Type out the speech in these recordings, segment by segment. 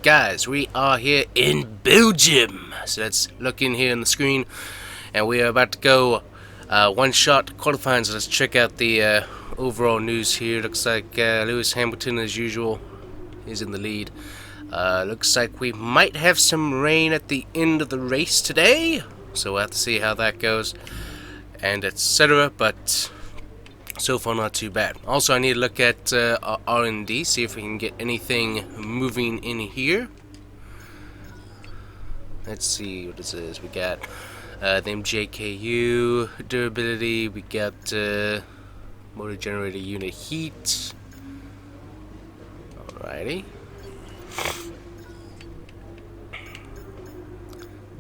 guys, we are here in Belgium. So let's look in here on the screen, and we are about to go one-shot qualifying. So let's check out the overall news here. Looks like Lewis Hamilton, as usual, is in the lead. Looks like we might have some rain at the end of the race today, so we'll have to see how that goes, and etc. But so far, not too bad. Also, I need to look at our R&D, see if we can get anything moving in here. Let's see what this is. We got the MJKU, durability, we got motor generator unit heat. Alrighty.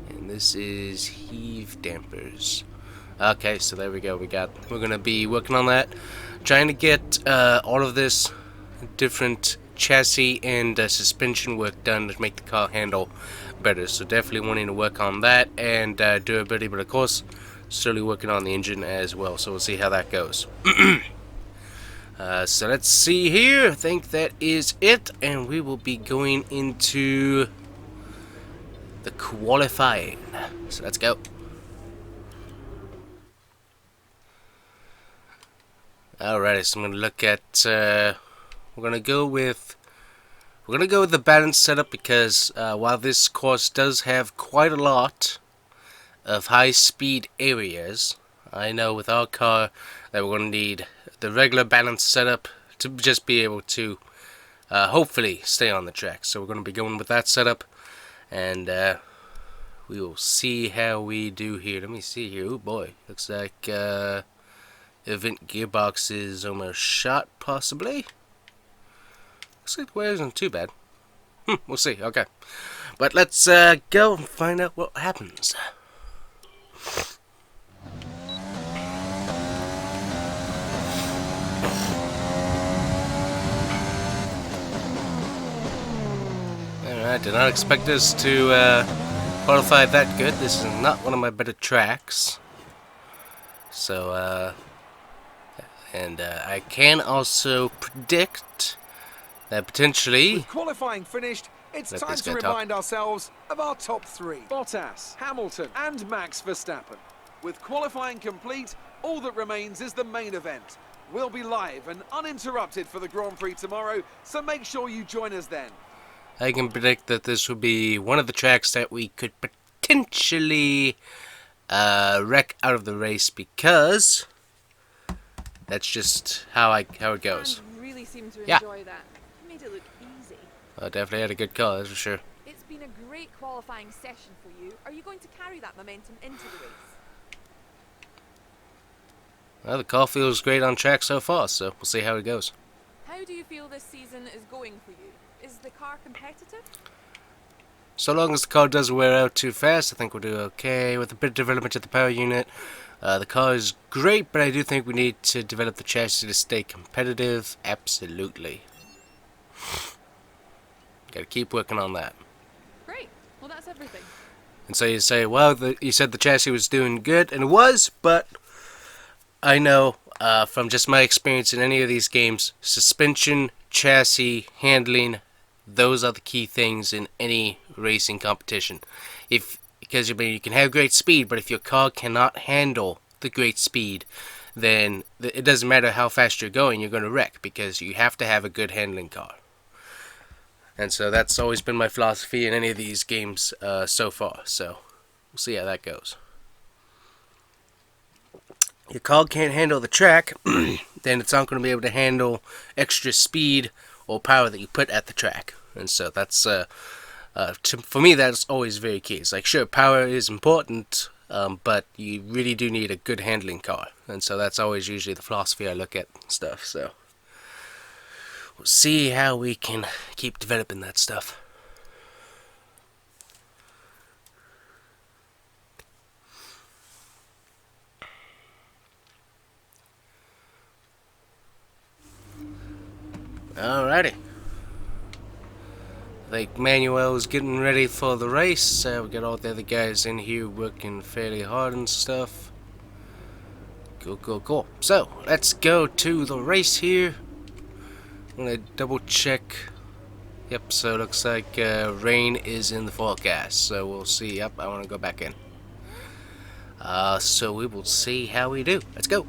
And this is heave dampers. Okay, so there we go. We're gonna be working on that, trying to get all of this different chassis and suspension work done to make the car handle better. So definitely wanting to work on that and durability, but of course slowly working on the engine as well. So we'll see how that goes. So let's see here. I think that is it, and we will be going into the qualifying. So let's go. Alrighty, so I'm gonna look at we're gonna go with the balanced setup, because while this course does have quite a lot of high speed areas, I know with our car that we're gonna need the regular balanced setup to just be able to hopefully stay on the track. So we're gonna be going with that setup, and we will see how we do here. Let me see here. Oh boy, looks like event gearbox is almost shot, possibly. Looks like the wear isn't too bad. We'll see. Okay, but let's go and find out what happens. Alright, did not expect us to qualify that good. This is not one of my better tracks. So, and I can also predict that potentially, with qualifying finished, it's time to remind ourselves of our top three: Bottas, Hamilton, and Max Verstappen. With qualifying complete, all that remains is the main event. We'll be live and uninterrupted for the Grand Prix tomorrow, so make sure you join us then. I can predict that this will be one of the tracks that we could potentially wreck out of the race, because that's just how it goes. You really seem to enjoy that. You made it look easy. I definitely had a good car, that's for sure. It's been a great qualifying session for you. Are you going to carry that momentum into the race? Well, the car feels great on track so far, so we'll see how it goes. How do you feel this season is going for you? Is the car competitive? So long as the car doesn't wear out too fast, I think we'll do okay. With a bit of development at the power unit, the car is great, but I do think we need to develop the chassis to stay competitive. Absolutely. Gotta keep working on that. Great. Well, that's everything. And so you say, well, you said the chassis was doing good, and it was, but I know from just my experience in any of these games, suspension, chassis, handling, those are the key things in any racing competition. Because you can have great speed, but if your car cannot handle the great speed, then it doesn't matter how fast you're going, you're going to wreck, because you have to have a good handling car. And so that's always been my philosophy in any of these games so far. So we'll see how that goes. Your car can't handle the track, then it's not going to be able to handle extra speed or power that you put at the track. And so that's for me, that's always very key. It's like, sure, power is important, but you really do need a good handling car. And so that's always usually the philosophy I look at stuff. So we'll see how we can keep developing that stuff. Alrighty. I think Manuel's getting ready for the race. We got all the other guys in here working fairly hard and stuff. Cool. So, let's go to the race here. I'm going to double check Yep, so it looks like rain is in the forecast, so we'll see. Yep, I want to go back in. So we will see how we do. Let's go.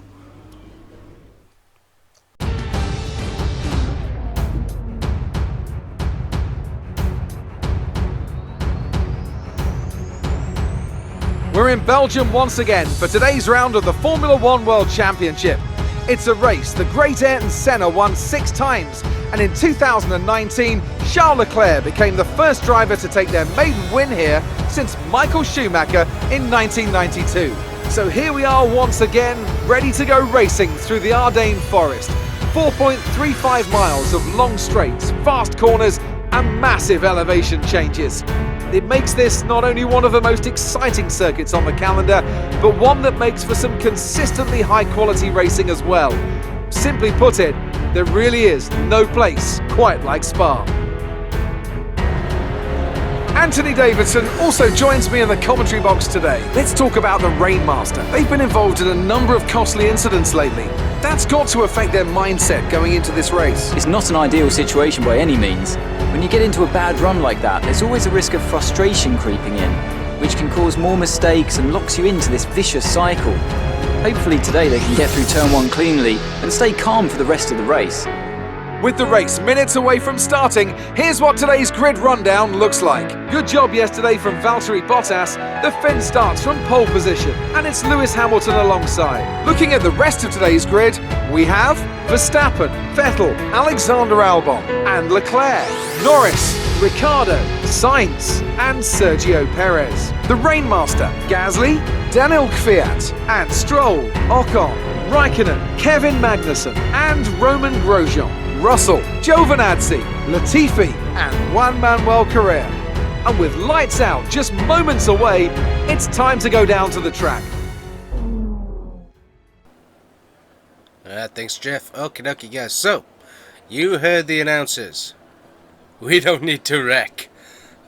We're in Belgium once again for today's round of the Formula One World Championship. It's a race the great Ayrton Senna won 6 times, and in 2019, Charles Leclerc became the first driver to take their maiden win here since Michael Schumacher in 1992. So here we are once again, ready to go racing through the Ardennes forest. 4.35 miles of long straights, fast corners, and massive elevation changes. It makes this not only one of the most exciting circuits on the calendar, but one that makes for some consistently high quality racing as well. Simply put it, there really is no place quite like Spa. Anthony Davidson also joins me in the commentary box today. Let's talk about the Rainmaster. They've been involved in a number of costly incidents lately. That's got to affect their mindset going into this race. It's not an ideal situation by any means. When you get into a bad run like that, there's always a risk of frustration creeping in, which can cause more mistakes and locks you into this vicious cycle. Hopefully today they can get through turn 1 cleanly and stay calm for the rest of the race. With the race minutes away from starting, here's what today's grid rundown looks like. Good job yesterday from Valtteri Bottas. The Finn starts from pole position, and it's Lewis Hamilton alongside. Looking at the rest of today's grid, we have Verstappen, Vettel, Alexander Albon, and Leclerc, Norris, Ricciardo, Sainz, and Sergio Perez. The Rainmaster, Gasly, Daniel Kvyat, and Stroll, Ocon, Raikkonen, Kevin Magnussen, and Roman Grosjean. Russell, Giovinazzi, Latifi, and Juan Manuel Correa. And with lights out just moments away, it's time to go down to the track. Thanks, Jeff. Okay, guys. So, you heard the announcers. We don't need to wreck.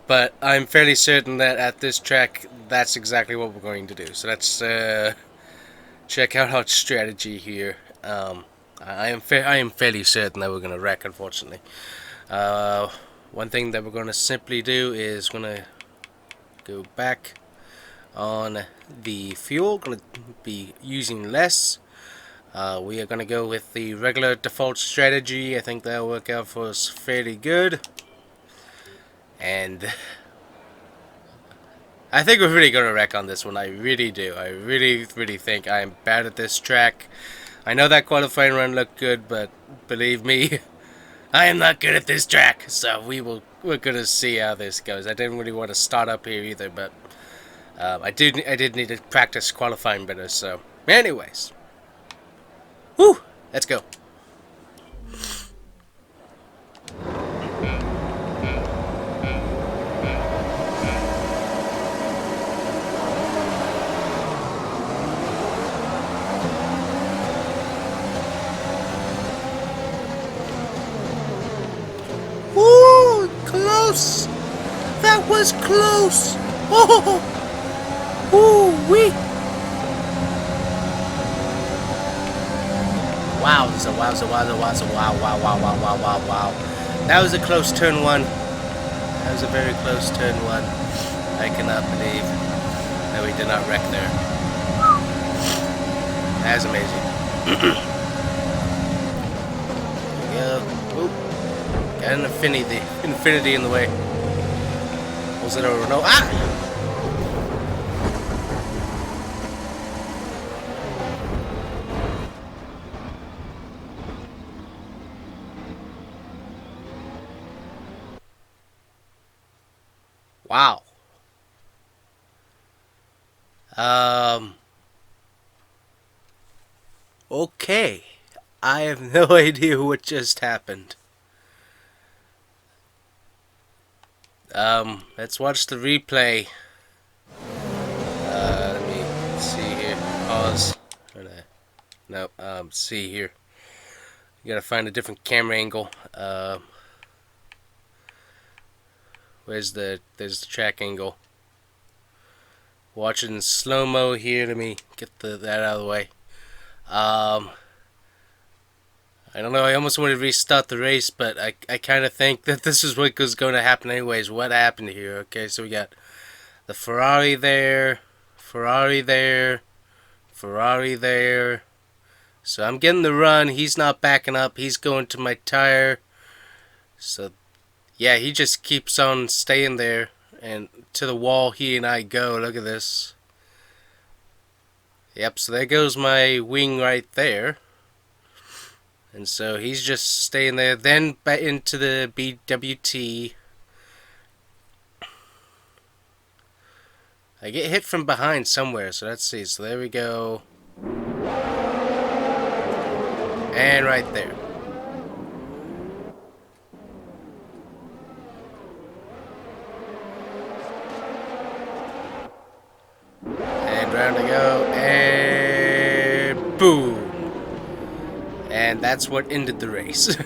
But I'm fairly certain that at this track, that's exactly what we're going to do. So let's check out our strategy here. I am fairly certain that we're going to wreck, unfortunately. One thing that we're going to simply do is going to go back on the fuel. Going to be using less. We are going to go with the regular default strategy. I think that'll work out for us fairly good. And I think we're really going to wreck on this one. I really do. I really think I am bad at this track. I know that qualifying run looked good, but believe me, I am not good at this track. So we're gonna see how this goes. I didn't really want to start up here either, but I did need to practice qualifying better. So, anyways, whew, let's go. Ooh, close! That was close! Oh! Ooh, wee! Wowza, wow. That was a close turn 1. That was a very close turn 1. I cannot believe that we did not wreck there. That's amazing. There we go. Got an infinity in the way. Was it a Renault? Ah! Wow. Okay. I have no idea what just happened. Let's watch the replay. Let me see here. Pause. No, see here. You gotta find a different camera angle. There's the track angle. Watch it in slow-mo here. Let me get that out of the way. I don't know, I almost want to restart the race, but I kind of think that this is what was going to happen anyways. What happened here? Okay, so we got the Ferrari there, Ferrari there, Ferrari there. So I'm getting the run. He's not backing up. He's going to my tire. So, yeah, he just keeps on staying there. And to the wall he and I go. Look at this. Yep, so there goes my wing right there. And so he's just staying there. Then back into the BWT. I get hit from behind somewhere, so let's see. So there we go. And right there. And round to go. And boom. And that's what ended the race.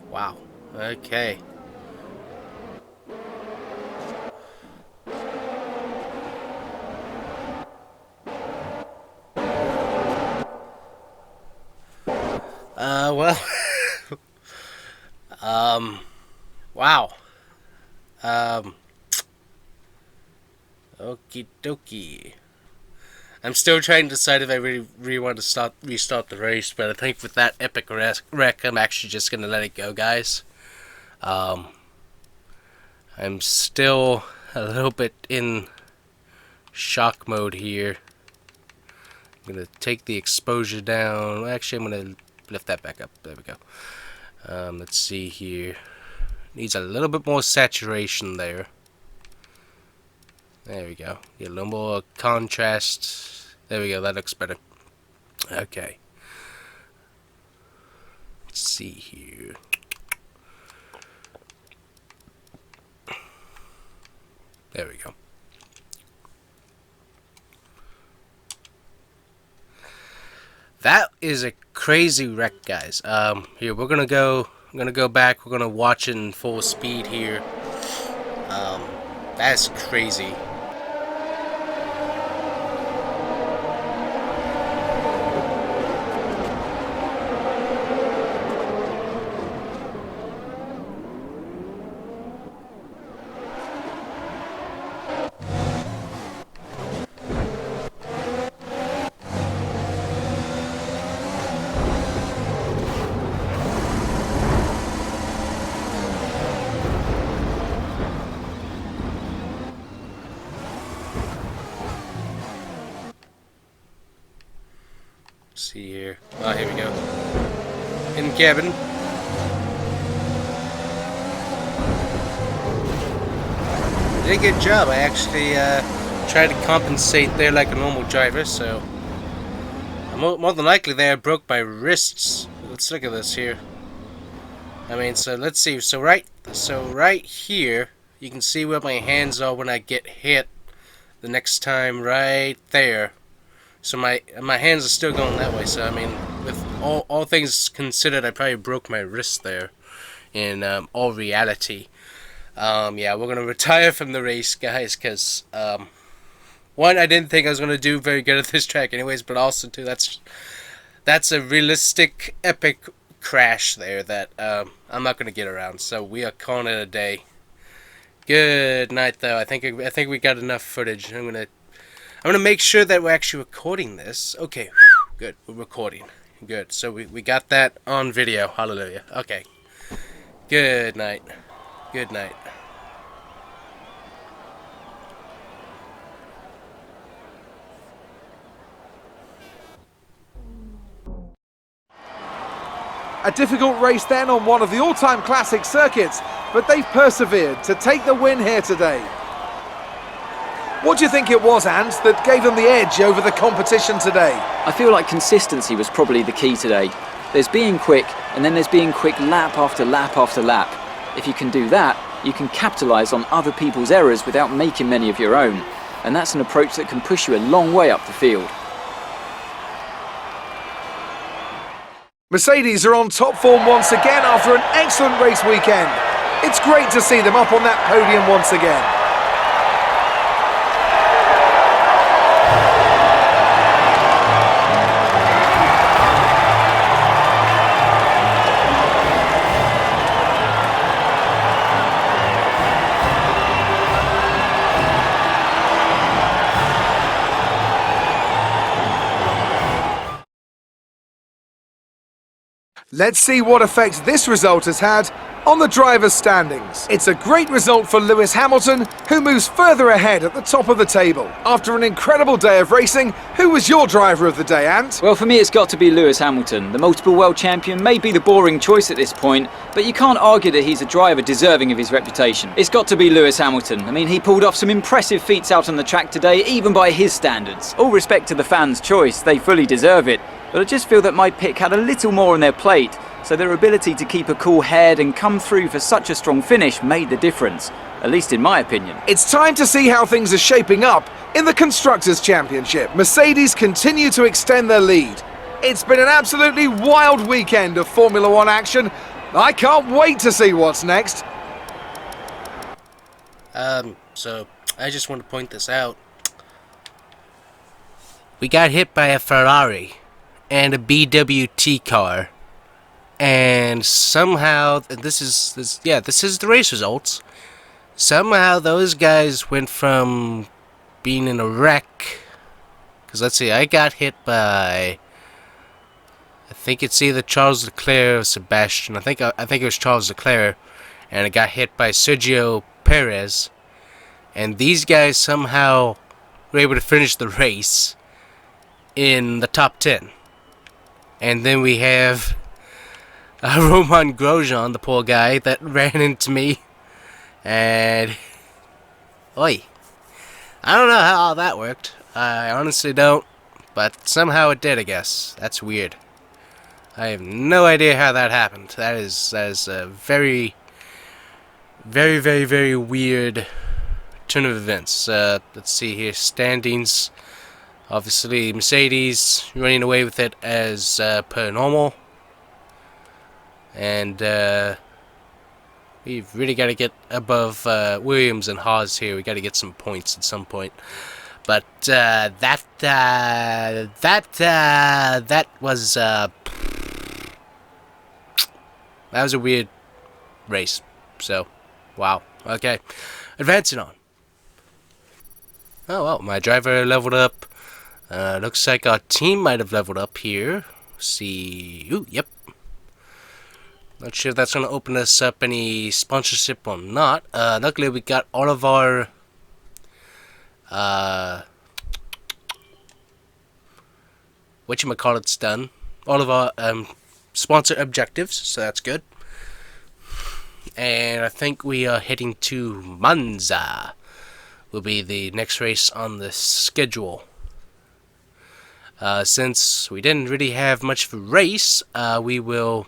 Wow. Okay. Well, wow. Okie dokie. I'm still trying to decide if I really want to restart the race, but I think with that epic wreck, I'm actually just gonna let it go, guys. I'm still a little bit in shock mode here. I'm gonna take the exposure down. Actually, I'm gonna lift that back up. There we go. Let's see here. Needs a little bit more saturation there. There we go. Get a little more contrast. There we go. That looks better. Okay. Let's see here. There we go. That is a crazy wreck, guys. Here we're gonna go. I'm gonna go back. We're gonna watch it in full speed here. That's crazy. See here. Oh, here we go. In cabin. Did a good job. I actually tried to compensate there like a normal driver, so more than likely there I broke my wrists. Let's look at this here. I mean, so let's see. So right here, you can see where my hands are when I get hit. The next time, right there. So my hands are still going that way. So I mean, with all things considered, I probably broke my wrist there. In all reality, yeah, we're gonna retire from the race, guys, because one, I didn't think I was gonna do very good at this track, anyways, but also two, that's a realistic, epic crash there that I'm not gonna get around. So we are calling it a day. Good night, though. I think we got enough footage. I'm gonna make sure that we're actually recording this. Okay, good. We're recording. Good. So we got that on video. Hallelujah. Okay. Good night. Good night. A difficult race then on one of the all-time classic circuits, but they've persevered to take the win here today. What do you think it was, Ant, that gave them the edge over the competition today? I feel like consistency was probably the key today. There's being quick, and then there's being quick lap after lap after lap. If you can do that, you can capitalise on other people's errors without making many of your own. And that's an approach that can push you a long way up the field. Mercedes are on top form once again after an excellent race weekend. It's great to see them up on that podium once again. Let's see what effect this result has had on the drivers' standings. It's a great result for Lewis Hamilton, who moves further ahead at the top of the table. After an incredible day of racing, who was your driver of the day, Ant? Well, for me it's got to be Lewis Hamilton. The multiple world champion may be the boring choice at this point, but you can't argue that he's a driver deserving of his reputation. It's got to be Lewis Hamilton. I mean, he pulled off some impressive feats out on the track today, even by his standards. All respect to the fans' choice, they fully deserve it. But I just feel that my pick had a little more on their plate, so their ability to keep a cool head and come through for such a strong finish made the difference, at least in my opinion. It's time to see how things are shaping up in the Constructors' Championship. Mercedes continue to extend their lead. It's been an absolutely wild weekend of Formula One action. I can't wait to see what's next. So I just want to point this out. We got hit by a Ferrari and a BWT car, and somehow this is the race results. Somehow those guys went from being in a wreck, because let's see, I got hit by, I think it's either Charles Leclerc or Sebastian. I think it was Charles Leclerc, and I got hit by Sergio Perez, and these guys somehow were able to finish the race in the top 10. And then we have Roman Grosjean, the poor guy, that ran into me. And, oi, I don't know how all that worked. I honestly don't. But somehow it did, I guess. That's weird. I have no idea how that happened. That is a very, very, very, very weird turn of events. Let's see here. Standings. Obviously, Mercedes running away with it as per normal. And we've really got to get above Williams and Haas here. We got to get some points at some point. But that was a weird race. So, wow. Okay, advancing on. Oh well, my driver leveled up. Looks like our team might have leveled up here. See, ooh, yep. Not sure if that's going to open us up any sponsorship or not. Luckily, we got all of our whatchamacallit's done. All of our sponsor objectives, so that's good. And I think we are heading to Monza. Will be the next race on the schedule. Since we didn't really have much of a race, we will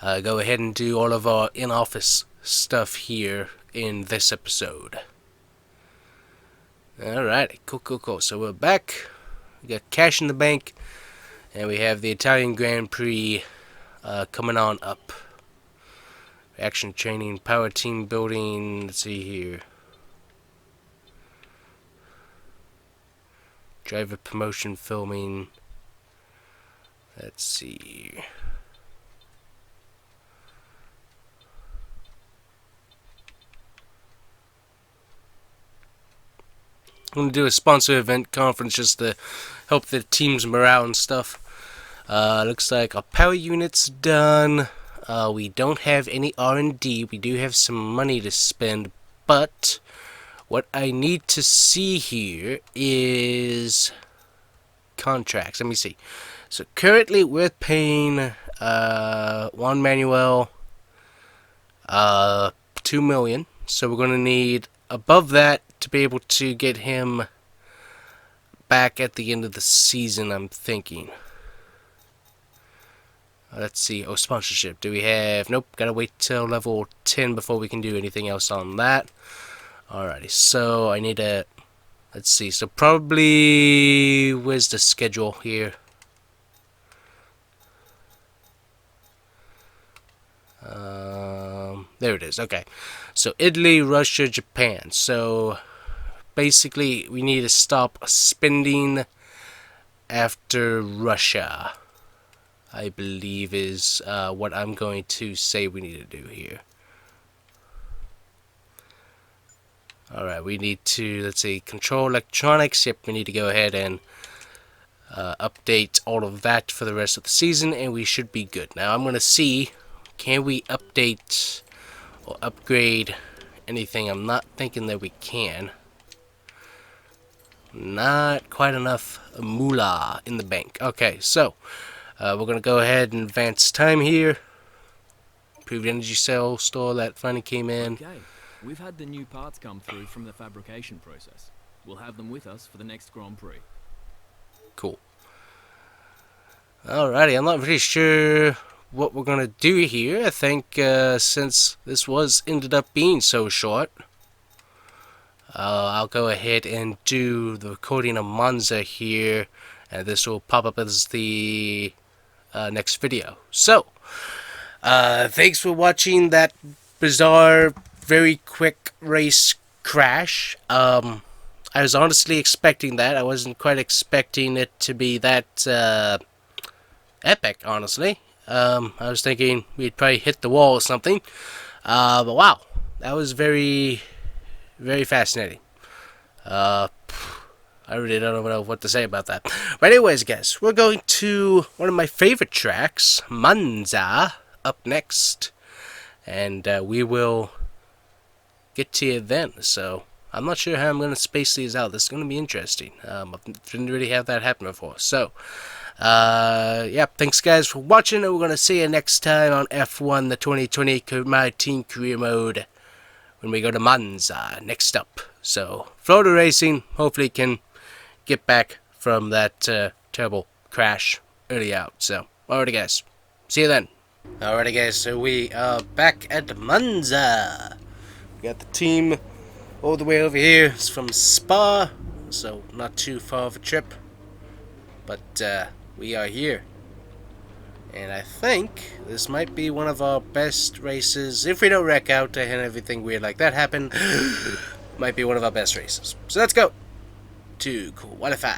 go ahead and do all of our in-office stuff here in this episode. Alright, cool. So we're back. We got cash in the bank, and we have the Italian Grand Prix coming on up. Action training, power team building. Let's see here. Driver promotion filming. Let's see. I'm going to do a sponsor event conference just to help the team's morale and stuff. Looks like our power unit's done. We don't have any R&D. We do have some money to spend, but what I need to see here is contracts. Let me see. So currently we're paying Juan Manuel $2 million. So we're going to need above that to be able to get him back at the end of the season, I'm thinking. Let's see. Oh, sponsorship. Do we have... Nope. Gotta wait till level 10 before we can do anything else on that. Alrighty. So, I need to... Let's see. So, probably... Where's the schedule here? There it is. Okay. So, Italy, Russia, Japan. So, basically, we need to stop spending after Russia, I believe is what I'm going to say we need to do here. Alright, we need to, let's see, control electronics. Yep, we need to go ahead and update all of that for the rest of the season, and we should be good. Now I'm going to see, can we update or upgrade anything? I'm not thinking that we can. Not quite enough moolah in the bank. Okay, so we're going to go ahead and advance time here. Improved energy cell store that finally came in. Okay, we've had the new parts come through from the fabrication process. We'll have them with us for the next Grand Prix. Cool. Alrighty, I'm not really sure what we're gonna do here. I think since this ended up being so short, I'll go ahead and do the recording of Monza here, and this will pop up as the next video. So, thanks for watching that bizarre, very quick race crash. I was honestly expecting that. I wasn't quite expecting it to be that epic, honestly. I was thinking we'd probably hit the wall or something. But wow, that was very, very fascinating. I really don't know what to say about that. But anyways, guys, we're going to one of my favorite tracks, Monza, up next. And we will get to you then. So I'm not sure how I'm going to space these out. This is going to be interesting. I didn't really have that happen before. So, yeah, thanks guys for watching, and we're going to see you next time on F1, the 2020 My Team Career Mode, when we go to Monza next up. So, Florida Racing hopefully can get back from that terrible crash early out. So, alrighty guys, see you then. Alrighty guys, so we are back at Monza. We got the team all the way over here. It's from Spa, so not too far of a trip. But we are here. And I think this might be one of our best races. If we don't wreck out and everything weird like that happen, might be one of our best races. So let's go to qualify.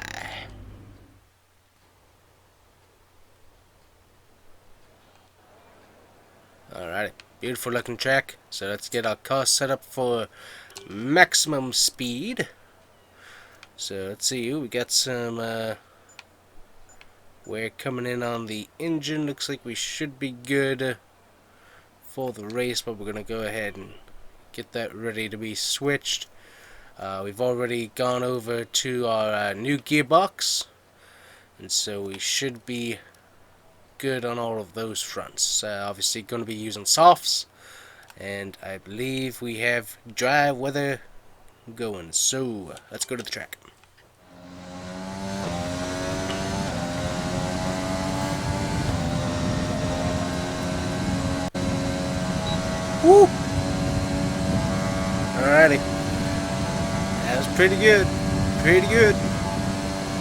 Alright, beautiful looking track. So let's get our car set up for maximum speed. So let's see, we got some wear coming in on the engine. Looks like we should be good for the race, but we're gonna go ahead and get that ready to be switched. We've already gone over to our new gearbox, and so we should be good on all of those fronts. Obviously going to be using softs, and I believe we have dry weather going, so let's go to the track. Woo! Alrighty, that was pretty good, pretty good.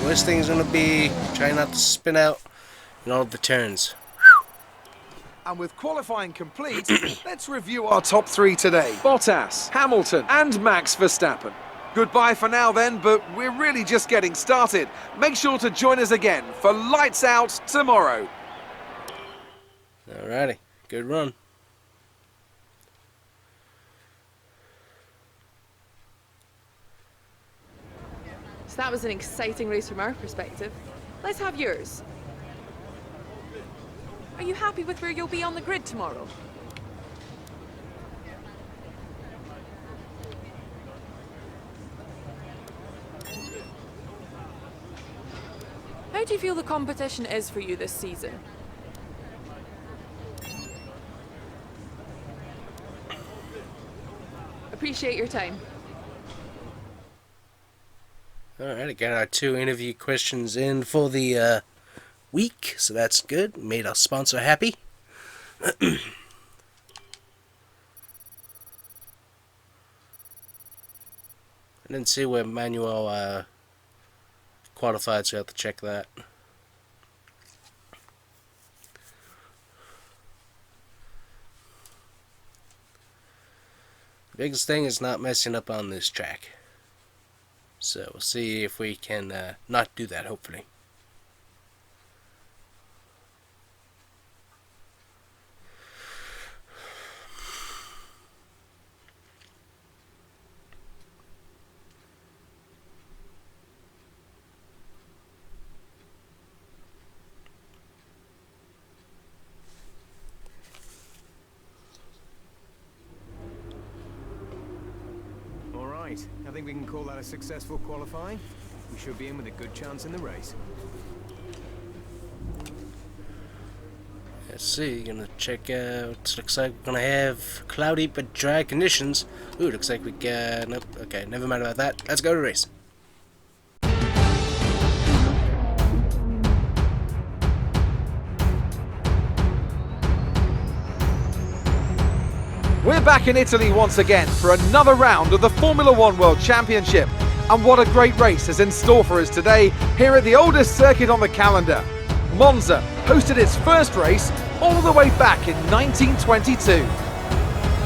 Worst thing is going to be trying not to spin out in all of the turns. And with qualifying complete, let's review our top three today. Bottas, Hamilton, and Max Verstappen. Goodbye for now then, but we're really just getting started. Make sure to join us again for Lights Out tomorrow. Alrighty, good run. So that was an exciting race from our perspective. Let's have yours. Are you happy with where you'll be on the grid tomorrow? How do you feel the competition is for you this season? Appreciate your time. Alright, I got our 2 interview questions in for the week, so that's good. Made our sponsor happy. I didn't see where Manuel qualified, so I have to check that. The biggest thing is not messing up on this track. So we'll see if we can not do that, hopefully. Right, I think we can call that a successful qualifying. We should be in with a good chance in the race. Let's see, gonna check out. Looks like we're gonna have cloudy but dry conditions. Ooh, looks like we got. Nope, okay, never mind about that. Let's go to race. We're back in Italy once again for another round of the Formula One World Championship. And what a great race is in store for us today here at the oldest circuit on the calendar. Monza hosted its first race all the way back in 1922.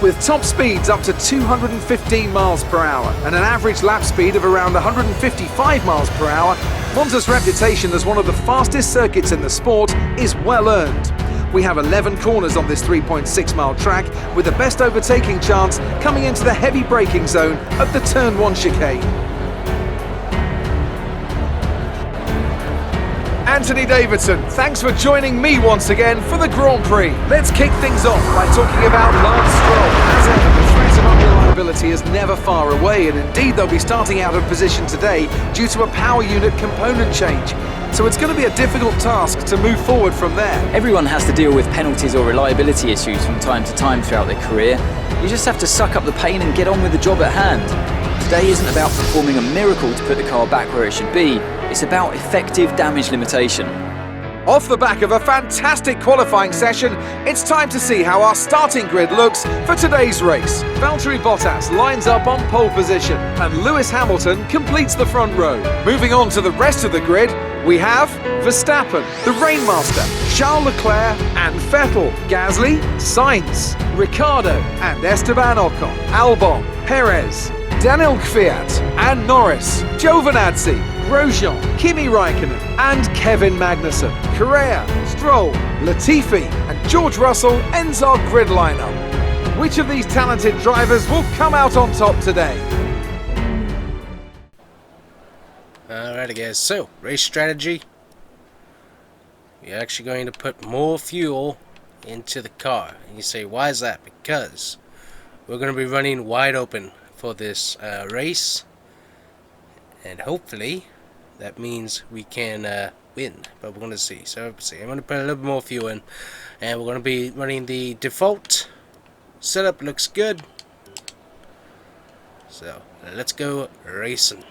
With top speeds up to 215 miles per hour and an average lap speed of around 155 miles per hour, Monza's reputation as one of the fastest circuits in the sport is well earned. We have 11 corners on this 3.6 mile track, with the best overtaking chance coming into the heavy braking zone of the Turn 1 chicane. Anthony Davidson, thanks for joining me once again for the Grand Prix. Let's kick things off by talking about Lance Stroll. As ever, the threat of unreliability is never far away, and indeed they'll be starting out of position today due to a power unit component change. So it's going to be a difficult task to move forward from there. Everyone has to deal with penalties or reliability issues from time to time throughout their career. You just have to suck up the pain and get on with the job at hand. Today isn't about performing a miracle to put the car back where it should be. It's about effective damage limitation. Off the back of a fantastic qualifying session, it's time to see how our starting grid looks for today's race. Valtteri Bottas lines up on pole position and Lewis Hamilton completes the front row. Moving on to the rest of the grid, we have Verstappen, the Rainmaster, Charles Leclerc and Vettel, Gasly, Sainz, Ricciardo and Esteban Ocon, Albon, Perez, Daniel Kvyat and Norris, Giovinazzi, Grosjean, Kimi Raikkonen and Kevin Magnussen, Correa, Stroll, Latifi and George Russell ends our grid lineup. Which of these talented drivers will come out on top today? Alrighty guys, so race strategy. We're actually going to put more fuel into the car. And you say, why is that? Because we're going to be running wide open for this race. And hopefully that means we can win. But we're going to see. So let's see. I'm going to put a little bit more fuel in. And we're going to be running the default setup. Looks good. So let's go racing.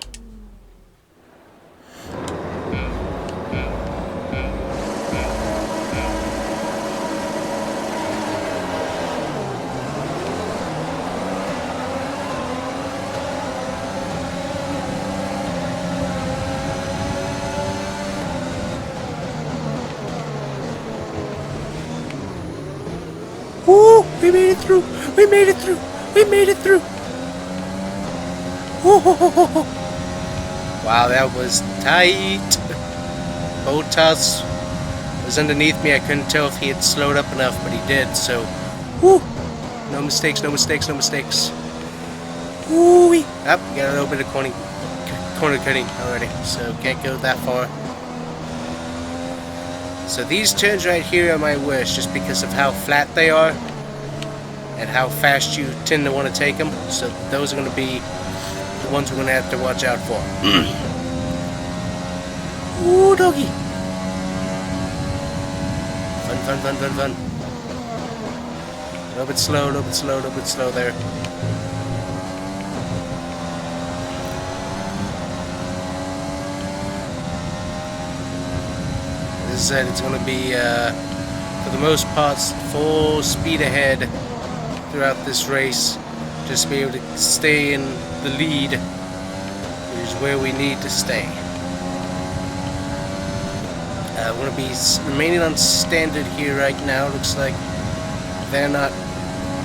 Woo! We made it through! We made it through! We made it through! Whoa. Wow, that was tight! Bottas was underneath me. I couldn't tell if he had slowed up enough, but he did, so... Woo! No mistakes, no mistakes, no mistakes. Woo-wee! Up, got a little bit of corner cutting already, so can't go that far. So these turns right here are my worst, just because of how flat they are and how fast you tend to want to take them. So those are going to be the ones we're going to have to watch out for. Ooh, doggy. Fun, fun, fun, fun, fun. A little bit slow, a little bit slow, a little bit slow there. As I said, it's going to be, for the most part, full speed ahead throughout this race. Just to be able to stay in the lead, which is where we need to stay. We're going to be remaining on standard here right now. Looks like they're not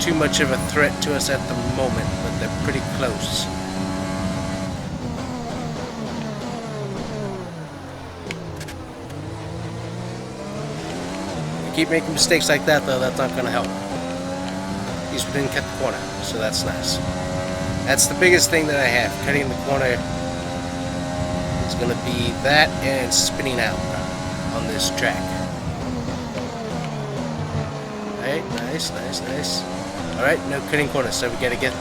too much of a threat to us at the moment, but they're pretty close. Keep making mistakes like that though, that's not going to help. At least we didn't cut the corner, so that's nice. That's the biggest thing that I have. Cutting the corner is going to be that and spinning out on this track. Alright, nice, nice, nice. Alright, no cutting corners, so we got to get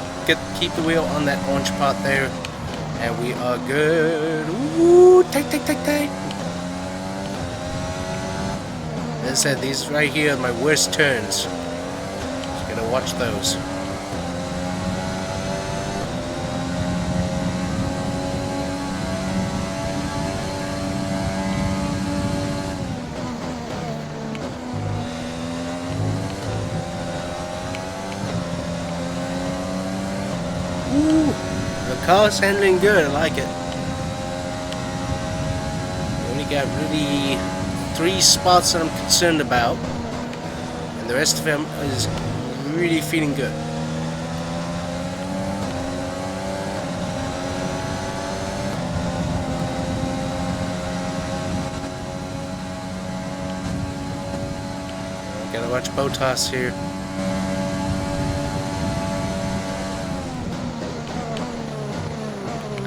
keep the wheel on that orange part there, and we are good. Ooh, tight. As I said, these right here are my worst turns. Just gotta watch those. Ooh, the car's handling good. I like it. We only got really 3 spots that I'm concerned about, and the rest of them is really feeling good. Gotta watch Botas here.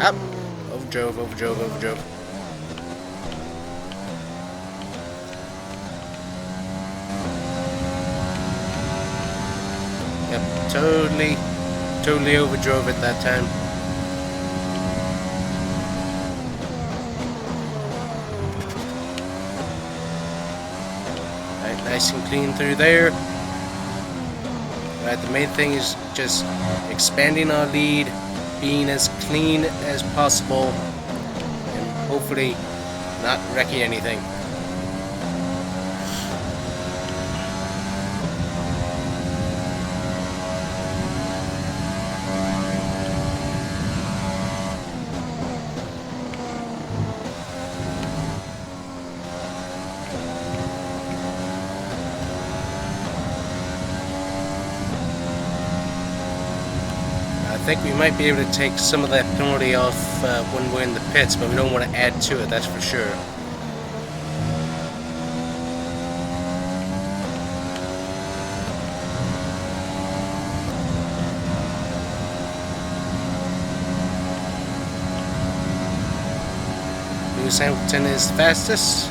Up! Overdrove. Yep, totally overdrove it that time. Right, nice and clean through there. Right, the main thing is just expanding our lead, being as clean as possible, and hopefully not wrecking anything. I think we might be able to take some of that penalty off when we're in the pits, but we don't want to add to it, that's for sure. Lewis Hamilton is the fastest.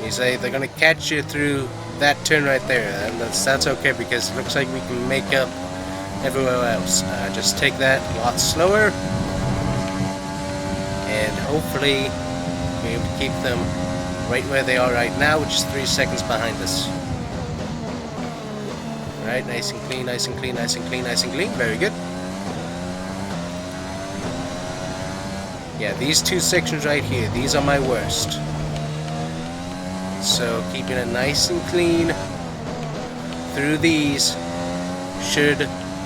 You say they're going to catch you through that turn right there, and that's okay because it looks like we can make up everywhere else. Just take that a lot slower, and hopefully be able to keep them right where they are right now, which is 3 seconds behind us. Alright, nice and clean. Very good. Yeah, these 2 sections right here, these are my worst. So keeping it nice and clean through these should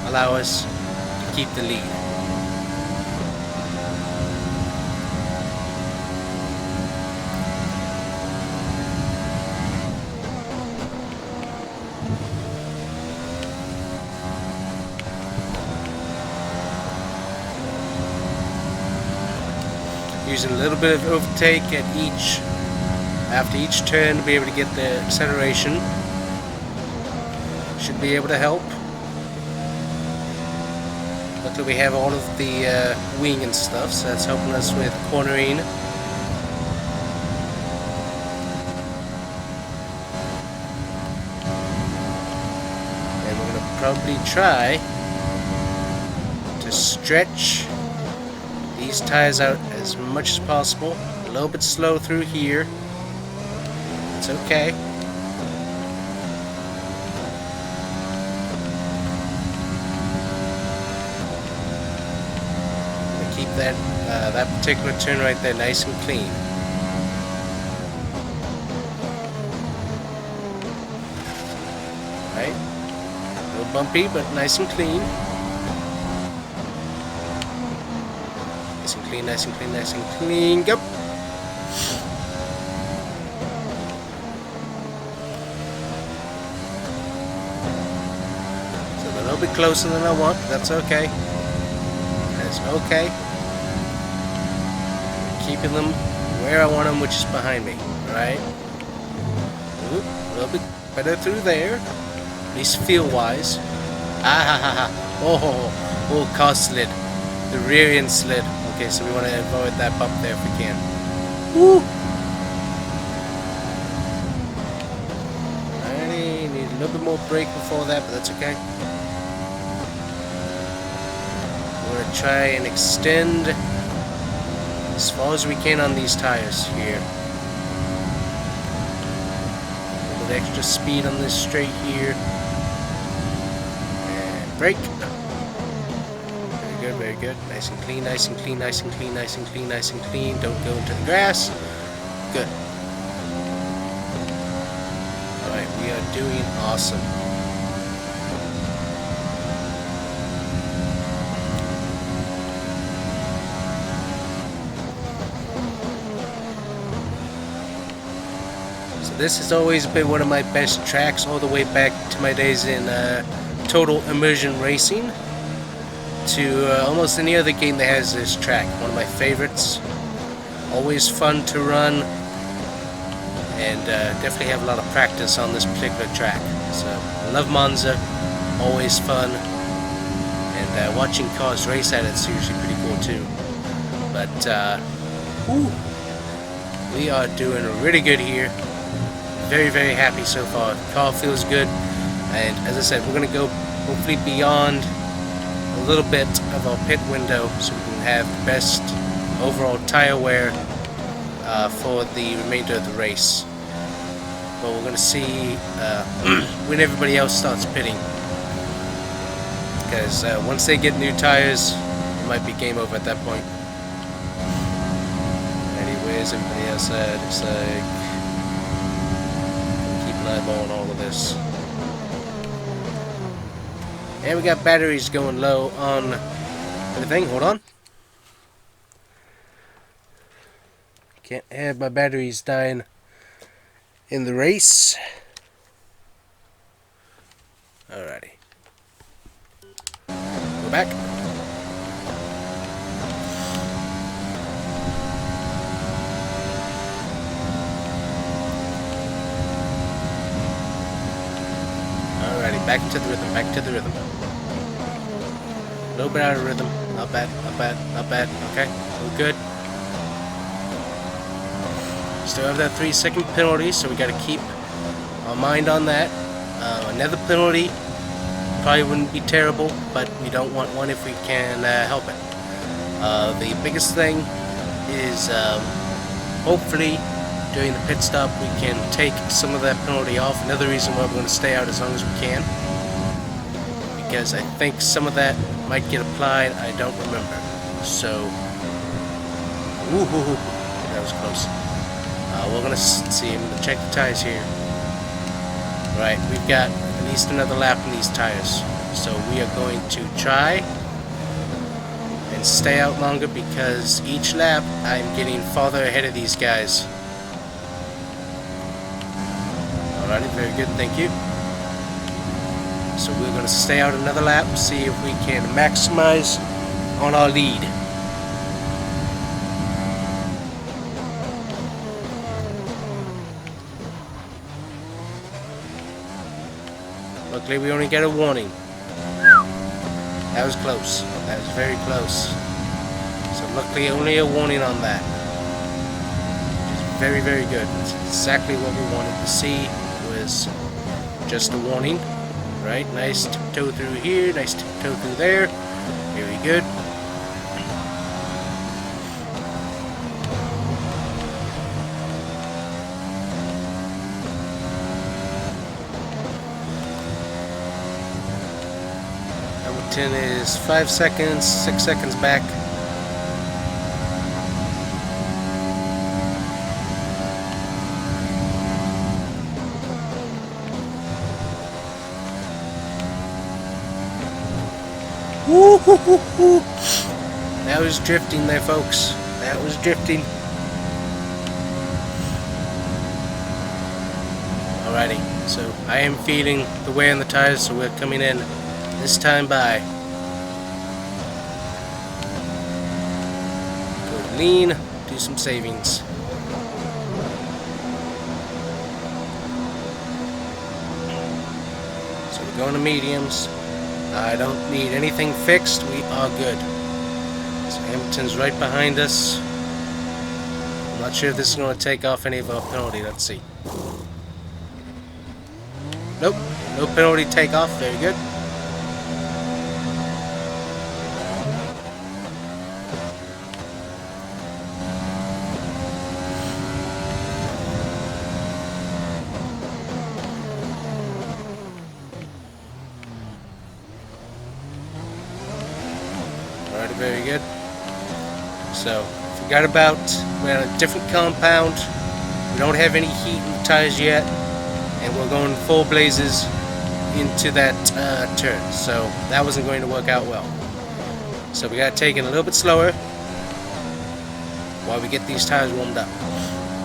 allow us to keep the lead. Using a little bit of overtake at after each turn to be able to get the acceleration. Should be able to help. Luckily we have all of the wing and stuff, so that's helping us with cornering. And we're going to probably try to stretch these tires out as much as possible. A little bit slow through here. It's okay. Keep that particular turn right there nice and clean. Right? A little bumpy, but nice and clean. Nice and clean. Go. So they're a little bit closer than I want. That's okay. That's okay. Keeping them where I want them, which is behind me. Alright? A little bit better through there. At least feel-wise. Oh, car slid. The rear end slid. Okay, so we want to avoid that bump there if we can. Woo! Alright. small break before that, but that's okay. We're going to try and extend as far as we can on these tires here. A little bit extra speed on this straight here. And brake. Very good, very good. Nice and clean, nice and clean, nice and clean, nice and clean, nice and clean. Don't go into the grass. Good. Alright, we are doing awesome. So this has always been one of my best tracks, all the way back to my days in Total Immersion Racing. To almost any other game that has this track. One of my favorites. Always fun to run. And definitely have a lot of practice on this particular track. So I love Monza. Always fun. And watching cars race at it's usually pretty cool too. But we are doing really good here. Very, very happy so far. The car feels good. And as I said, we're going to go hopefully beyond a little bit of our pit window so we can have the best overall tire wear for the remainder of the race. But we're going to see when everybody else starts pitting, because once they get new tires it might be game over at that point. Anyways, everybody else at? It's like keep an eyeball on all of this. And we got batteries going low on everything. Hold on. Can't have my batteries dying in the race. Alrighty. Go back. Alrighty, back to the rhythm, back to the rhythm. A little bit out of rhythm. Not bad, not bad, not bad. Okay, we're good. Still have that 3-second penalty, so we got to keep our mind on that. Another penalty probably wouldn't be terrible, but we don't want one if we can help it. The biggest thing is hopefully during the pit stop we can take some of that penalty off. Another reason why we're going to stay out as long as we can, because I think some of that might get applied. I don't remember. So, woohoo, that was close. We're going to see. I'm going to check the tires here. Right, we've got at least another lap in these tires. So we are going to try and stay out longer, because each lap I'm getting farther ahead of these guys. Alrighty, very good, thank you. So we're going to stay out another lap, see if we can maximize on our lead. Luckily we only get a warning. That was close. That was very close. So luckily only a warning on that. Which is very, very good. That's exactly what we wanted to see, was just a warning. Right, nice tiptoe through here, nice tiptoe through there. Very good. Hamilton is 5 seconds, 6 seconds back. Woo-hoo-hoo-hoo. That was drifting there, folks. That was drifting. Alrighty, so I am feeling the wear on the tires, so we're coming in this time by. Go lean, do some savings. So we're going to mediums. I don't need anything fixed. We are good. So Hamilton's right behind us. I'm not sure if this is going to take off any of our penalty. Let's see. Nope. No penalty takeoff. Very good. Alright, very good. So, forgot about, we're on a different compound. We don't have any heat in the tires yet. And we're going full blazes into that turn. So, that wasn't going to work out well. So, we gotta take it a little bit slower while we get these tires warmed up.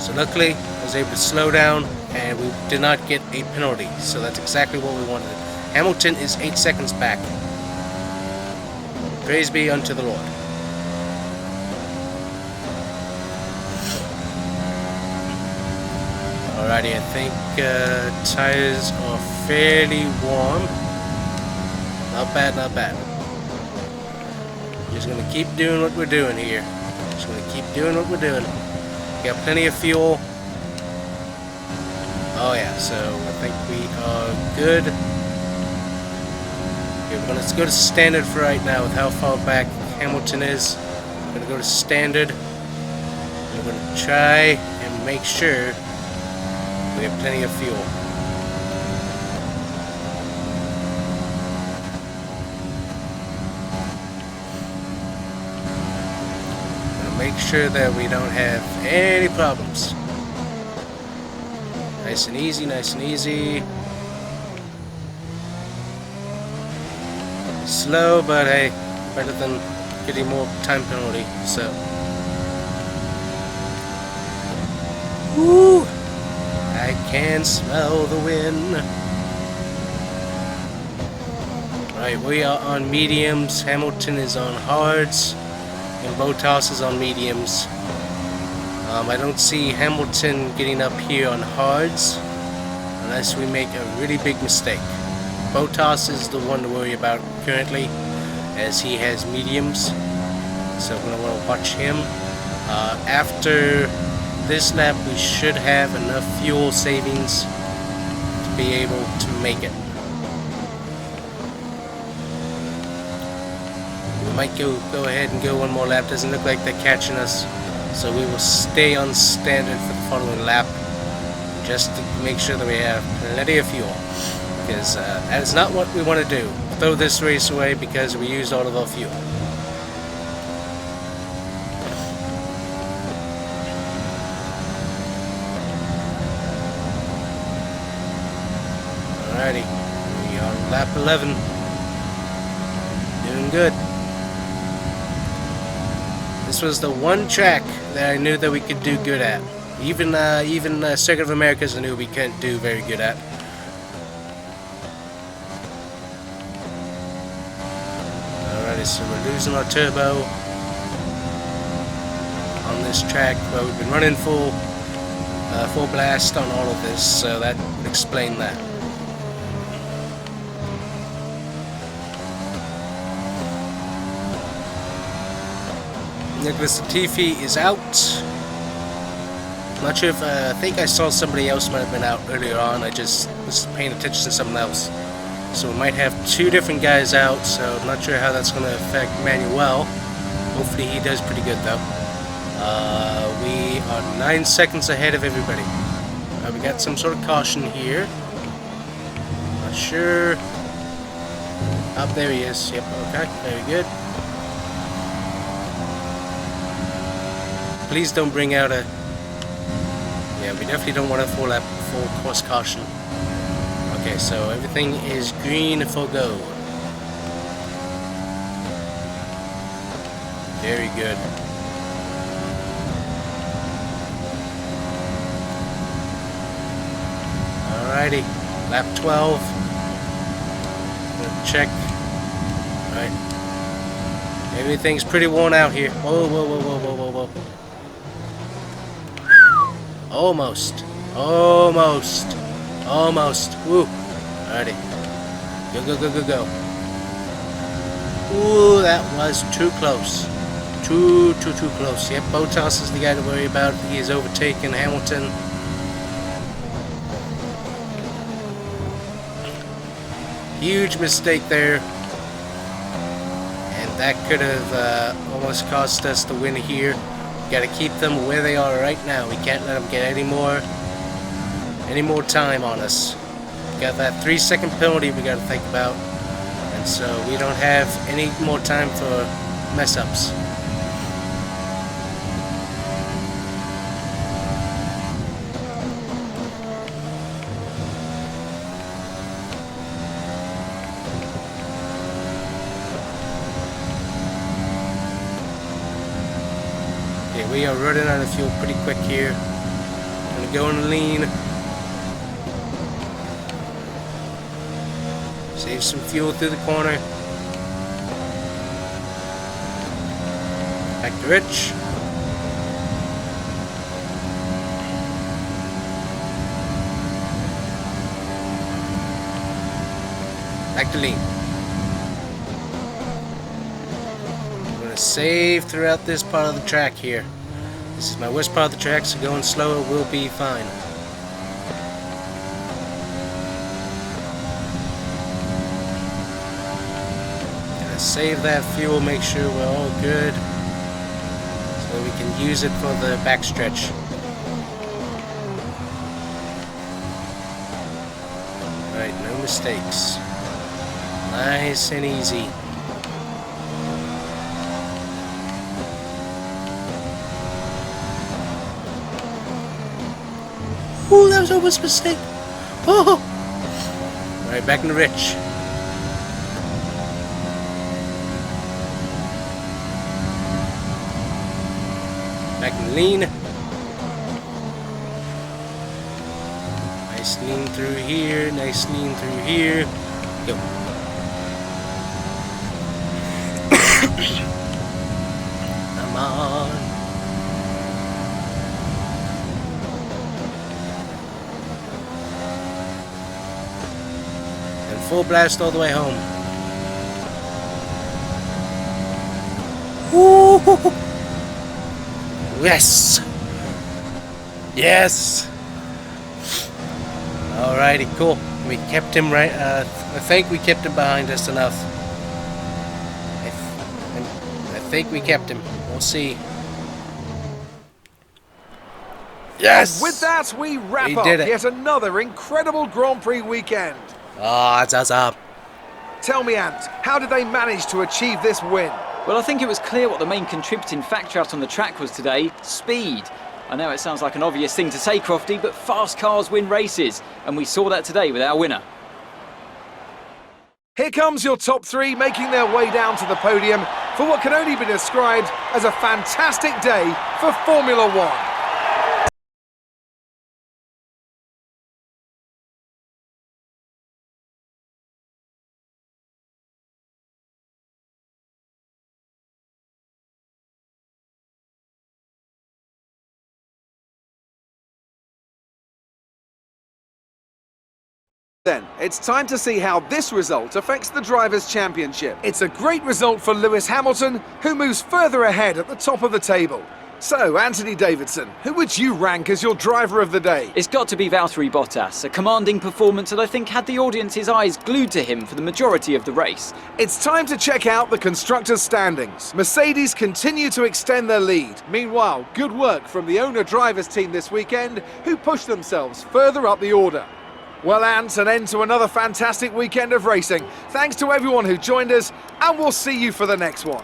So, luckily, I was able to slow down and we did not get a penalty. So, that's exactly what we wanted. Hamilton is 8 seconds back. Praise be unto the Lord. Alrighty, I think tires are fairly warm. Not bad, not bad. Just gonna keep doing what we're doing here. Just gonna keep doing what we're doing. Got plenty of fuel. Oh yeah, so I think we are good. Okay, let's go to standard for right now with how far back Hamilton is. I'm gonna go to standard. We're gonna try and make sure we have plenty of fuel. Gonna make sure that we don't have any problems. Nice and easy, nice and easy. Slow, but hey, better than getting more time penalty, so. Woo! I can smell the wind. Right, we are on mediums. Hamilton is on hards, and Bottas is on mediums. I don't see Hamilton getting up here on hards unless we make a really big mistake. Bottas is the one to worry about currently, as he has mediums, so we're gonna want to watch him. After this lap, we should have enough fuel savings to be able to make it. We might go ahead and go one more lap. Doesn't look like they're catching us, so we will stay on standard for the following lap, just to make sure that we have plenty of fuel. Because that is not what we want to do. Throw this race away because we used all of our fuel. Alrighty, we are on lap 11. Doing good. This was the one track that I knew that we could do good at. Even Circuit of Americas I knew we couldn't do very good at. Alrighty, so we're losing our turbo on this track, but we've been running full blast on all of this, so that would explain that. Nicholas Latifi is out. I'm not sure if, I think I saw somebody else might have been out earlier on. I just was paying attention to something else. So we might have two different guys out, so I'm not sure how that's going to affect Manuel. Hopefully he does pretty good though. We are 9 seconds ahead of everybody. We got some sort of caution here. Not sure. Up there he is. Yep, okay, very good. Please don't bring out a... Yeah, we definitely don't want a full course caution. Okay, so everything is green for go. Very good. Alrighty, lap 12. Gonna check. Alright. Everything's pretty worn out here. Whoa, whoa, whoa, whoa, whoa, whoa, whoa. Almost. Almost. Almost. Woo. Alrighty. Go, go, go, go, go. Ooh, that was too close. Too close. Yep, Bottas is the guy to worry about. He has overtaken Hamilton. Huge mistake there. And that could have almost cost us the win here. We gotta keep them where they are right now. We can't let them get any more time on us. We got that 3-second penalty we gotta think about. And so we don't have any more time for mess ups. We are running out of fuel pretty quick here. Gonna go in lean. Save some fuel through the corner. Back to Rich. Back to lean. I'm gonna save throughout this part of the track here. This is my worst part of the track, so going slower will be fine. Gonna save that fuel, make sure we're all good, so we can use it for the backstretch. Alright, no mistakes. Nice and easy. Ooh, that was almost a mistake. Oh! Alright, back in the Rich. Back in lean. Nice lean through here, nice lean through here. Go. Come on. Full blast all the way home. Woo! Yes! Yes! Alrighty, cool. We kept him right. I think we kept him behind us enough. I think we kept him. We'll see. Yes! With that, we wrap up did it. yet another incredible Grand Prix weekend. Ah, it's up. Tell me, Ant, how did they manage to achieve this win? Well, I think it was clear what the main contributing factor out on the track was today: speed. I know it sounds like an obvious thing to say, Crofty, but fast cars win races, and we saw that today with our winner. Here comes your top three making their way down to the podium for what can only be described as a fantastic day for Formula One. Then, it's time to see how this result affects the Drivers' Championship. It's a great result for Lewis Hamilton, who moves further ahead at the top of the table. So, Anthony Davidson, who would you rank as your driver of the day? It's got to be Valtteri Bottas, a commanding performance that I think had the audience's eyes glued to him for the majority of the race. It's time to check out the Constructors' standings. Mercedes continue to extend their lead. Meanwhile, good work from the owner-drivers team this weekend, who pushed themselves further up the order. Well, Ant, an end to another fantastic weekend of racing. Thanks to everyone who joined us, and we'll see you for the next one.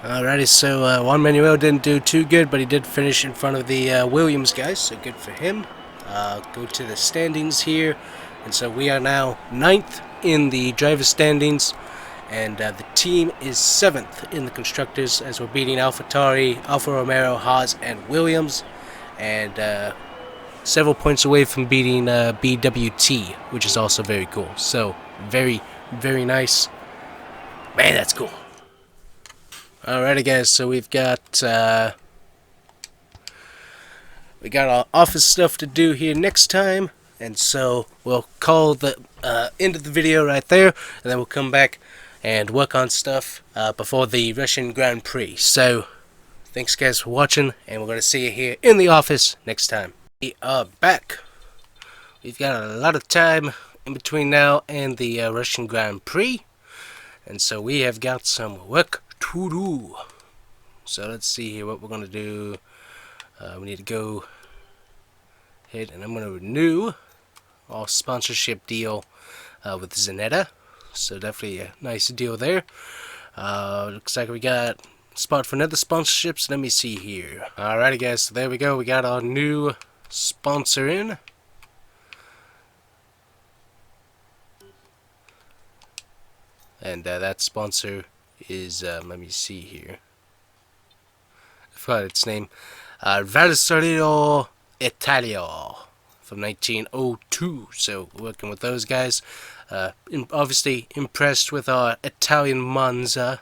Alrighty, so Juan Manuel didn't do too good, but he did finish in front of the Williams guys, so good for him. Go to the standings here, and so we are now 9th in the driver's standings, and the team is 7th in the constructors, as we're beating AlphaTauri, Alfa Romeo, Haas, and Williams, and several points away from beating BWT, which is also very cool. So very, very nice. Man, that's cool. Alrighty, guys. So we got our office stuff to do here next time, and so we'll call the end of the video right there, and then we'll come back and work on stuff before the Russian Grand Prix. So thanks, guys, for watching, and we're gonna see you here in the office next time. We are back. We've got a lot of time in between now and the Russian Grand Prix, and so we have got some work to do. So let's see here what we're going to do. We need to go ahead and I'm going to renew our sponsorship deal with Zanetta. So definitely a nice deal there. Looks like we got a spot for another sponsorship, so let me see here. Alrighty guys, so there we go. We got our new sponsor in. And that sponsor is, let me see here. I forgot its name. Valsarino Italia from 1902. So we're working with those guys. Obviously impressed with our Italian Monza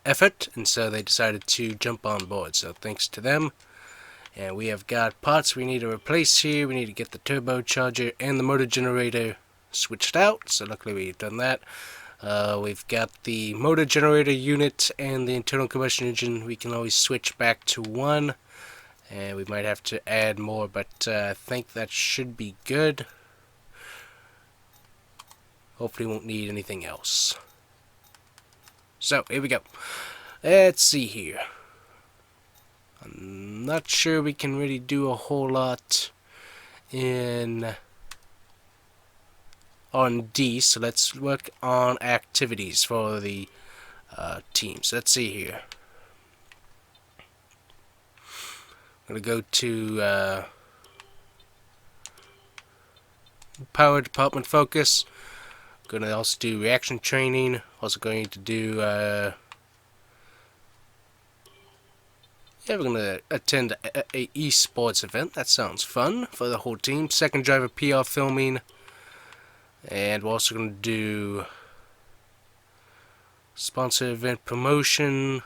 effort, and so they decided to jump on board. So thanks to them. And we have got parts we need to replace here. We need to get the turbocharger and the motor generator switched out, so luckily we've done that. We've got the motor generator unit and the internal combustion engine. We can always switch back to one, and we might have to add more, but I think that should be good. Hopefully won't need anything else. So here we go. Let's see here. I'm not sure we can really do a whole lot on D, so let's work on activities for the teams. Let's see here. I'm going to go to power department focus. I'm going to also do reaction training. Also going to do yeah, we're going to attend a esports event. That sounds fun for the whole team. Second driver PR filming. And we're also going to do sponsor event promotion.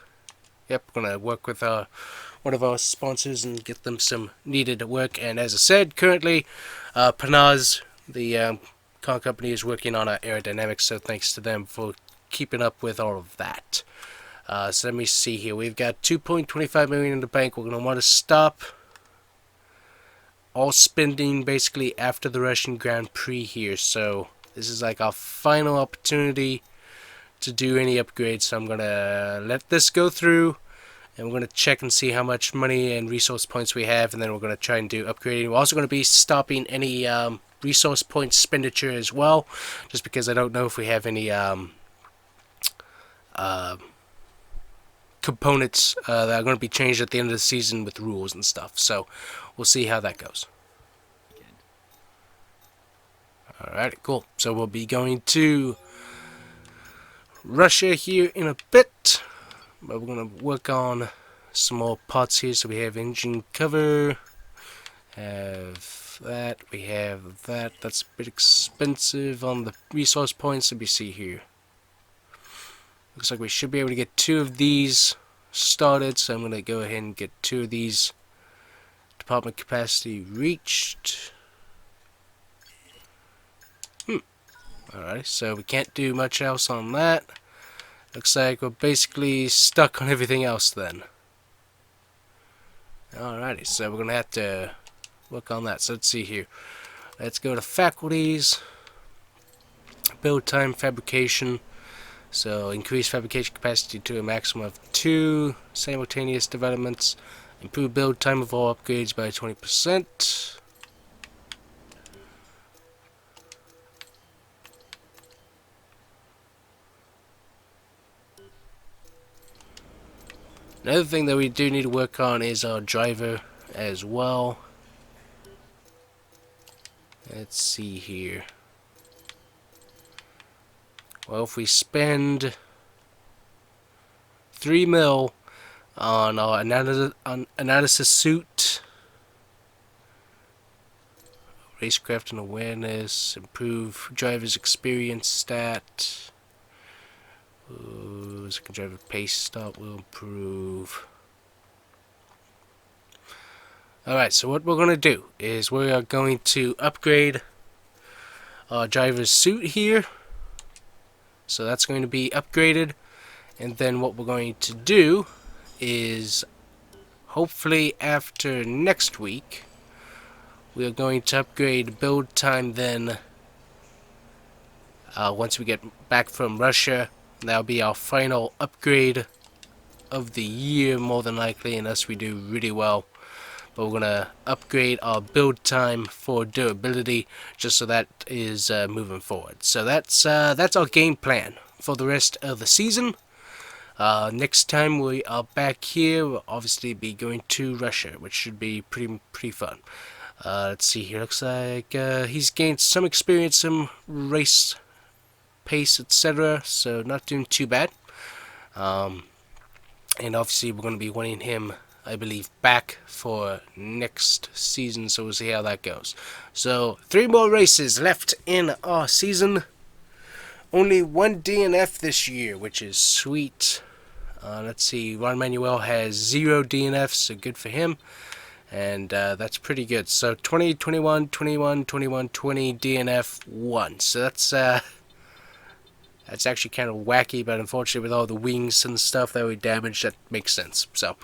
Yep, we're going to work with one of our sponsors and get them some needed work. And as I said, currently Panaz, the car company, is working on our aerodynamics, so thanks to them for keeping up with all of that. So let me see here. We've got 2.25 million in the bank. We're going to want to stop all spending basically after the Russian Grand Prix here, so this is like our final opportunity to do any upgrades. So I'm gonna let this go through, and we're gonna check and see how much money and resource points we have, and then we're gonna try and do upgrading. We're also gonna be stopping any resource point expenditure as well, just because I don't know if we have any components that are going to be changed at the end of the season with rules and stuff. So we'll see how that goes. Alright, cool. So we'll be going to Russia here in a bit, but we're going to work on some more parts here. So we have engine cover, have that, we have that. That's a bit expensive on the resource points. Let me see here. Looks like we should be able to get 2 of these started, so I'm going to go ahead and get 2 of these. Department capacity reached. Alright, so we can't do much else on that. Looks like we're basically stuck on everything else then. Alrighty, so we're going to have to work on that. So let's see here. Let's go to faculties. Build time fabrication. So increase fabrication capacity to a maximum of 2 simultaneous developments. Improve build time of all upgrades by 20%. Another thing that we do need to work on is our driver as well. Let's see here. Well, if we spend 3 mil on our analysis suit, racecraft and awareness, improve driver's experience stat, second driver pace stop will improve. Alright, so what we're going to do is we are going to upgrade our driver's suit here. So that's going to be upgraded, and then what we're going to do is hopefully after next week we are going to upgrade build time then. Once we get back from Russia, that'll be our final upgrade of the year, more than likely, unless we do really well. But we're gonna upgrade our build time for durability, just so that is moving forward. So that's our game plan for the rest of the season. Next time we are back here, we'll obviously be going to Russia, which should be pretty fun. Let's see here. Looks like he's gained some experience, some race pace, etc. So not doing too bad. And obviously we're going to be wanting him, I believe, back for next season. So we'll see how that goes. So 3 more races left in our season. Only 1 DNF this year, which is sweet. Let's see. Ron Manuel has 0 DNFs, so good for him. And that's pretty good. So 20, 21, 21, 21, 20, DNF 1. So that's actually kind of wacky, but unfortunately with all the wings and stuff that we damaged, that makes sense. So,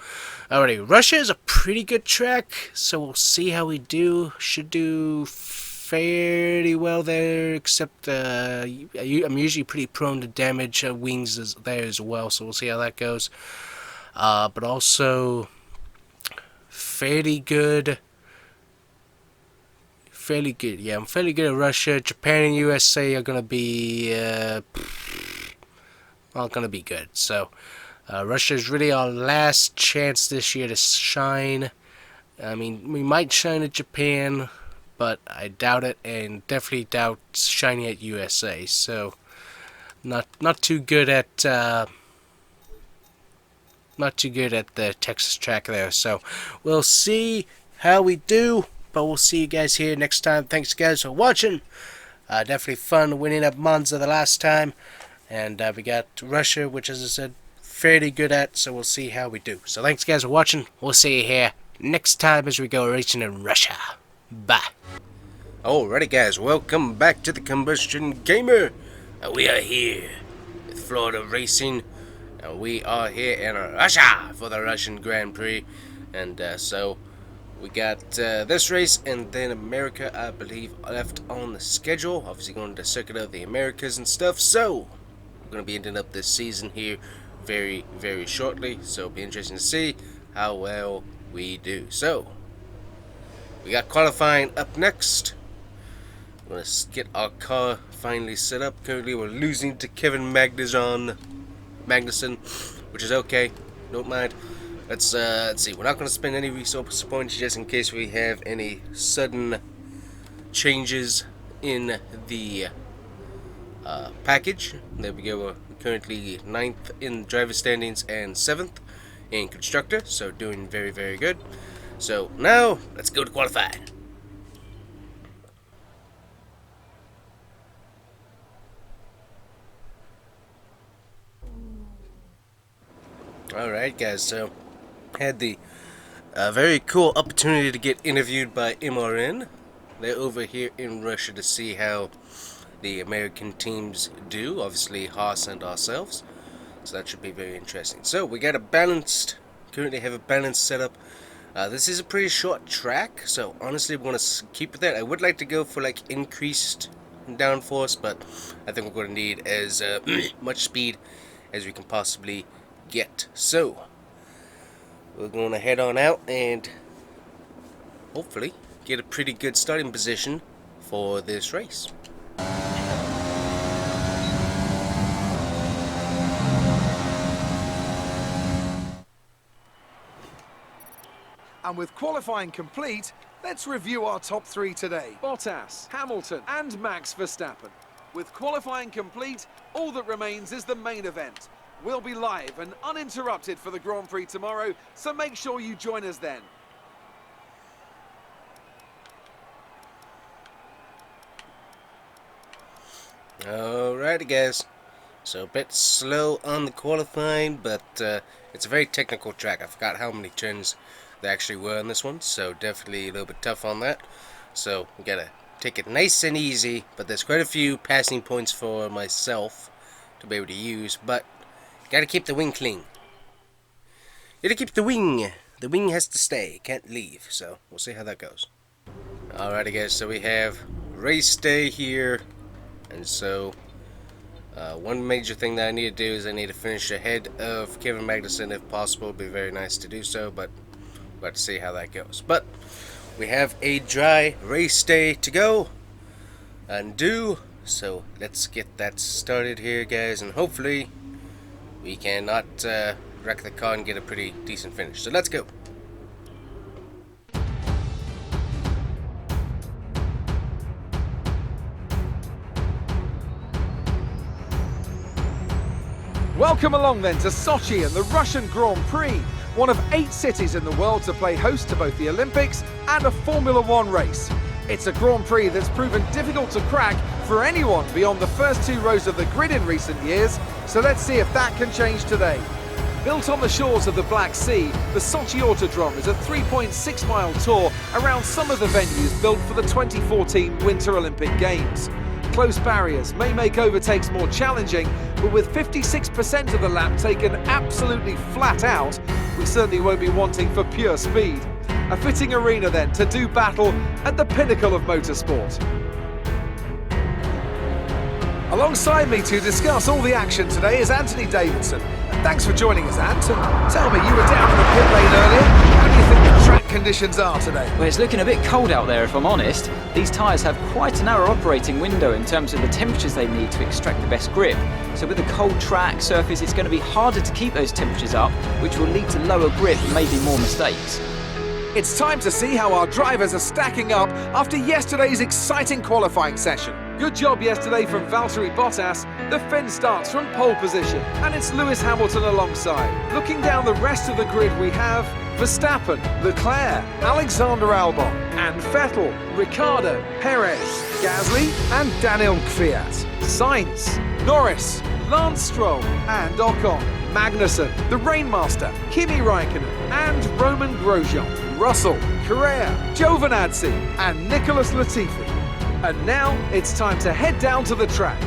alrighty, Russia is a pretty good track, so we'll see how we do. Should do fairly well there, except I'm usually pretty prone to damage wings there as well, so we'll see how that goes. But also fairly good. Yeah, I'm fairly good at Russia. Japan and USA are gonna be gonna be good. So Russia is really our last chance this year to shine. I mean, we might shine at Japan, but I doubt it, and definitely doubt shining at USA. So not too good at the Texas track there. So we'll see how we do. But we'll see you guys here next time. Thanks guys for watching. Definitely fun winning up Monza the last time. And we got Russia, which as I said, fairly good at. So we'll see how we do. So thanks guys for watching. We'll see you here next time as we go racing in Russia. Bye. Alrighty guys, welcome back to the Combustion Gamer. We are here with Florida Racing. We are here in Russia for the Russian Grand Prix. And so we got this race, and then America, I believe, left on the schedule. Obviously going to Circuit of the Americas and stuff. So we're going to be ending up this season here very, very shortly. So it'll be interesting to see how well we do. So we got qualifying up next. We're going to get our car finally set up. Currently we're losing to Kevin Magnussen, which is okay. Don't mind. Let's see. We're not going to spend any resource points just in case we have any sudden changes in the package. There we go. We're currently 9th in driver standings and 7th in constructor. So doing very, very good. So now let's go to qualifying. Alright guys, so had the very cool opportunity to get interviewed by MRN. They're over here in Russia to see how the American teams do, obviously Haas and ourselves, so that should be very interesting. So we got currently have a balanced setup. This is a pretty short track, so honestly we're going to keep with that. I would like to go for like increased downforce, but I think we're going to need as much speed as we can possibly get. So we're going to head on out and hopefully get a pretty good starting position for this race. And with qualifying complete, let's review our top 3 today. Bottas, Hamilton and Max Verstappen. With qualifying complete, all that remains is the main event. We'll be live and uninterrupted for the Grand Prix tomorrow, so make sure you join us then. Alrighty guys, so a bit slow on the qualifying, but it's a very technical track. I forgot how many turns there actually were on this one, so definitely a little bit tough on that. So we gotta take it nice and easy, but there's quite a few passing points for myself to be able to use, but gotta keep the wing clean. Gotta keep the wing. The wing has to stay, can't leave, so we'll see how that goes. Alrighty guys, so we have race day here, and so one major thing that I need to do is I need to finish ahead of Kevin Magnussen if possible. It'd be very nice to do so, but we'll have to see how that goes. But we have a dry race day to go and do, so let's get that started here guys, and hopefully we can not wreck the car and get a pretty decent finish. So let's go. Welcome along then to Sochi and the Russian Grand Prix, one of 8 cities in the world to play host to both the Olympics and a Formula One race. It's a Grand Prix that's proven difficult to crack for anyone beyond the first 2 rows of the grid in recent years, so let's see if that can change today. Built on the shores of the Black Sea, the Sochi Autodrome is a 3.6-mile tour around some of the venues built for the 2014 Winter Olympic Games. Close barriers may make overtakes more challenging, but with 56% of the lap taken absolutely flat out, we certainly won't be wanting for pure speed. A fitting arena then to do battle at the pinnacle of motorsport. Alongside me to discuss all the action today is Anthony Davidson. Thanks for joining us, Ant. And tell me, you were down in the pit lane earlier. How do you think the track conditions are today? Well, it's looking a bit cold out there if I'm honest. These tyres have quite a narrow operating window in terms of the temperatures they need to extract the best grip. So with a cold track surface, it's going to be harder to keep those temperatures up, which will lead to lower grip and maybe more mistakes. It's time to see how our drivers are stacking up after yesterday's exciting qualifying session. Good job yesterday from Valtteri Bottas. The Finn starts from pole position, and it's Lewis Hamilton alongside. Looking down the rest of the grid, we have Verstappen, Leclerc, Alexander Albon, and Vettel, Ricciardo, Perez, Gasly, and Daniel Kvyat. Sainz, Norris, Lance Stroll, and Ocon. Magnussen, the Rainmaster, Kimi Raikkonen, and Roman Grosjean. Russell, Correa, Giovinazzi, and Nicholas Latifi. And now it's time to head down to the track.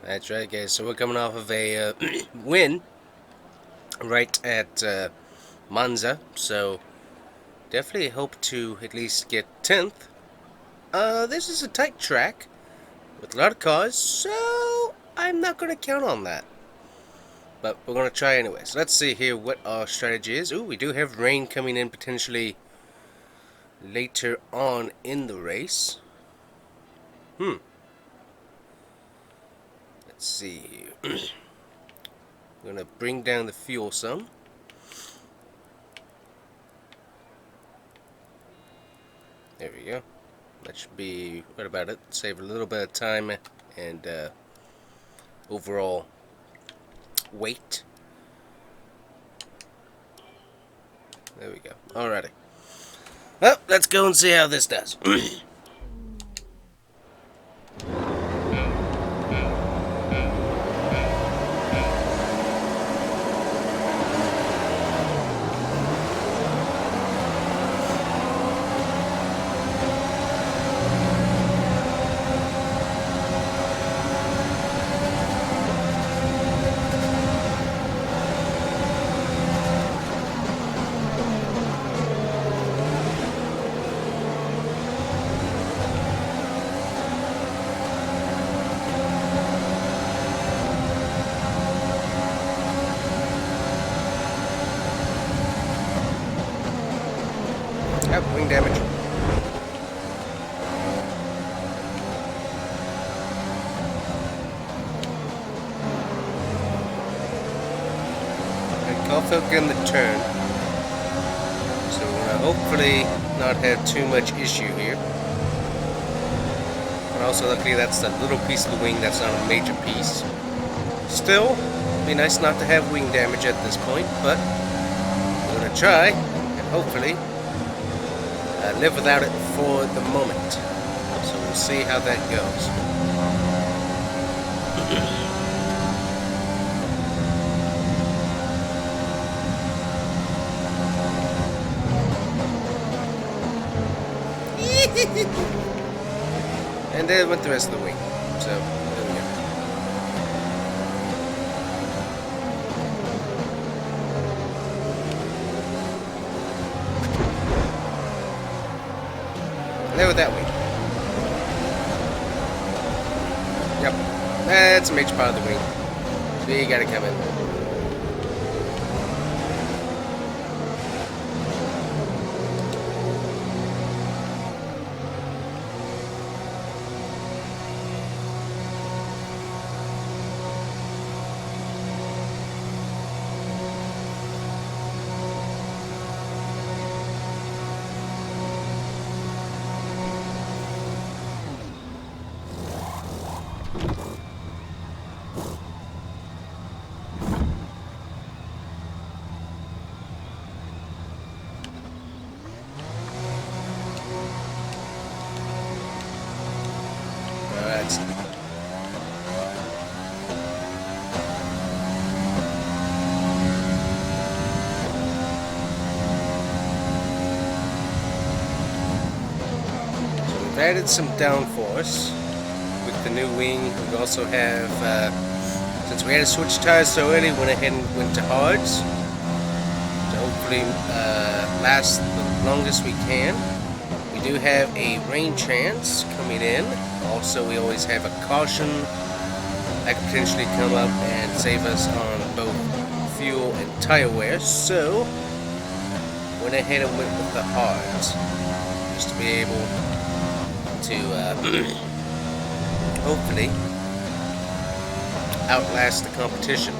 That's right guys, so we're coming off of a win right at Monza, so definitely hope to at least get 10th. This is a tight track with a lot of cars, so I'm not going to count on that. But we're going to try anyways. Let's see here what our strategy is. Ooh, we do have rain coming in potentially later on in the race. Let's see here. We're going to bring down the fuel some. There we go. That should be right about it. Save a little bit of time and overall weight. There we go. Alrighty. Well, let's go and see how this does. Wing damage. Car felt good in the turn, so we're gonna hopefully not have too much issue here. And also, luckily, that's a little piece of the wing that's not a major piece. Still, it'd be nice not to have wing damage at this point, but we're gonna try and hopefully live without it for the moment. So we'll see how that goes. And then went the rest of the wing. So there we go. There with that wing. Yep. That's a major part of the wing. So you gotta come in. We've added some downforce with the new wing. We also have, since we had to switch tires so early, went ahead and went to hards to hopefully last the longest we can. We do have a rain chance coming in. Also, we always have a caution that could potentially come up and save us on both fuel and tire wear. So, went ahead and went with the hards just to be able to hopefully outlast the competition.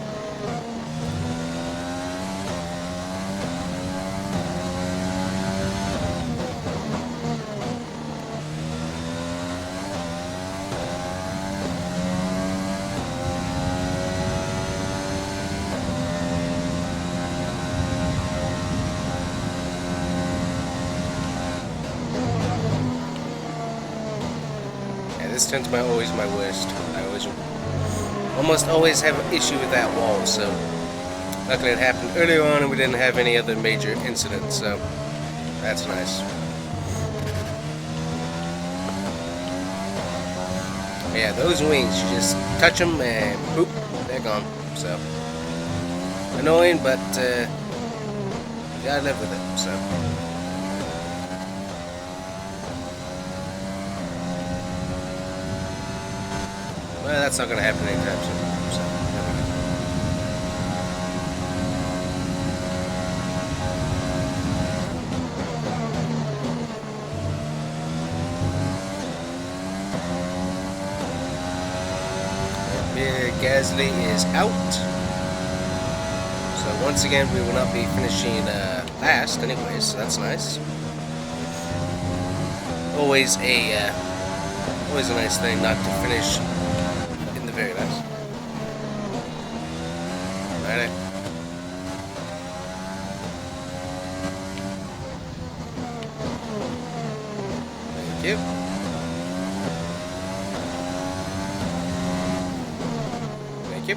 This tends to be always my worst. I almost always have an issue with that wall, so luckily it happened earlier on and we didn't have any other major incidents, so that's nice. Yeah, those wings, you just touch them and boop, they're gone. So annoying, but you gotta live with it, so. Well, that's not going to happen anytime soon. So, Gasly is out. So once again, we will not be finishing last, anyways. So that's nice. Always a nice thing not to finish. Very nice. Alright. Thank you. Thank you.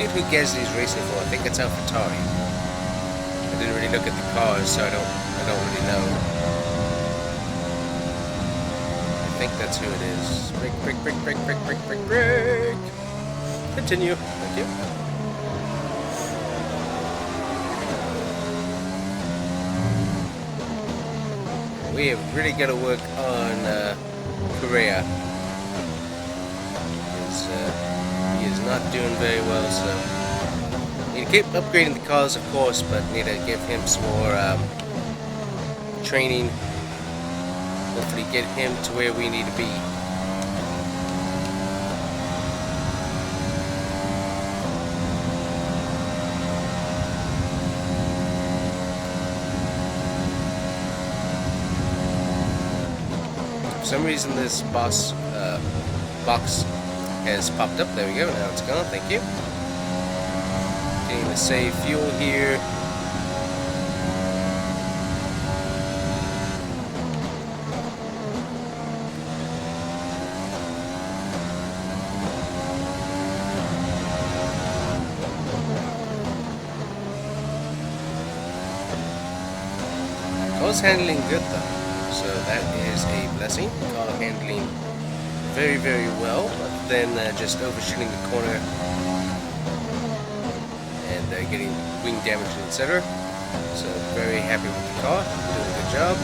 Who Gasly's racing for? I think it's AlphaTauri. I didn't really look at the cars, so I don't really know. I think that's who it is. Break. Continue. Thank you. We have really got to work on Korea. He is not doing very well, so need to keep upgrading the cars, of course, but need to give him some more training. Hopefully get him to where we need to be. For some reason this box has popped up. There we go. Now it's gone. Thank you. Getting to save fuel here. Car's handling good though, so that is a blessing. Car handling very, very well. than just overshooting the corner and getting wing damage, etc. So very happy with the car, doing a good job.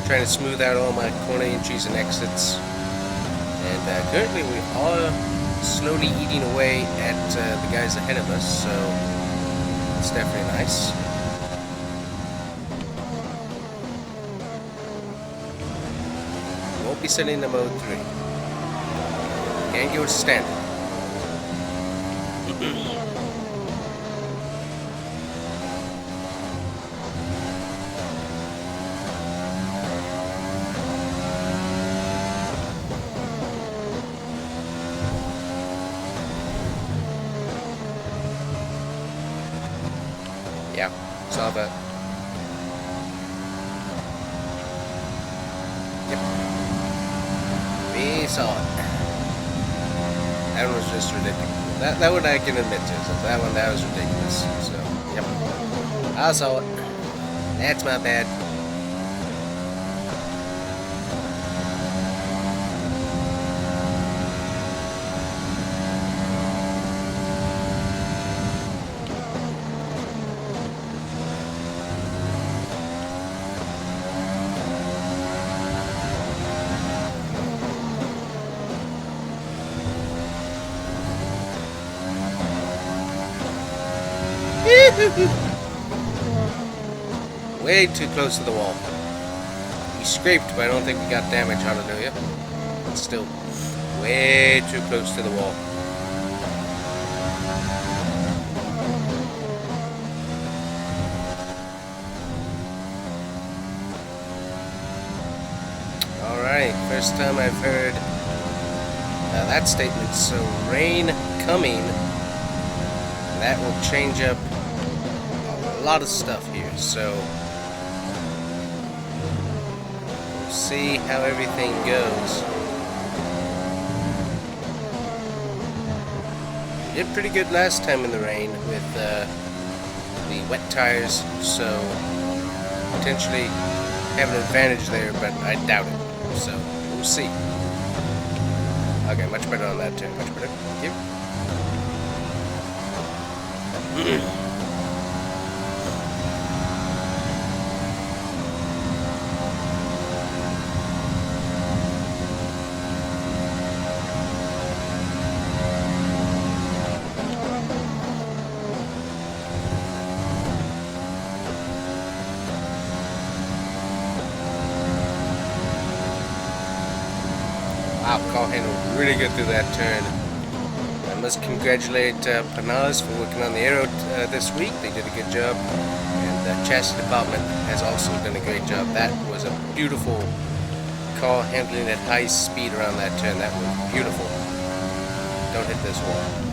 Trying to smooth out all my corner entries and exits. And currently we are slowly eating away at the guys ahead of us, so it's definitely nice. Won't be setting the mode 3. Can't go to standard. Yeah, saw that. Yep. We saw it. That one was just ridiculous. That one I can admit to. So that was ridiculous. So, yep. I saw it. That's my bad. Way too close to the wall. We scraped, but I don't think we got damage, hallelujah. But still, way too close to the wall. Alright, first time I've heard that statement. So, rain coming. That will change up a lot of stuff here, so we'll see how everything goes. We did pretty good last time in the rain with the wet tires, so potentially have an advantage there, but I doubt it, so we'll see. Okay, much better on that turn, much better. Thank you. Wow, car handled really good through that turn. I must congratulate Panaz for working on the aero this week. They did a good job. And the chassis department has also done a great job. That was a beautiful car handling at high speed around that turn. That was beautiful. Don't hit this wall.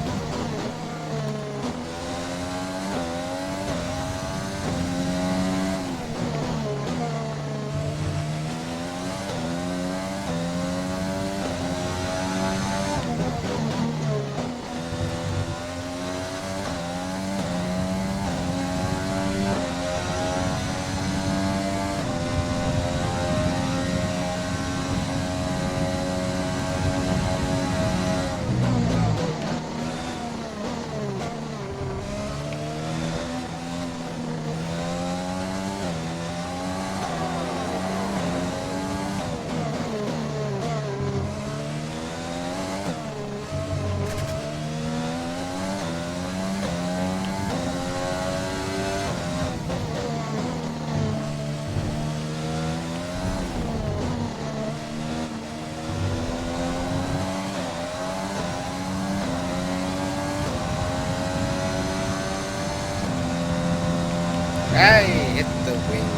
I hit the wing.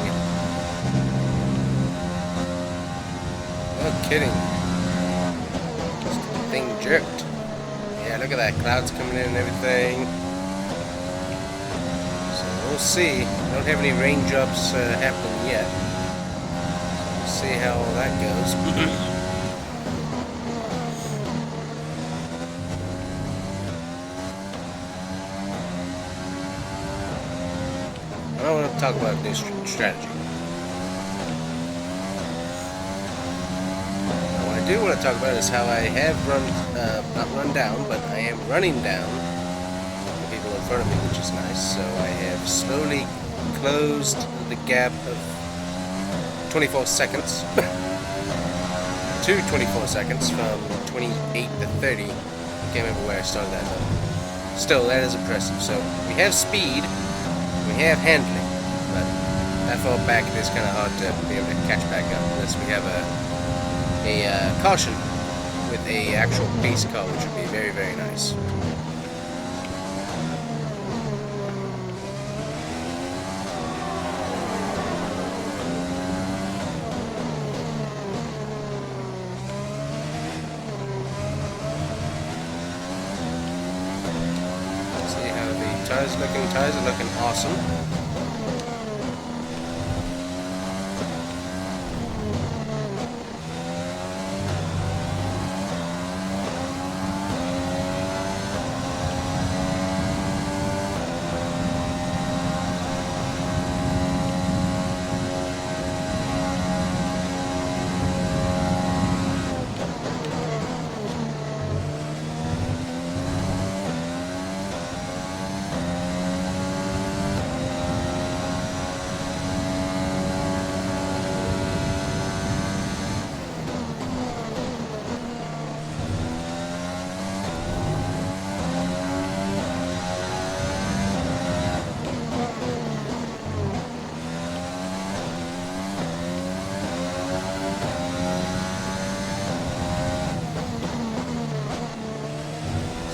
No kidding. This thing jerked. Yeah, look at that. Clouds coming in and everything. So we'll see. Don't have any raindrops happening yet. We'll see how all that goes. I don't want to talk about new strategy. do want to talk about is how I have not run down, but I am running down the people in front of me, which is nice. So I have slowly closed the gap of 24 seconds to 24 seconds from 28 to 30. I can't remember where I started that though. Still, that is impressive. So we have speed, we have handling, but that far back it is kind of hard to be able to catch back up unless we have a caution with a actual pace car, which would be very, very nice. Tires are looking awesome.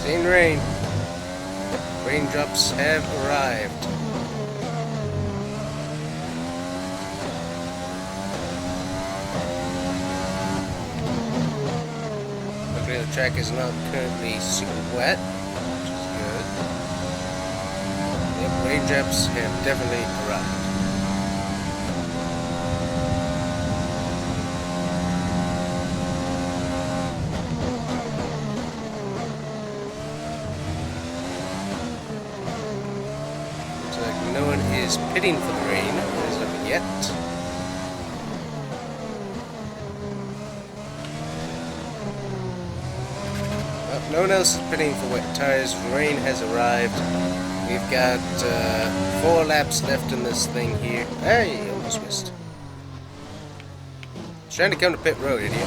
Seen rain. Raindrops have arrived. Luckily the track is not currently super wet, which is good. Yep, raindrops have definitely arrived. No one is pitting for the rain as of yet. Well, no one else is pitting for wet tires. Rain has arrived. We've got 4 laps left in this thing here. Hey, almost missed. Trying to come to pit road, idiot.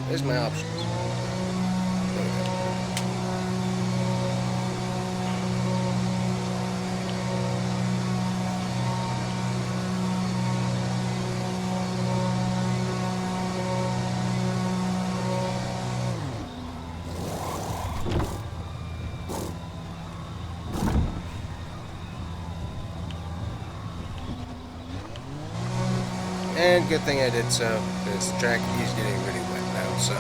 There's my options. And good thing I did so, because the track is getting really wet now, so.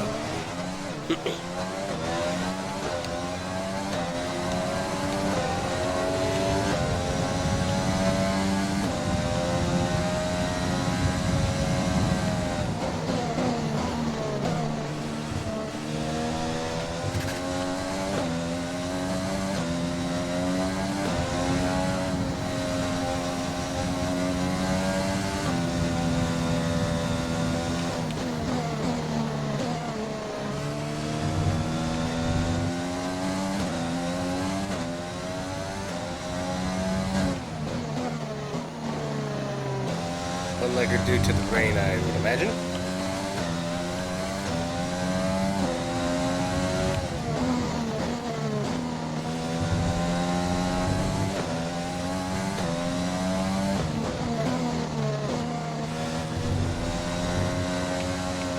Unlikely due to the rain, I would imagine.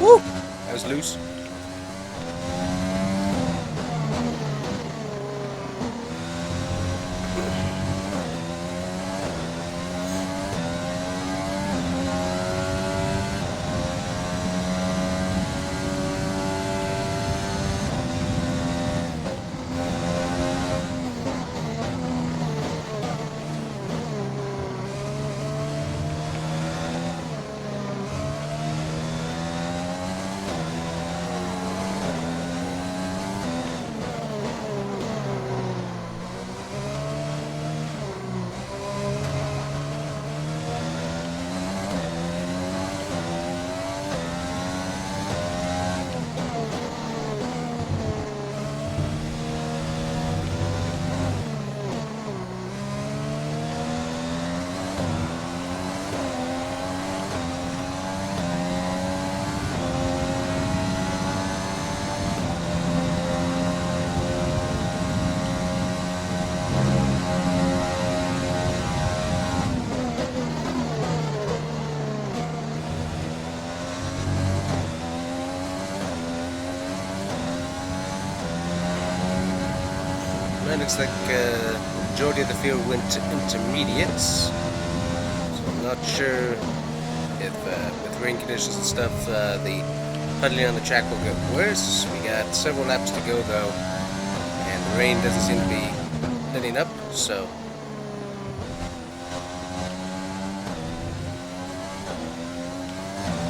Woo! That was loose. looks like the majority of the field went to intermediates. So I'm not sure if with rain conditions and stuff, the puddling on the track will get worse. We got several laps to go though, and the rain doesn't seem to be letting up, so.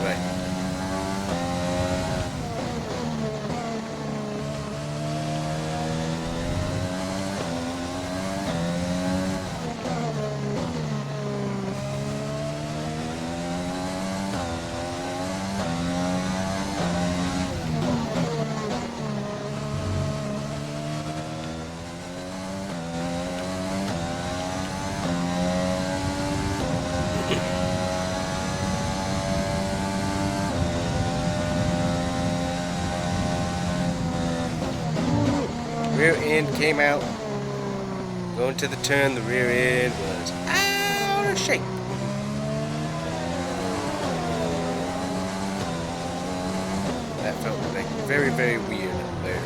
Right. Rear end came out. Going to the turn, the rear end was out of shape. That felt like very, very weird there.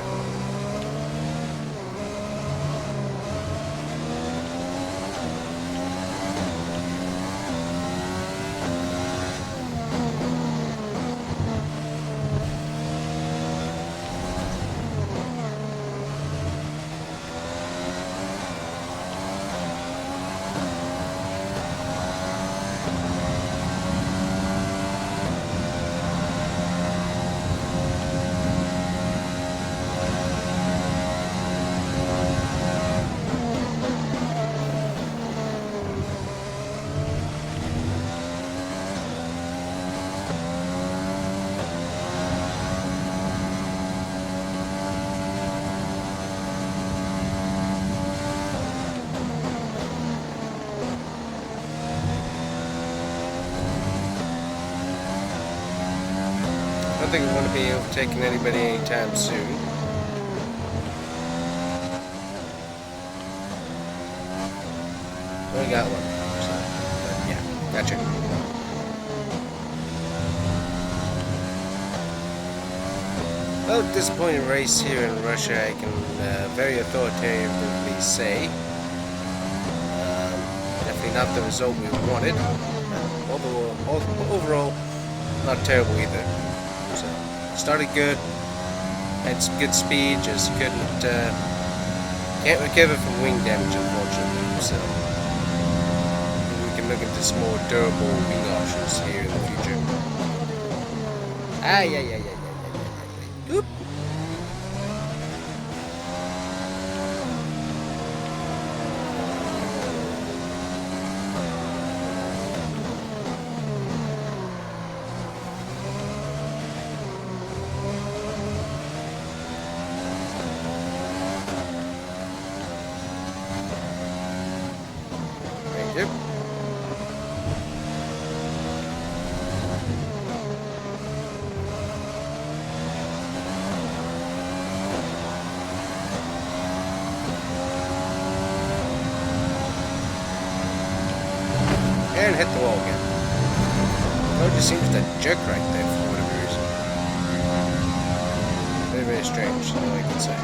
I don't think we want to be overtaking anybody anytime soon. We got one. So, but yeah, gotcha. Well, disappointing race here in Russia, I can very authoritatively say. Definitely not the result we wanted. Although overall, not terrible either. So, started good, had some good speed, just couldn't, can't recover from wing damage unfortunately, so maybe we can look into some more durable wing options here in the future. Oop. Yep. And hit the wall again. Oh, it just seems to jerk right there for whatever reason. Very, very strange, that's all I can say.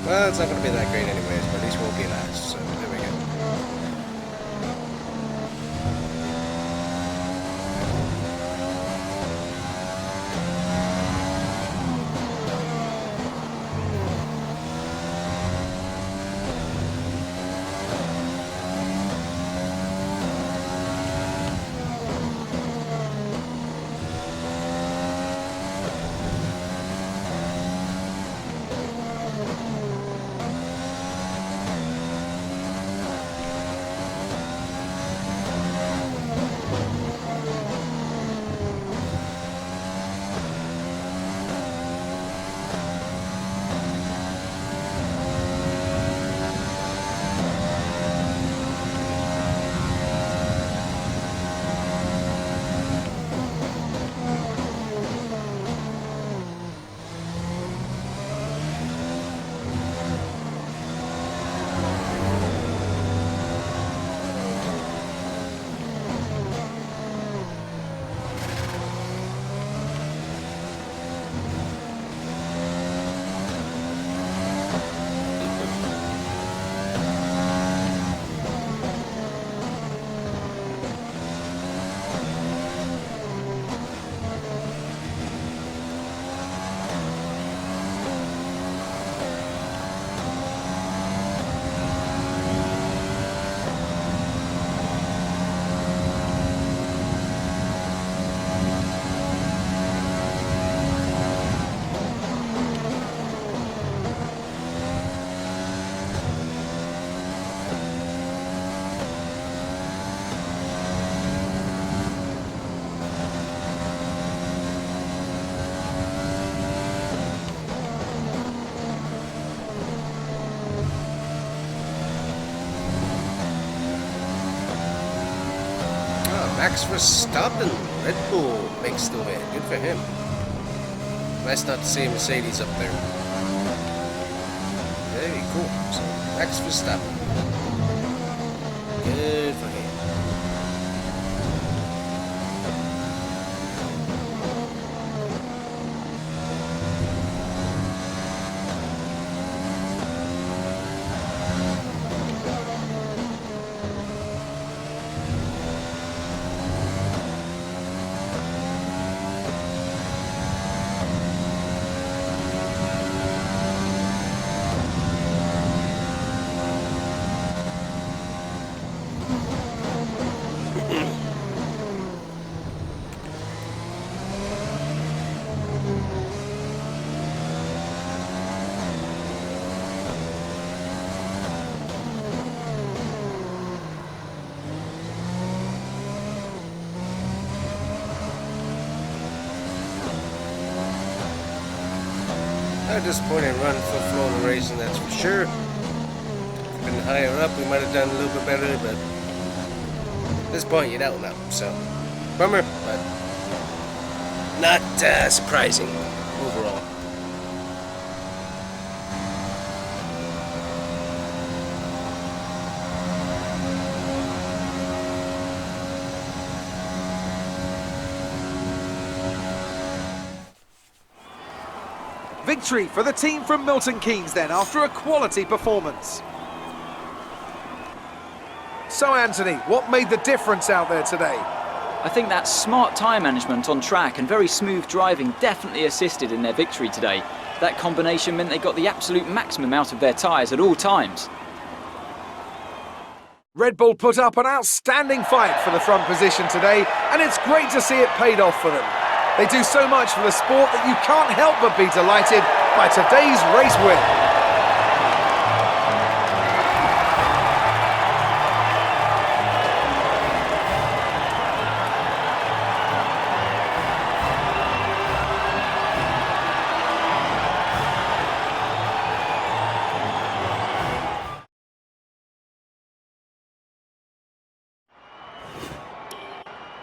Well, it's not going to be that great anyways, but at least we'll be last, so there we go. Max Verstappen, Red Bull makes the win. Good for him. Nice not to see Mercedes up there. Very cool. So, Max Verstappen. Good for him. A disappointing run for Florida Racing, that's for sure. If been higher up, we might have done a little bit better, but at this point, you don't know. So, bummer, but not surprising overall. Victory for the team from Milton Keynes then, after a quality performance. So Anthony, what made the difference out there today? I think that smart tyre management on track and very smooth driving definitely assisted in their victory today. That combination meant they got the absolute maximum out of their tyres at all times. Red Bull put up an outstanding fight for the front position today, and it's great to see it paid off for them. They do so much for the sport that you can't help but be delighted by today's race win.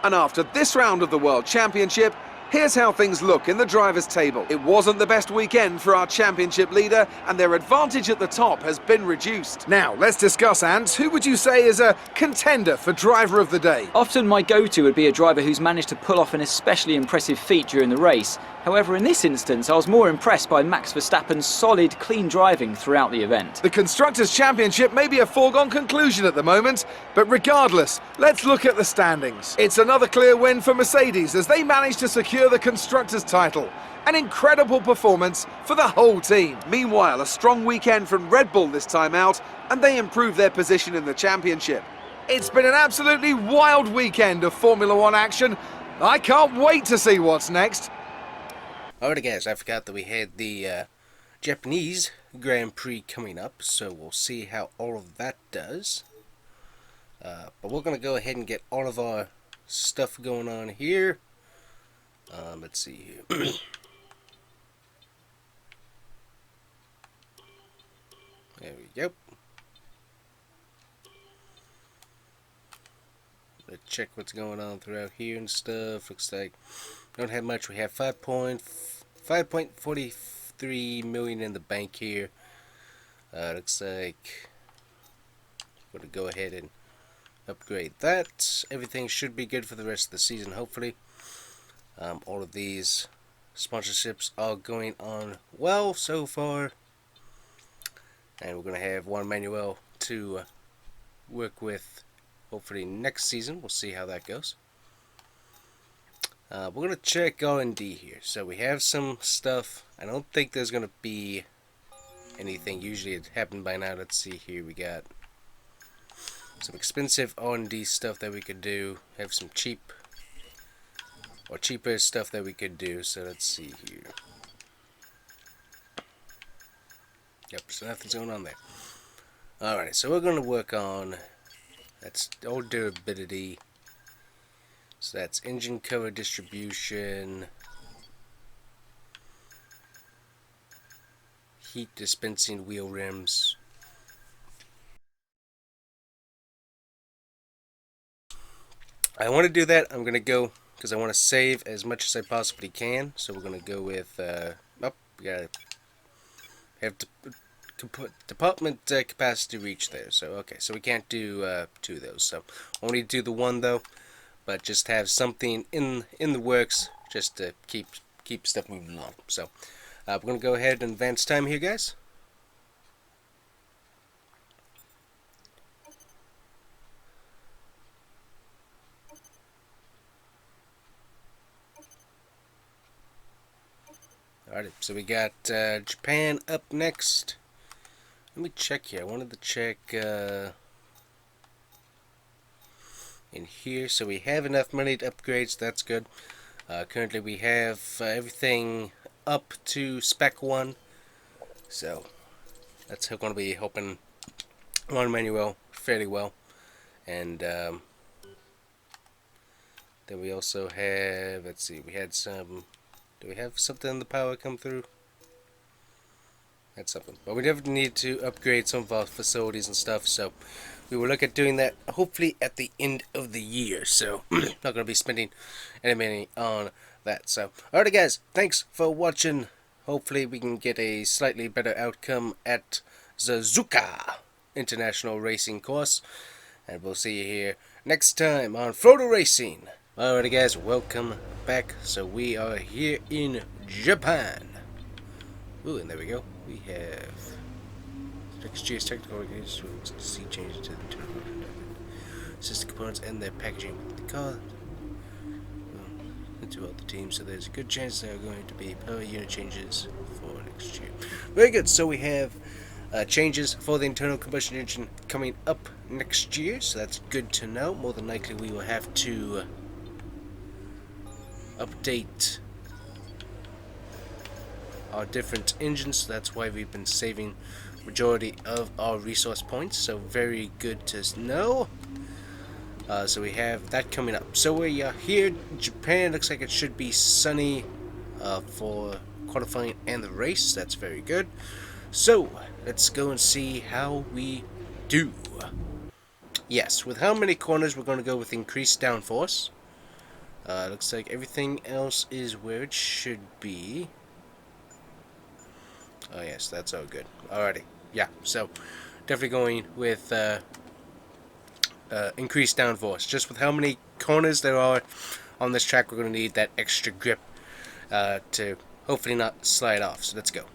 And after this round of the World Championship, here's how things look in the drivers' table. It wasn't the best weekend for our championship leader, and their advantage at the top has been reduced. Now, let's discuss, Ants. Who would you say is a contender for driver of the day? Often my go-to would be a driver who's managed to pull off an especially impressive feat during the race. However, in this instance, I was more impressed by Max Verstappen's solid, clean driving throughout the event. The Constructors' Championship may be a foregone conclusion at the moment, but regardless, let's look at the standings. It's another clear win for Mercedes as they managed to secure the Constructors' title. An incredible performance for the whole team. Meanwhile, a strong weekend from Red Bull this time out, and they improved their position in the championship. It's been an absolutely wild weekend of Formula One action. I can't wait to see what's next. Alright guys, I forgot that we had the Japanese Grand Prix coming up, so we'll see how all of that does. But we're going to go ahead and get all of our stuff going on here. Let's see here. There we go. Let's check what's going on throughout here and stuff. Looks like we don't have much. We have 5.43 million in the bank here. Looks like we're going to go ahead and upgrade that. Everything should be good for the rest of the season, hopefully. All of these sponsorships are going on well so far. And we're going to have Juan Manuel to work with hopefully next season. We'll see how that goes. We're going to check R&D here. So we have some stuff. I don't think there's going to be anything. Usually it happened by now. Let's see here. We got some expensive R&D stuff that we could do. Have some cheap or cheaper stuff that we could do. So let's see here. Yep, so nothing's going on there. Alright, so we're going to work on, that's all durability. So that's engine cover distribution, heat dispensing wheel rims, I want to do that. I'm going to go, because I want to save as much as I possibly can. So we're going to go with, we got to have to put department capacity reach there. So, okay, so we can't do 2 of those. So, only do the 1 though, but just have something in the works just to keep stuff moving along. So, we're going to go ahead and advance time here, guys. Alright, so we got Japan up next. Let me check here. I wanted to check in here. So we have enough money to upgrade, so that's good. Currently we have everything up to Spec 1. So that's going to be helping run Manuel fairly well. And then we also have, let's see, we had some... Do we have something in the power come through? That's something. But we definitely need to upgrade some of our facilities and stuff, so we will look at doing that hopefully at the end of the year. So, not going to be spending any money on that. So, alright guys, thanks for watching. Hopefully we can get a slightly better outcome at Suzuka International Racing Course. And we'll see you here next time on Photo Racing. Alrighty guys, welcome back. So we are here in Japan. Ooh, and there we go. We have XGS technical organizations to see changes to the internal system components and their packaging with the car. Into all the teams, so there's a good chance there are going to be power unit changes for next year. Very good. So we have changes for the internal combustion engine coming up next year, so that's good to know. More than likely we will have to update our different engines, so that's why we've been saving majority of our resource points, so very good to know. So we have that coming up. So we are here in Japan. Looks like it should be sunny for qualifying and the race. That's very good. So let's go and see how we do. Yes, with how many corners we're going to go with increased downforce. Looks like everything else is where it should be. Oh yes, that's all good. Alrighty, yeah, so definitely going with increased downforce. Just with how many corners there are on this track, we're going to need that extra grip to hopefully not slide off. So let's go.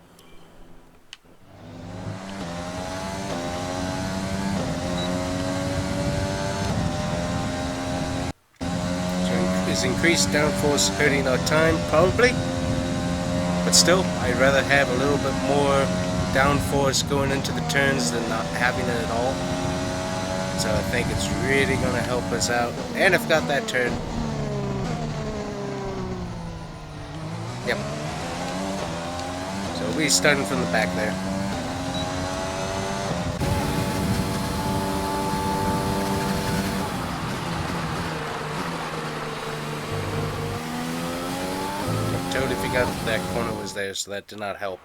Is increased downforce hurting our time? Probably. But still, I'd rather have a little bit more downforce going into the turns than not having it at all. So I think it's really going to help us out. And I've got that turn. Yep. So we'll be starting from the back there. Totally forgot that corner was there, so that did not help.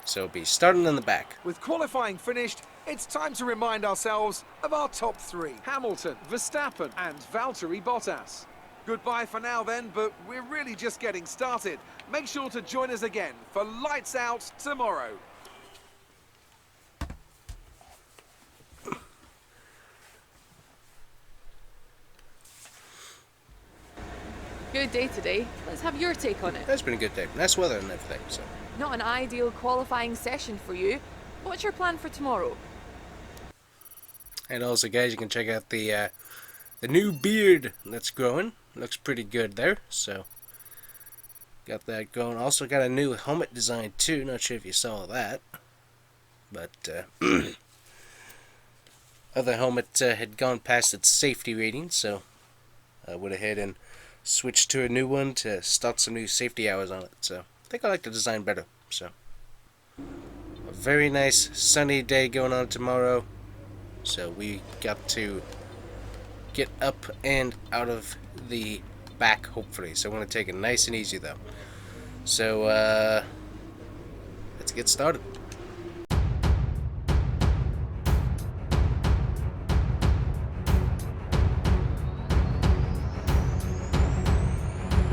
So be starting in the back. With qualifying finished, it's time to remind ourselves of our top 3. Hamilton, Verstappen and Valtteri Bottas. Goodbye for now then, but we're really just getting started. Make sure to join us again for Lights Out tomorrow. Good day today. Let's have your take on it. That's been a good day. Nice weather and everything, so. Not an ideal qualifying session for you. What's your plan for tomorrow? And also, guys, you can check out the new beard that's growing. Looks pretty good there, so. Got that going. Also got a new helmet design, too. Not sure if you saw that. But, other helmet had gone past its safety rating, so I went ahead and switched to a new one to start some new safety hours on it. So I think I like the design better. So a very nice sunny day going on tomorrow. So we got to get up and out of the back hopefully. So I'm going to take it nice and easy though. So let's get started.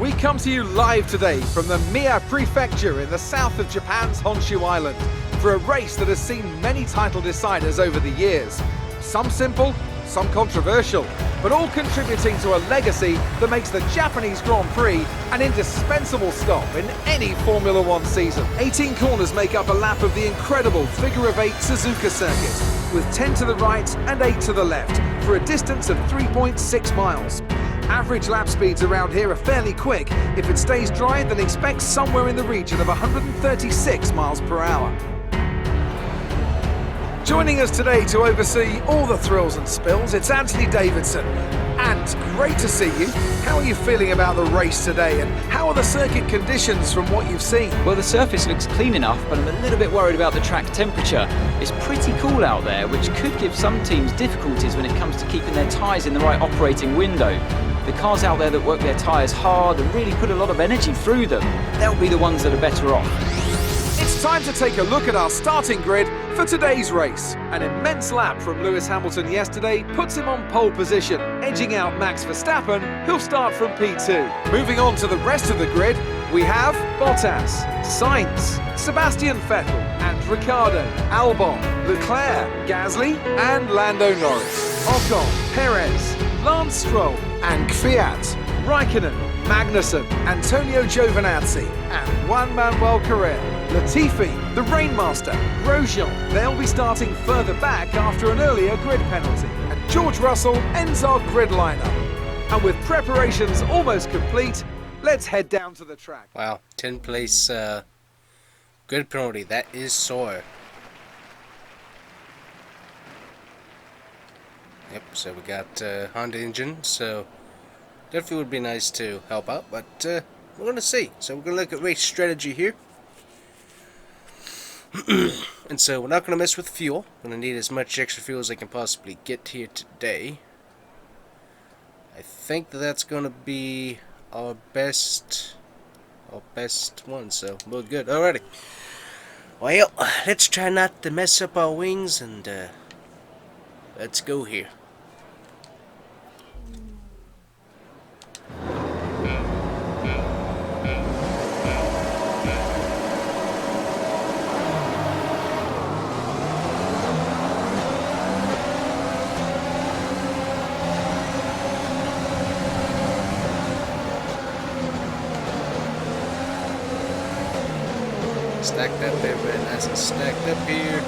We come to you live today from the Mie Prefecture in the south of Japan's Honshu Island for a race that has seen many title deciders over the years. Some simple, some controversial, but all contributing to a legacy that makes the Japanese Grand Prix an indispensable stop in any Formula One season. 18 corners make up a lap of the incredible figure-of-8 Suzuka circuit, with 10 to the right and 8 to the left, for a distance of 3.6 miles. Average lap speeds around here are fairly quick. If it stays dry, then expect somewhere in the region of 136 miles per hour. Joining us today to oversee all the thrills and spills, it's Anthony Davidson. And great to see you. How are you feeling about the race today, and how are the circuit conditions from what you've seen? Well, the surface looks clean enough, but I'm a little bit worried about the track temperature. It's pretty cool out there, which could give some teams difficulties when it comes to keeping their tyres in the right operating window. The cars out there that work their tyres hard and really put a lot of energy through them, they'll be the ones that are better off. It's time to take a look at our starting grid for today's race. An immense lap from Lewis Hamilton yesterday puts him on pole position, edging out Max Verstappen, who'll start from P2. Moving on to the rest of the grid, we have Bottas, Sainz, Sebastian Vettel and Ricciardo, Albon, Leclerc, Gasly and Lando Norris, Ocon, Perez, Lance Stroll and Kvyat, Raikkonen, Magnussen, Antonio Giovinazzi and Juan Manuel Correa, Latifi, the Rainmaster, Grosjean. They'll be starting further back after an earlier grid penalty. And George Russell ends our grid lineup. And with preparations almost complete, let's head down to the track. Wow, 10th place grid penalty. That is sore. Yep, so we got Honda engine, so definitely would be nice to help out, but we're going to see. So we're going to look at race strategy here. And so we're not going to mess with fuel. We're going to need as much extra fuel as I can possibly get here today. I think that's going to be our best one, so we're good. Alrighty. Well, let's try not to mess up our wings, and let's go here. Stacked up there, very nice and stacked up here.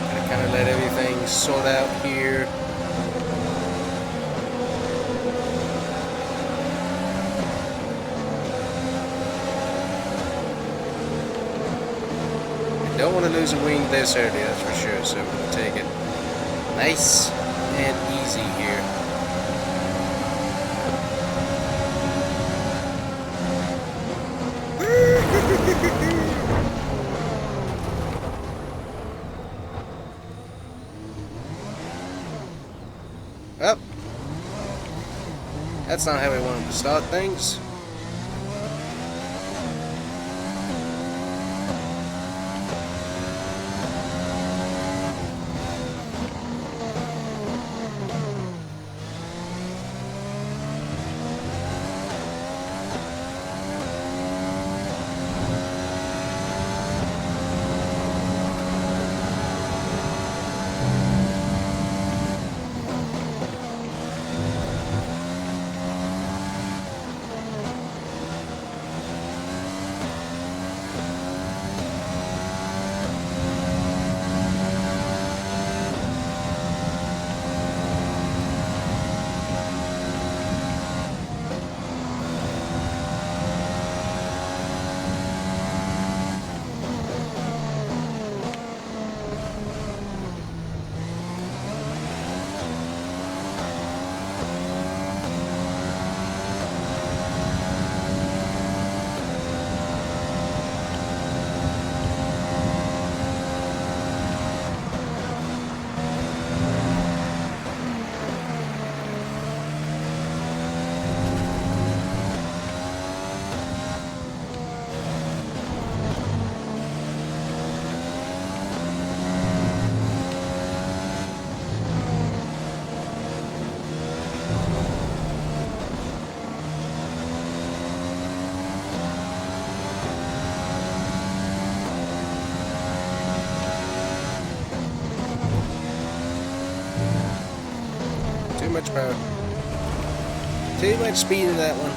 Gonna kind of let everything sort out here. I don't want to lose a wing this early, that's for sure, so I'm gonna take it nice and easy here. Well, that's not how we wanted to start things. much power. Too much speed in that one.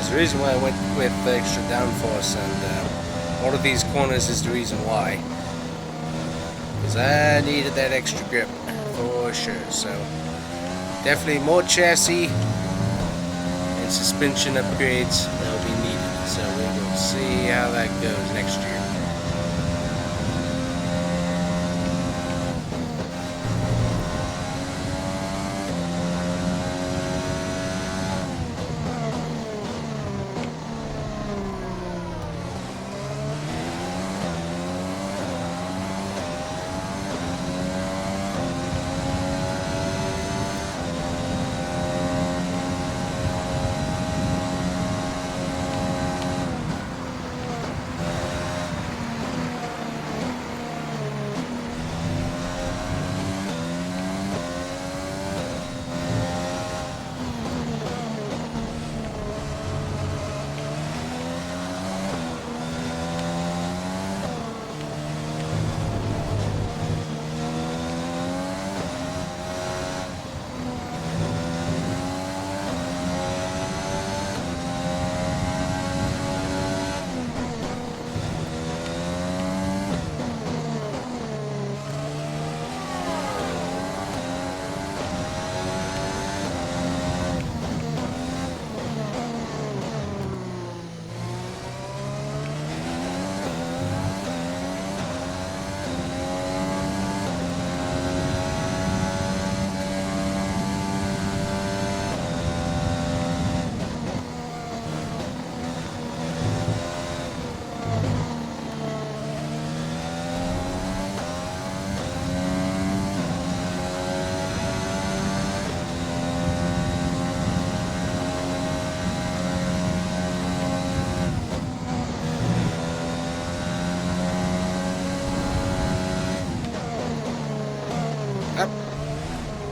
The reason why I went with the extra downforce and all of these corners is the reason why, because I needed that extra grip for sure. So definitely more chassis and suspension upgrades that will be needed, so we will see how that goes next year.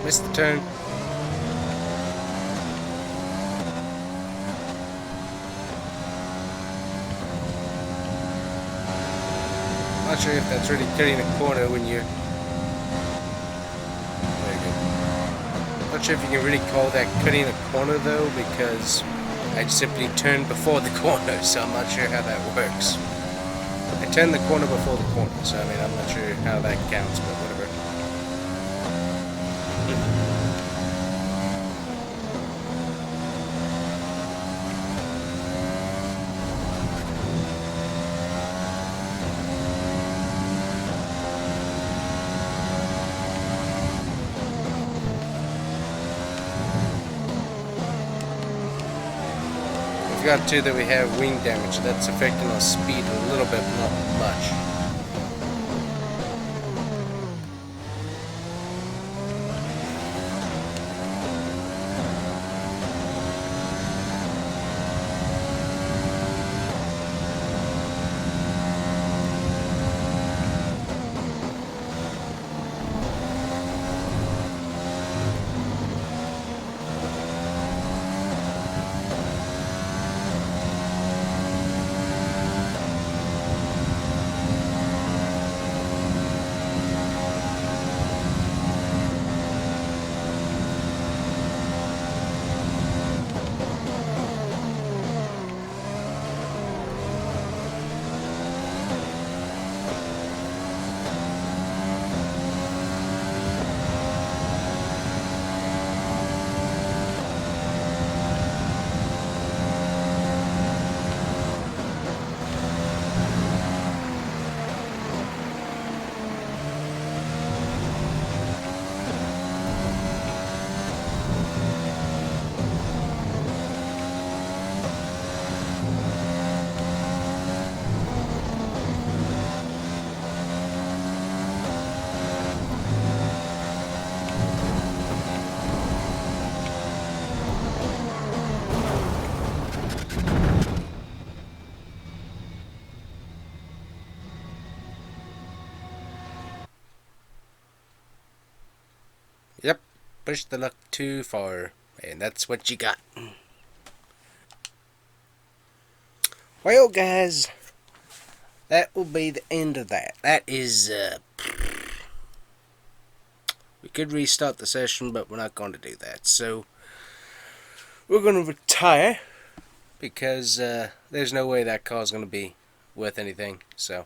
Missed the turn. Not sure if that's really cutting a corner when you're... There you go. Not sure if you can really call that cutting a corner though, because I simply turned before the corner, so I'm not sure how that works. I turned the corner before the corner, so I mean, I'm not sure how that counts, but whatever. forgot too that we have wing damage. That's affecting our speed a little bit, not much. Yep, pushed the luck too far, and that's what you got. Well, guys, that will be the end of that. That is, we could restart the session, but we're not going to do that. So, we're going to retire, because there's no way that car's going to be worth anything. So,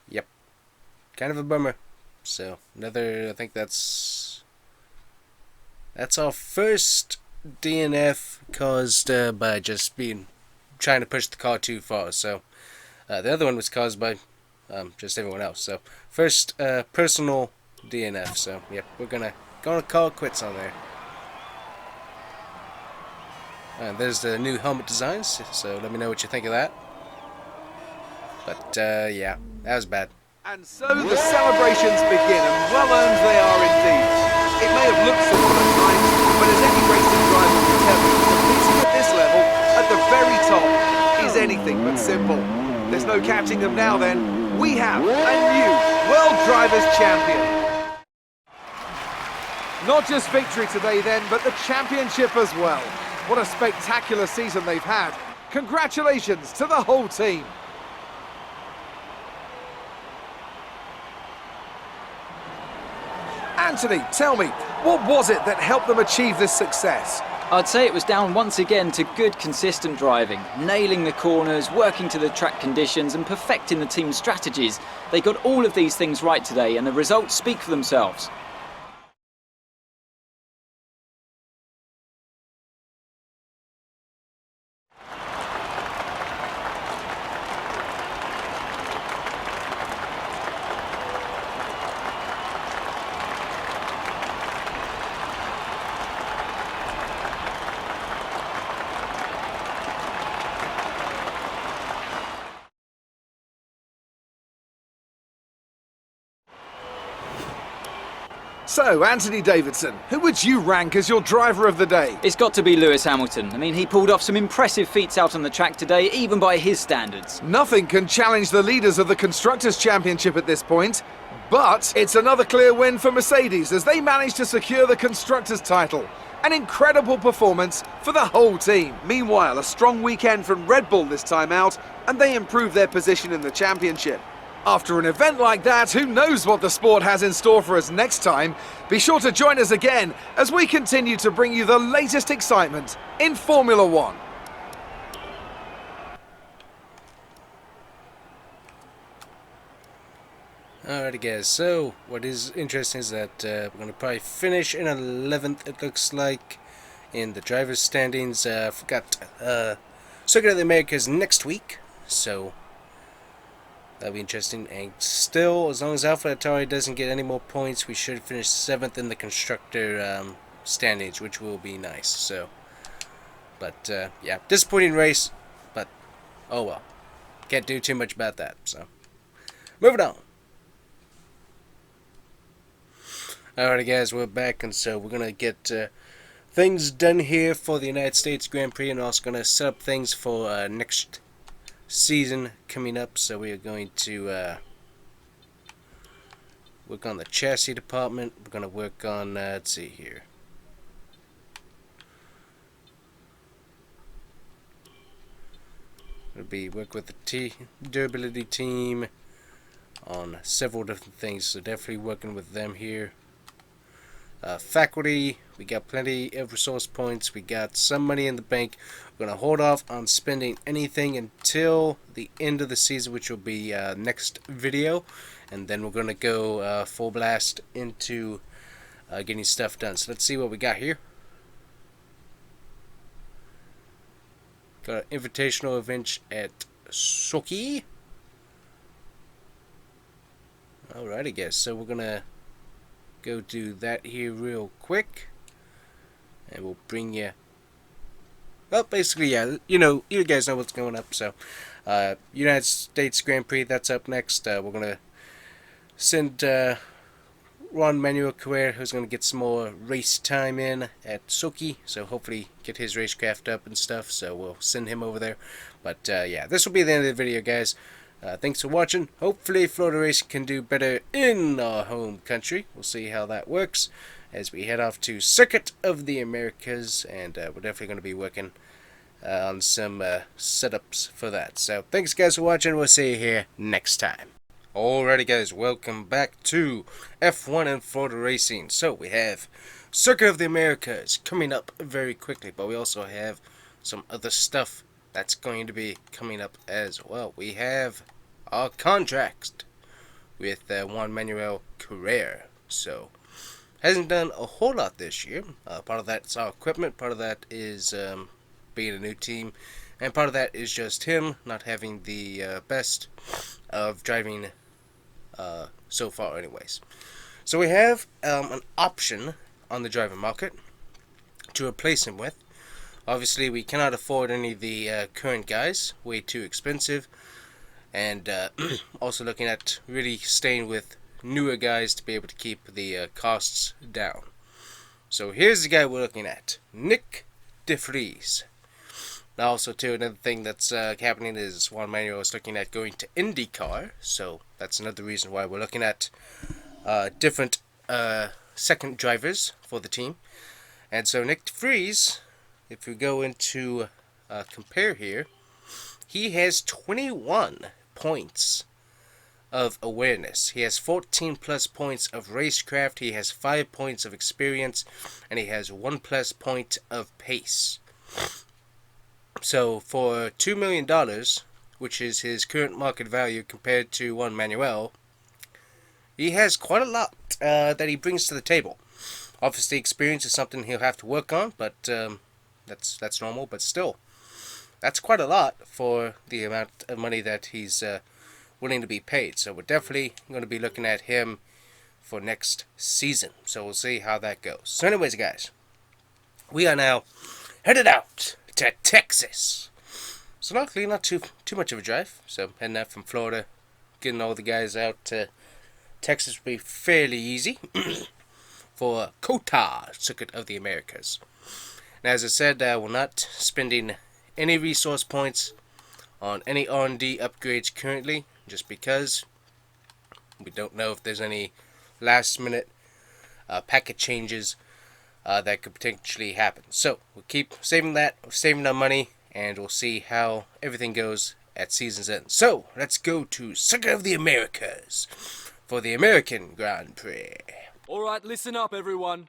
yep, kind of a bummer. So, I think that's our first DNF caused by just trying to push the car too far. So the other one was caused by just everyone else. So first personal DNF. So yep, we're gonna call it quits on there. There's the new helmet designs. So let me know what you think of that. But yeah, that was bad. And so the celebrations begin, and well earned they are indeed. It may have looked simple at times, but as any racing driver will tell you, competing at this level, at the very top, is anything but simple. There's no catching them now then. We have a new World Drivers' Champion. Not just victory today then, but the championship as well. What a spectacular season they've had. Congratulations to the whole team. Anthony, tell me, what was it that helped them achieve this success? I'd say it was down once again to good, consistent driving, nailing the corners, working to the track conditions and perfecting the team's strategies. They got all of these things right today and the results speak for themselves. So, Anthony Davidson, who would you rank as your driver of the day? It's got to be Lewis Hamilton. I mean, he pulled off some impressive feats out on the track today, even by his standards. Nothing can challenge the leaders of the Constructors' Championship at this point, but it's another clear win for Mercedes as they managed to secure the Constructors' title. An incredible performance for the whole team. Meanwhile, a strong weekend from Red Bull this time out, and they improved their position in the championship. After an event like that, who knows what the sport has in store for us next time? Be sure to join us again as we continue to bring you the latest excitement in Formula One. Alrighty guys, so what is interesting is that we're going to probably finish in 11th, it looks like, in the driver's standings. Forgot Circuit of the Americas next week, so that'll be interesting. And still, as long as Alpha Atari doesn't get any more points, we should finish 7th in the constructor standings, which will be nice. So, but yeah, disappointing race. Oh well. Can't do too much about that, so. Moving on. Alrighty guys, we're back, and so we're gonna get things done here for the United States Grand Prix, and also gonna set up things for next season coming up. So we are going to work on the chassis department. We're gonna work on let's see here. It'll be work with the durability team on several different things, so definitely working with them here. Faculty, we got plenty of resource points, we got some money in the bank. We're going to hold off on spending anything until the end of the season, which will be next video, and then we're going to go full blast into getting stuff done. So let's see what we got here. Got an invitational event at Soki. Alrighty guys, so we're gonna go do that here real quick, and we'll bring you. Well, basically, yeah, you guys know what's going up. So, United States Grand Prix, that's up next. We're gonna send Juan Manuel Carrera, who's gonna get some more race time in at Soki. So hopefully get his racecraft up and stuff. So we'll send him over there. But yeah, this will be the end of the video, guys. Thanks for watching. Hopefully Florida Racing can do better in our home country. We'll see how that works as we head off to Circuit of the Americas, and we're definitely going to be working on some setups for that. So thanks guys for watching. We'll see you here next time. Alrighty guys, welcome back to F1 and Florida Racing. So we have Circuit of the Americas coming up very quickly, but we also have some other stuff that's going to be coming up as well. We have our contract with Juan Manuel Carrera. So hasn't done a whole lot this year. Part of that's our equipment, part of that is being a new team, and part of that is just him not having the best of driving so far anyways. So we have an option on the driver market to replace him with. Obviously we cannot afford any of the current guys, way too expensive, and also looking at really staying with newer guys to be able to keep the costs down. So here's the guy we're looking at, Nick DeVries. Now also too, another thing that's happening is Juan Manuel is looking at going to IndyCar, so that's another reason why we're looking at different second drivers for the team. And so Nick DeVries, if we go into compare here, he has 21 points of awareness. He has 14 plus points of racecraft. He has 5 points of experience, and he has 1 plus point of pace. So for $2 million, which is his current market value compared to Juan Manuel, he has quite a lot that he brings to the table. Obviously, experience is something he'll have to work on, but that's normal. But still, that's quite a lot for the amount of money that he's willing to be paid. So we're definitely going to be looking at him for next season. So we'll see how that goes. So anyways, guys, we are now headed out to Texas. So luckily, not too much of a drive. So heading out from Florida, getting all the guys out to Texas will be fairly easy for COTA, Circuit of the Americas. Now, as I said, we're not spending any resource points on any R&D upgrades currently, just because we don't know if there's any last minute packet changes that could potentially happen. So we'll keep saving that, saving our money, and we'll see how everything goes at season's end. So let's go to Circuit of the Americas for the American Grand Prix. Alright, listen up everyone.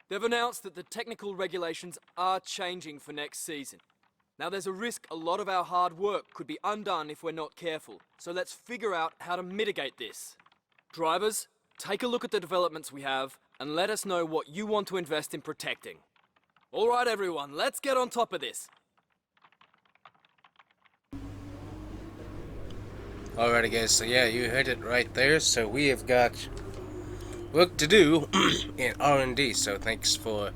They've announced that the technical regulations are changing for next season. Now there's a risk a lot of our hard work could be undone if we're not careful, so let's figure out how to mitigate this. Drivers, take a look at the developments we have and let us know what you want to invest in protecting. Alright everyone, let's get on top of this. Alrighty guys, so yeah, you heard it right there. So we have got work to do in R&D, so thanks for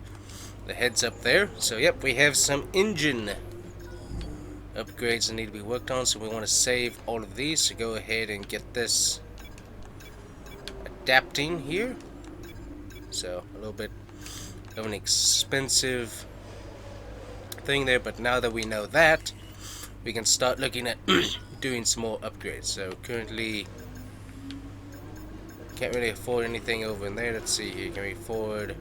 the heads up there. So yep, we have some engine upgrades that need to be worked on, so we want to save all of these. So go ahead and get this adapting here. So a little bit of an expensive thing there, but now that we know that, we can start looking at doing some more upgrades. So currently can't really afford anything over in there. Let's see here, can we afford,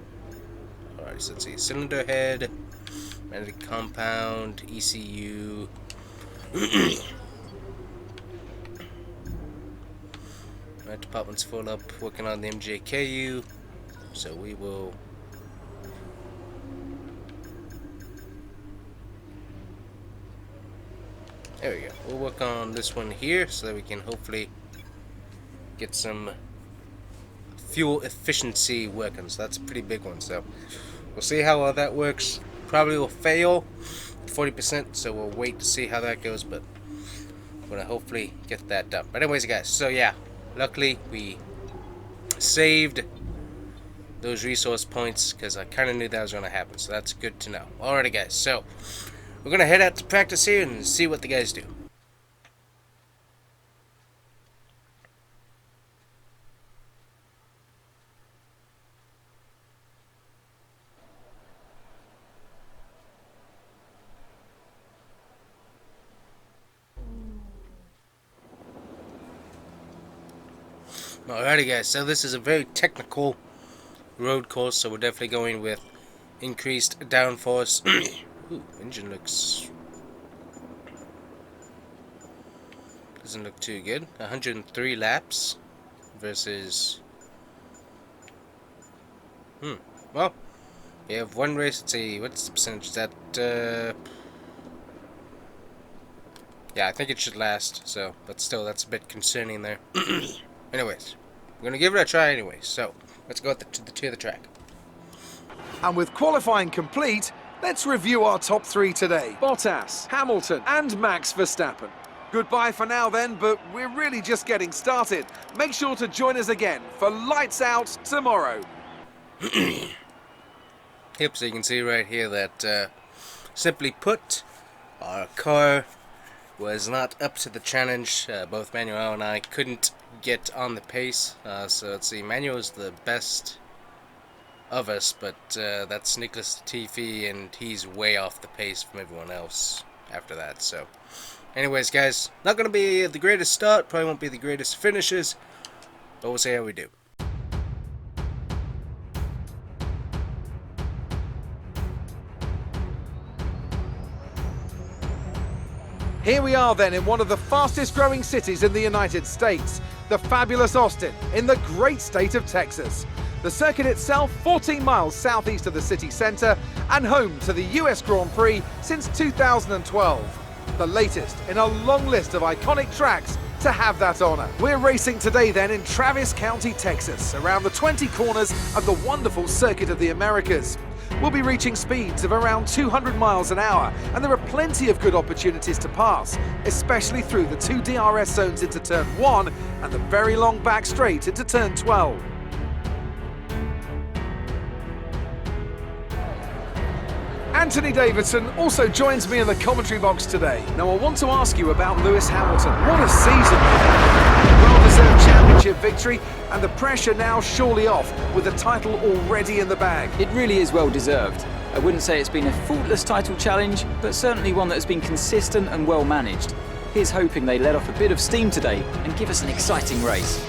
alright, so let's see, cylinder head, magnetic compound, ECU. That department's full up working on the MJKU, so we will there we go. We'll work on this one here so that we can hopefully get some fuel efficiency working. So that's a pretty big one, so we'll see how well that works. Probably will fail 40%, so we'll wait to see how that goes, but we're gonna hopefully get that done. But anyways guys, so yeah, luckily we saved those resource points because I kind of knew that was gonna happen, so that's good to know. Alrighty guys, so we're gonna head out to practice here and see what the guys do. Alrighty guys, so this is a very technical road course, so we're definitely going with increased downforce. Ooh, engine looks, doesn't look too good. 103 laps versus well, we have one race. Let's see, what's the percentage that yeah, I think it should last, so, but still that's a bit concerning there. Anyways, we're gonna give it a try anyway, so let's go to the track. And with qualifying complete, let's review our top three today. Bottas, Hamilton, and Max Verstappen. Goodbye for now then, but we're really just getting started. Make sure to join us again for Lights Out tomorrow. Yep, so you can see right here that, simply put, our car was not up to the challenge. Both Manuel and I couldn't get on the pace. So let's see, Manuel is the best of us, but that's Nicholas Latifi, and he's way off the pace from everyone else after that. So anyways guys, not going to be the greatest start, probably won't be the greatest finishes, but we'll see how we do. Here we are then in one of the fastest growing cities in the United States, the fabulous Austin, in the great state of Texas. The circuit itself 14 miles southeast of the city centre and home to the US Grand Prix since 2012. The latest in a long list of iconic tracks to have that honour. We're racing today then in Travis County, Texas, around the 20 corners of the wonderful Circuit of the Americas. We'll be reaching speeds of around 200 miles an hour, and there are plenty of good opportunities to pass, especially through the two DRS zones into Turn 1 and the very long back straight into Turn 12. Anthony Davidson also joins me in the commentary box today. Now I want to ask you about Lewis Hamilton. What a season! Well-deserved championship victory, and the pressure now surely off with the title already in the bag. It really is well deserved. I wouldn't say it's been a faultless title challenge, but certainly one that has been consistent and well managed. Here's hoping they let off a bit of steam today and give us an exciting race.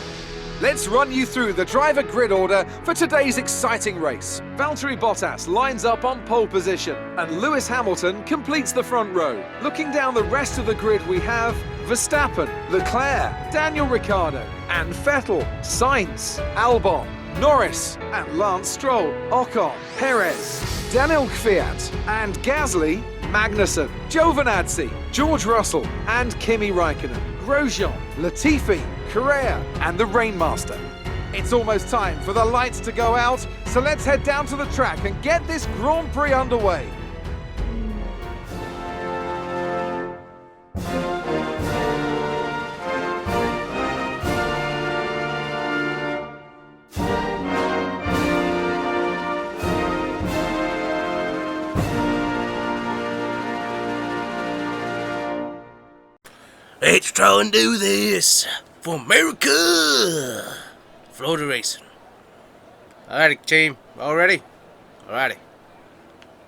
Let's run you through the driver grid order for today's exciting race. Valtteri Bottas lines up on pole position, and Lewis Hamilton completes the front row. Looking down the rest of the grid, we have Verstappen, Leclerc, Daniel Ricciardo, and Vettel, Sainz, Albon, Norris, and Lance Stroll, Ocon, Perez, Daniel Kvyat, and Gasly, Magnussen, Giovinazzi, George Russell, and Kimi Raikkonen, Grosjean, Latifi, Correa, and the Rainmaster. It's almost time for the lights to go out, so let's head down to the track and get this Grand Prix underway. Let's try and do this for America. Florida racing. Alrighty, team. All ready? Alrighty.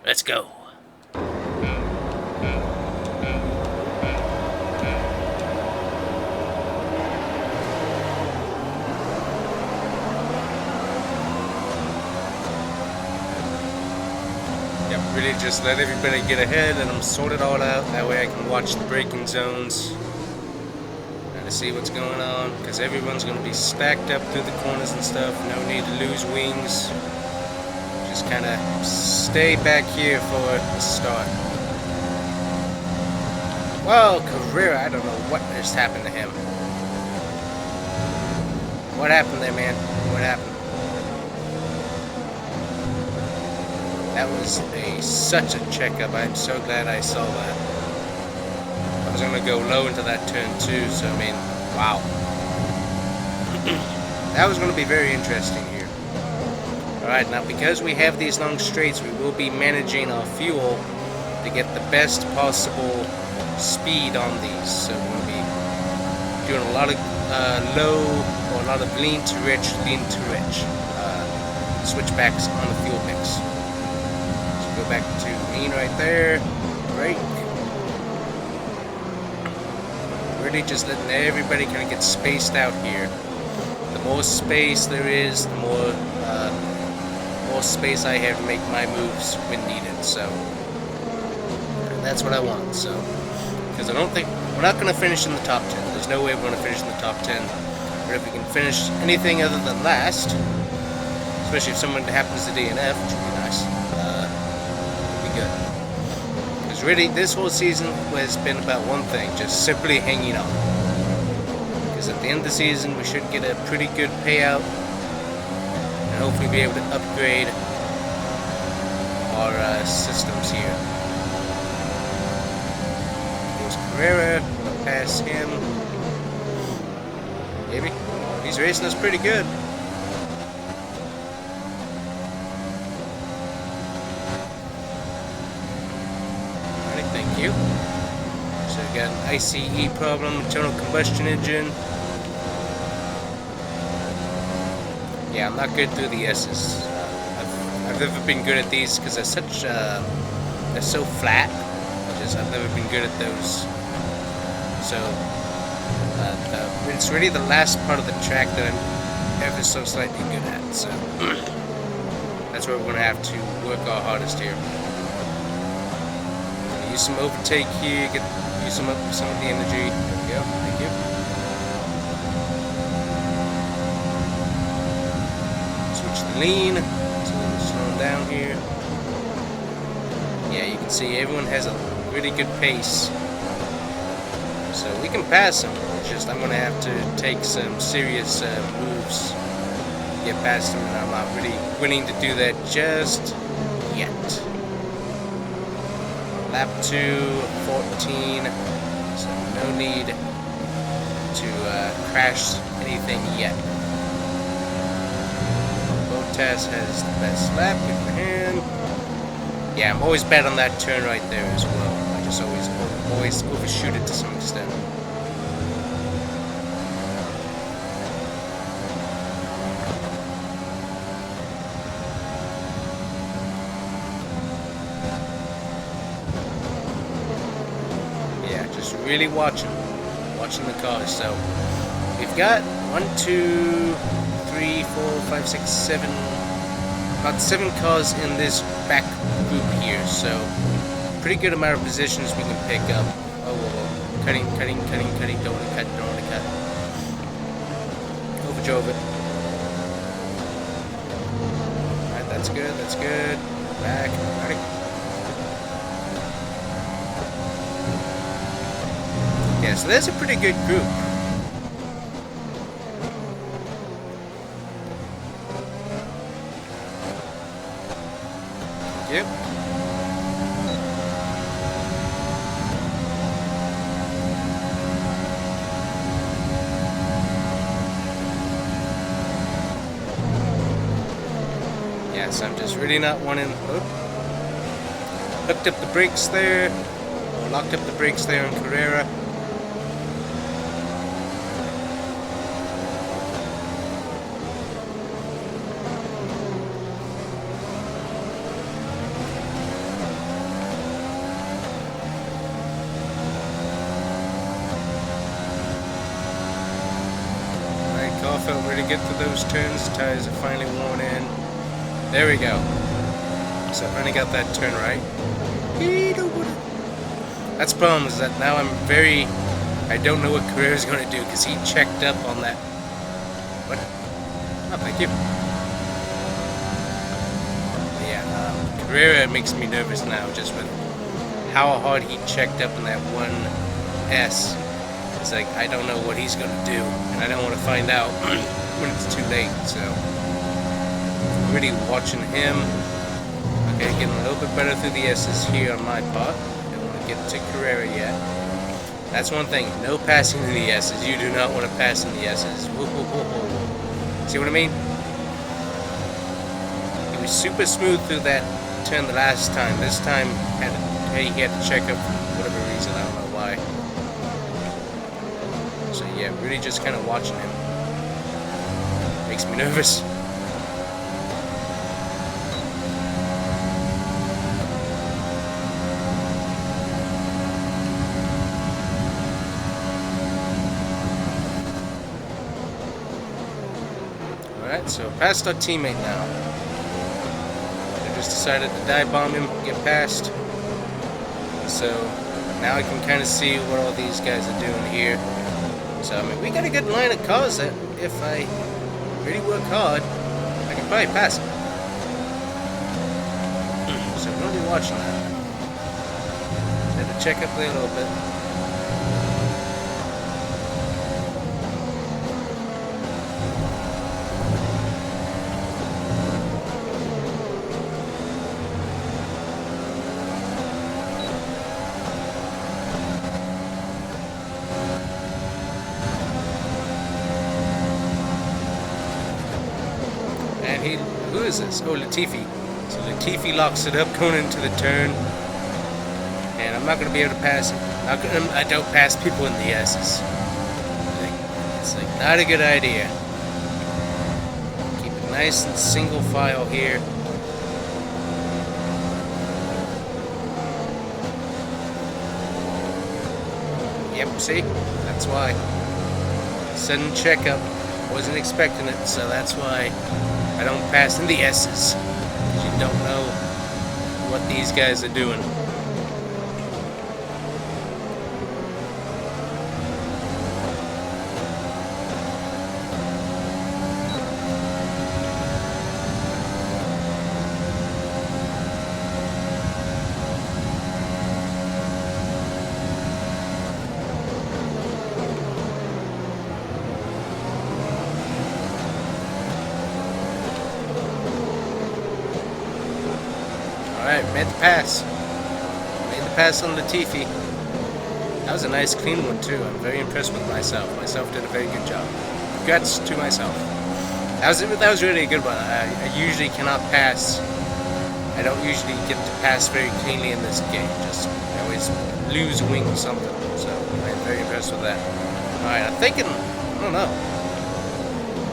Let's go. Yep, really just let everybody get ahead and I'm sort it all out. That way I can watch the braking zones. See what's going on, because everyone's going to be stacked up through the corners and stuff. No need to lose wings. Just kind of stay back here for the start. Whoa, Carrera, I don't know what just happened to him. What happened there, man? What happened? That was such a checkup. I'm so glad I saw that. I was going to go low into that turn too, so I mean, wow. That was going to be very interesting here. Alright, now because we have these long straights, we will be managing our fuel to get the best possible speed on these. So we're going to be doing a lot of low, or a lot of lean to rich, switchbacks on the fuel mix. So go back to lean right there, brake. Really just letting everybody kind of get spaced out here. The more space there is, the more space I have to make my moves when needed. So that's what I want. So because I don't think we're not going to finish in the top 10. There's no way we're going to finish in the top 10. But if we can finish anything other than last, especially if someone happens to DNF, which would be nice, it'll be good. Really, this whole season has been about one thing, just simply hanging on. Because at the end of the season, we should get a pretty good payout, and hopefully be able to upgrade our systems here. There's Carrera, gonna pass him. Maybe. He's racing us pretty good. So we got an ICE problem, internal combustion engine. Yeah, I'm not good through the S's. I've never been good at these because they're such they're so flat. I've never been good at those. So it's really the last part of the track that I'm ever so slightly good at. So that's where we're gonna have to work our hardest here. Use some overtake here, use some of the energy. There we go, thank you. Switch the lean, so slow down here. Yeah, you can see everyone has a really good pace. So we can pass them, it's just I'm going to have to take some serious moves to get past them, and I'm not really willing to do that just yet. Lap 2, 14, so no need to crash anything yet. Bottas has the best lap, good for him. Yeah, I'm always bad on that turn right there as well. I just always overshoot it to some extent. Really watching the cars. So we've got 1, 2, 3, 4, 5, 6, 7, about 7 cars in this back group here. So pretty good amount of positions we can pick up. Oh, whoa. Cutting, don't want to cut. Overdrove it. Alright, that's good. Back, alright. Yeah, so that's a pretty good group. Yep. Yeah, so I'm just really not wanting... Hooked up the brakes there. Locked up the brakes there on Carrera. felt really good through those turns. The tires are finally worn in. There we go. So I finally got that turn right. That's the problem, is that now I don't know what Carrera's going to do, because he checked up on that. What? Oh, thank you. But yeah, Carrera makes me nervous now, just with how hard he checked up in that 1S. It's like, I don't know what he's going to do, and I don't want to find out when it's too late, so really watching him. Okay, getting a little bit better through the S's here on my part. Don't want to get to Carrera yet. That's one thing, no passing in the S's. You do not want to pass in the S's. Whoa, whoa, whoa, whoa. See what I mean? He was super smooth through that turn the last time. This time, he had to check up for whatever reason. I don't know why. So yeah, really just kind of watching him. Makes me nervous. Alright, so past our teammate now. I just decided to dive bomb him, get past. So now I can kind of see what all these guys are doing here. So I mean, we got a good line of cars that if I really work hard, I can probably pass them. So I'm going to be watching that. Had to check up there a little bit. Who is this? Oh, Latifi. So Latifi locks it up going into the turn. And I'm not going to be able to pass it. I don't pass people in the S's. It's like not a good idea. Keep it nice and single file here. Yep, see? That's why. Sudden checkup. Wasn't expecting it, so that's why I don't pass in the S's. Because you don't know what these guys are doing. Alright, made the pass. Made the pass on Latifi. That was a nice clean one too. I'm very impressed with myself. Myself did a very good job. Congrats to myself. That was really a good one. I usually cannot pass. I don't usually get to pass very cleanly in this game. I always lose a wing or something. So I'm very impressed with that. Alright, I'm thinking, I don't know.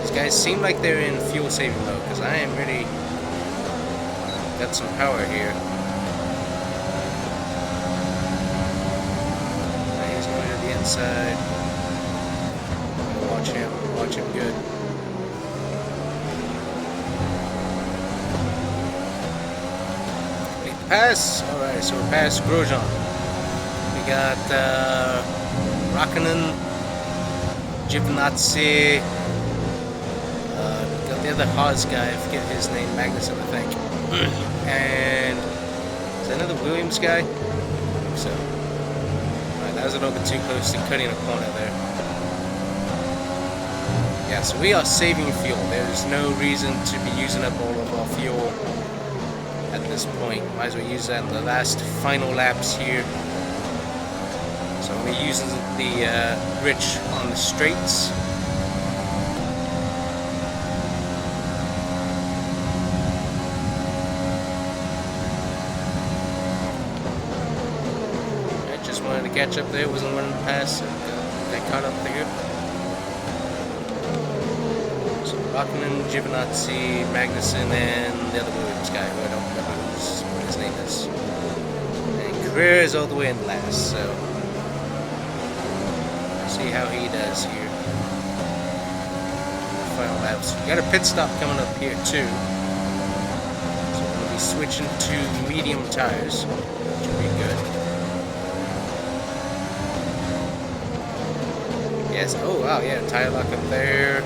These guys seem like they're in fuel saving mode, because I am really got some power here. He's going to the inside. Watch him good. Complete the pass. Alright, so we're past Grosjean. We got Raikkonen, Giovinazzi, got the other Haas guy, I forget his name, Magnussen, I think. And is that another Williams guy? I think so. Alright, that was a little bit too close to cutting a corner there. Yeah, so we are saving fuel. There's no reason to be using up all of our fuel at this point. Might as well use that in the last final laps here. So we're using the rich on the straights. To catch up there, wasn't running past, so got caught up there. So Raikkonen, Giovinazzi, Magnussen, and the other Williams guy, who I don't remember what his name is. And Carrera is all the way in last, so see how he does here. final laps. We got a pit stop coming up here too. So we're gonna be switching to medium tires, which will be good. Yes. Oh wow, yeah, tire lock up there.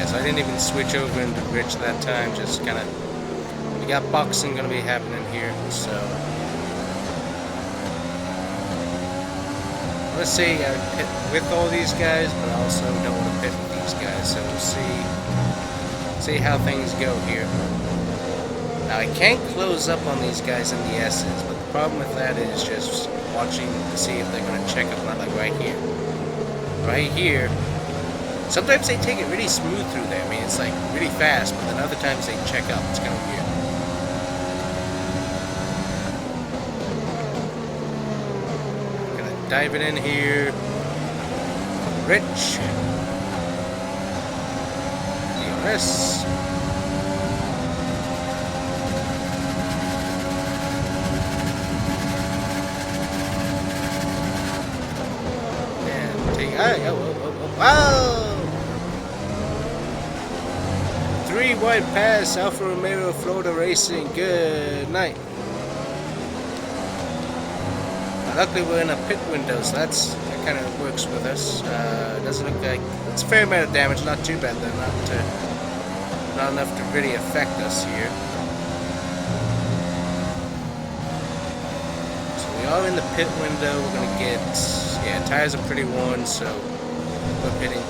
So I didn't even switch over into Rich that time, just kind of, we got boxing going to be happening here, so let's say I pit with all these guys, but I also don't want to pit with these guys, so we'll see how things go here. Now I can't close up on these guys in the S's, but the problem with that is just watching to see if they're going to check up on, like right here. Right here. Sometimes they take it really smooth through there. I mean, it's like really fast, but then other times they check up. It's kind of weird. Gonna dive it in here. Rich. DRS. And take. Oh! 3 wide pass, Alfa Romeo, Florida Racing. Good night. Luckily, we're in a pit window, so that kind of works with us. Doesn't look like it's a fair amount of damage, not too bad though, not enough to really affect us here. So we are in the pit window. We're gonna get, yeah, tires are pretty worn, so we're pitting.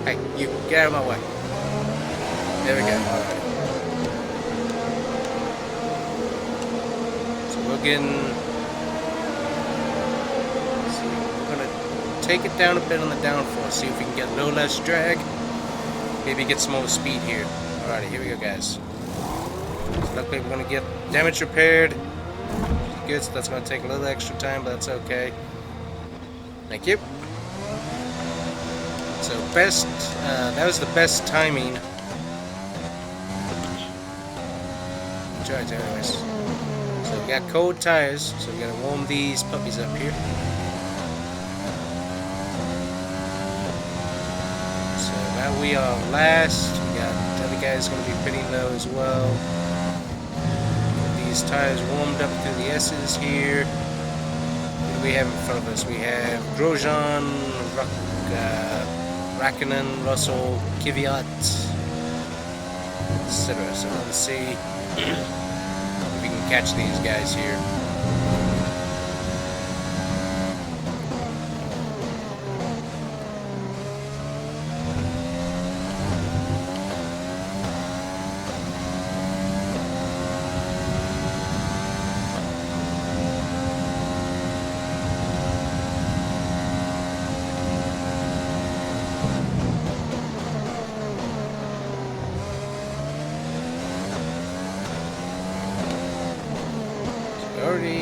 Hey, you, get out of my way. There we go, alright. So we're getting... See, we're gonna take it down a bit on the downforce, see if we can get a little less drag. Maybe get some more speed here. Alrighty, here we go, guys. So luckily we're gonna get damage repaired. Good, so that's gonna take a little extra time, but that's okay. Thank you. So best, that was the best timing. Alright, anyways. So we got cold tires, so we gotta warm these puppies up here. So now we are last. We got the other guys gonna be pretty low as well. These tires warmed up through the S's here. What do we have in front of us? We have Grosjean, Raikkonen, Russell, Kvyat, etc. So let's see if we can catch these guys here.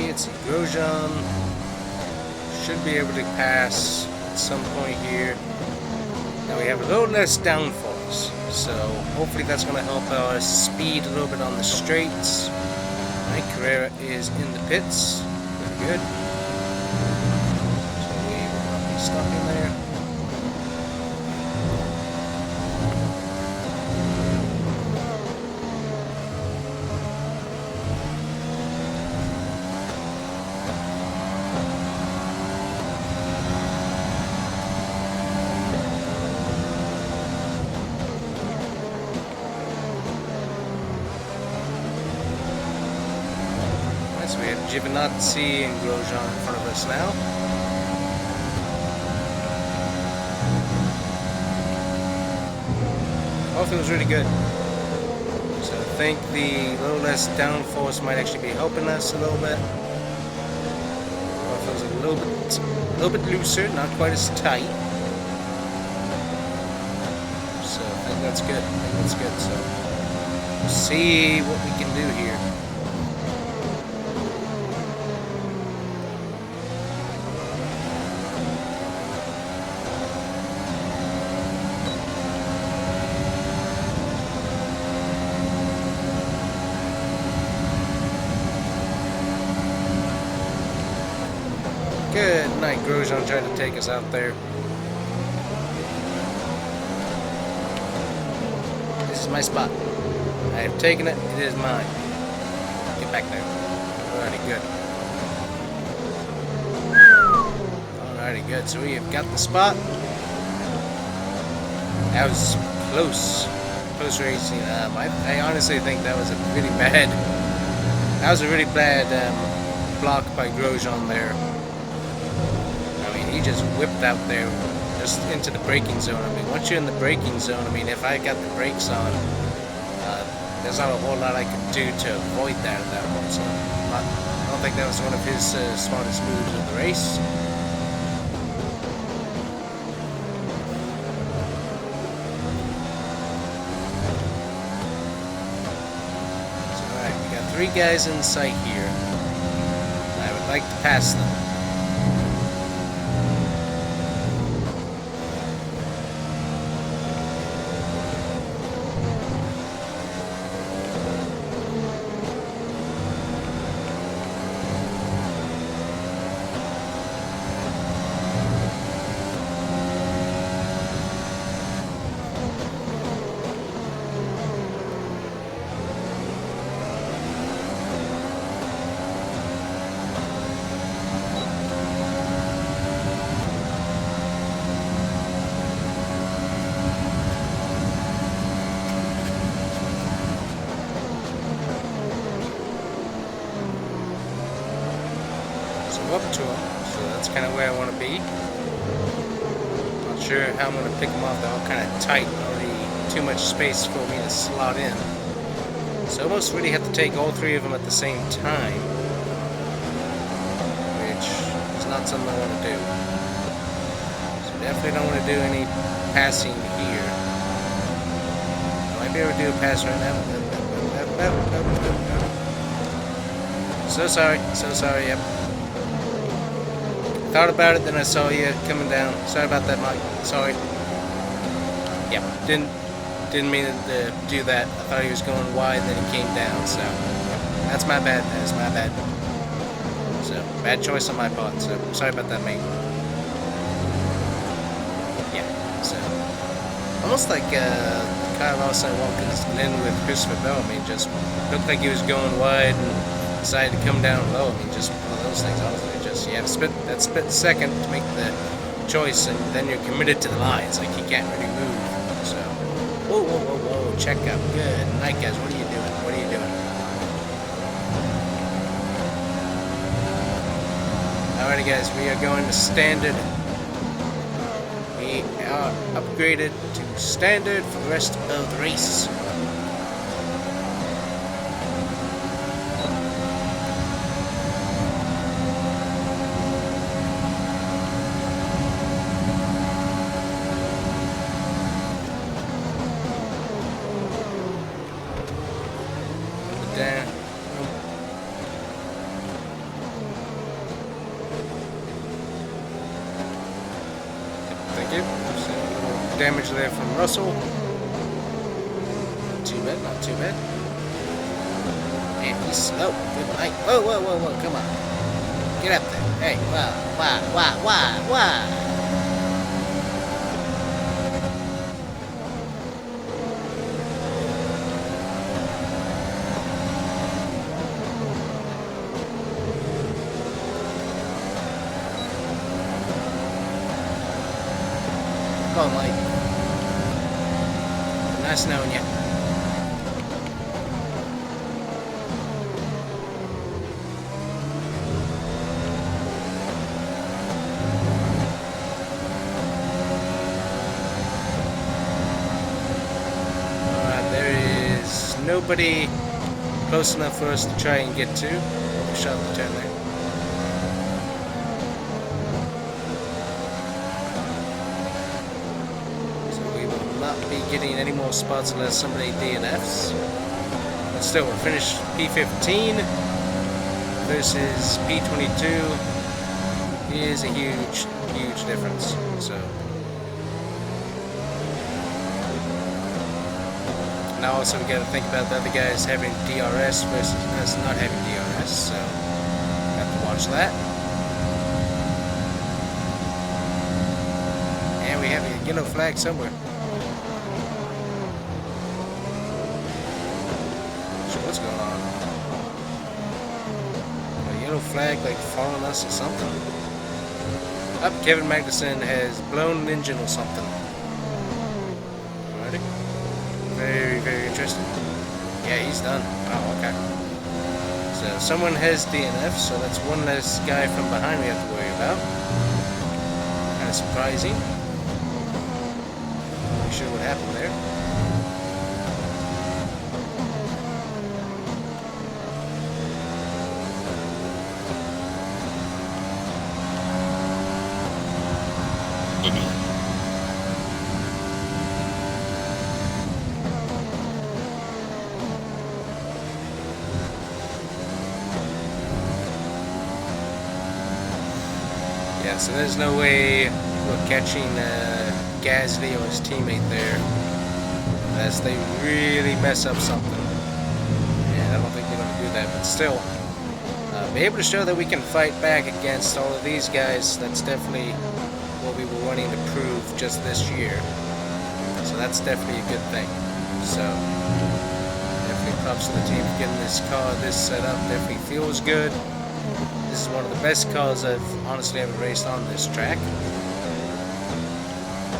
Let's see, Grosjean should be able to pass at some point here. Now we have a little less downforce, so hopefully that's going to help our speed a little bit on the straights. Right, Carrera is in the pits. Very good. So we will not be stuck in there. So we have Giovinazzi and Grosjean in front of us now. All feels really good. So I think the little less downforce might actually be helping us a little bit. All feels a little bit looser, not quite as tight. So I think that's good. So we'll see what we can do here. Good night, Grosjean trying to take us out there. This is my spot. I have taken it. It is mine. Get back there. Alrighty, good. Alrighty, good. So we have got the spot. That was close. Close racing. I honestly think that was a really bad. That was a really bad block by Grosjean there. I mean, he just whipped out there, just into the braking zone. I mean, once you're in the braking zone, I mean, if I got the brakes on, there's not a whole lot I could do to avoid that at that point. So, I don't think that was one of his smartest moves of the race. Three guys in sight here. I would like to pass them. Up to him, so that's kind of where I want to be. Not sure how I'm going to pick them off. They're all kind of tight, already too much space for me to slot in. So I almost really have to take all three of them at the same time, which is not something I want to do. So definitely don't want to do any passing here. I might be able to do a pass right now. So sorry, yep. Thought about it, then I saw you coming down. Sorry about that, Mike. Sorry. Yep, didn't mean to do that. I thought he was going wide, then he came down. So that's my bad. That is my bad. So bad choice on my part. So sorry about that, mate. Yeah. So almost like Kyle Lawson walking in with Christopher Bell. I mean, just looked like he was going wide and decided to come down low. I mean, just one of those things. Honestly. You have that split second to make the choice, and then you're committed to the lines. Like, you can't really move. So, whoa, check up. Good night, guys. What are you doing? What are you doing? Alrighty, guys. We are going to standard. We are upgraded to standard for the rest of the race. Damage there from Russell. Not too bad. And he's slow. Good night. Whoa, come on. Get up there. Hey, why? Come on, Mike. Nice knowing you. Alright, there is nobody close enough for us to try and get to. Shot the turn there. Getting any more spots unless somebody DNFs. But still, we'll finish P15 versus P22 is a huge difference. So now also we got to think about the other guys having DRS versus us not having DRS. So have to watch that. yellow flag somewhere. Not sure what's going on. A yellow flag like following us or something. Up, Kevin Magnuson has blown an engine or something. Alrighty. Very, very interesting. Yeah, he's done. Oh, okay. So someone has DNF, so that's one less guy from behind we have to worry about. Kind of surprising. Not sure what happened there. Yeah, so there's no way we're catching Gasly or his teammate there unless they really mess up something. And I don't think they're going to do that, but still, be able to show that we can fight back against all of these guys, that's definitely what we were wanting to prove just this year. So that's definitely a good thing. So, definitely props to the team for getting this car, this setup, definitely feels good. This is one of the best cars I've honestly ever raced on this track.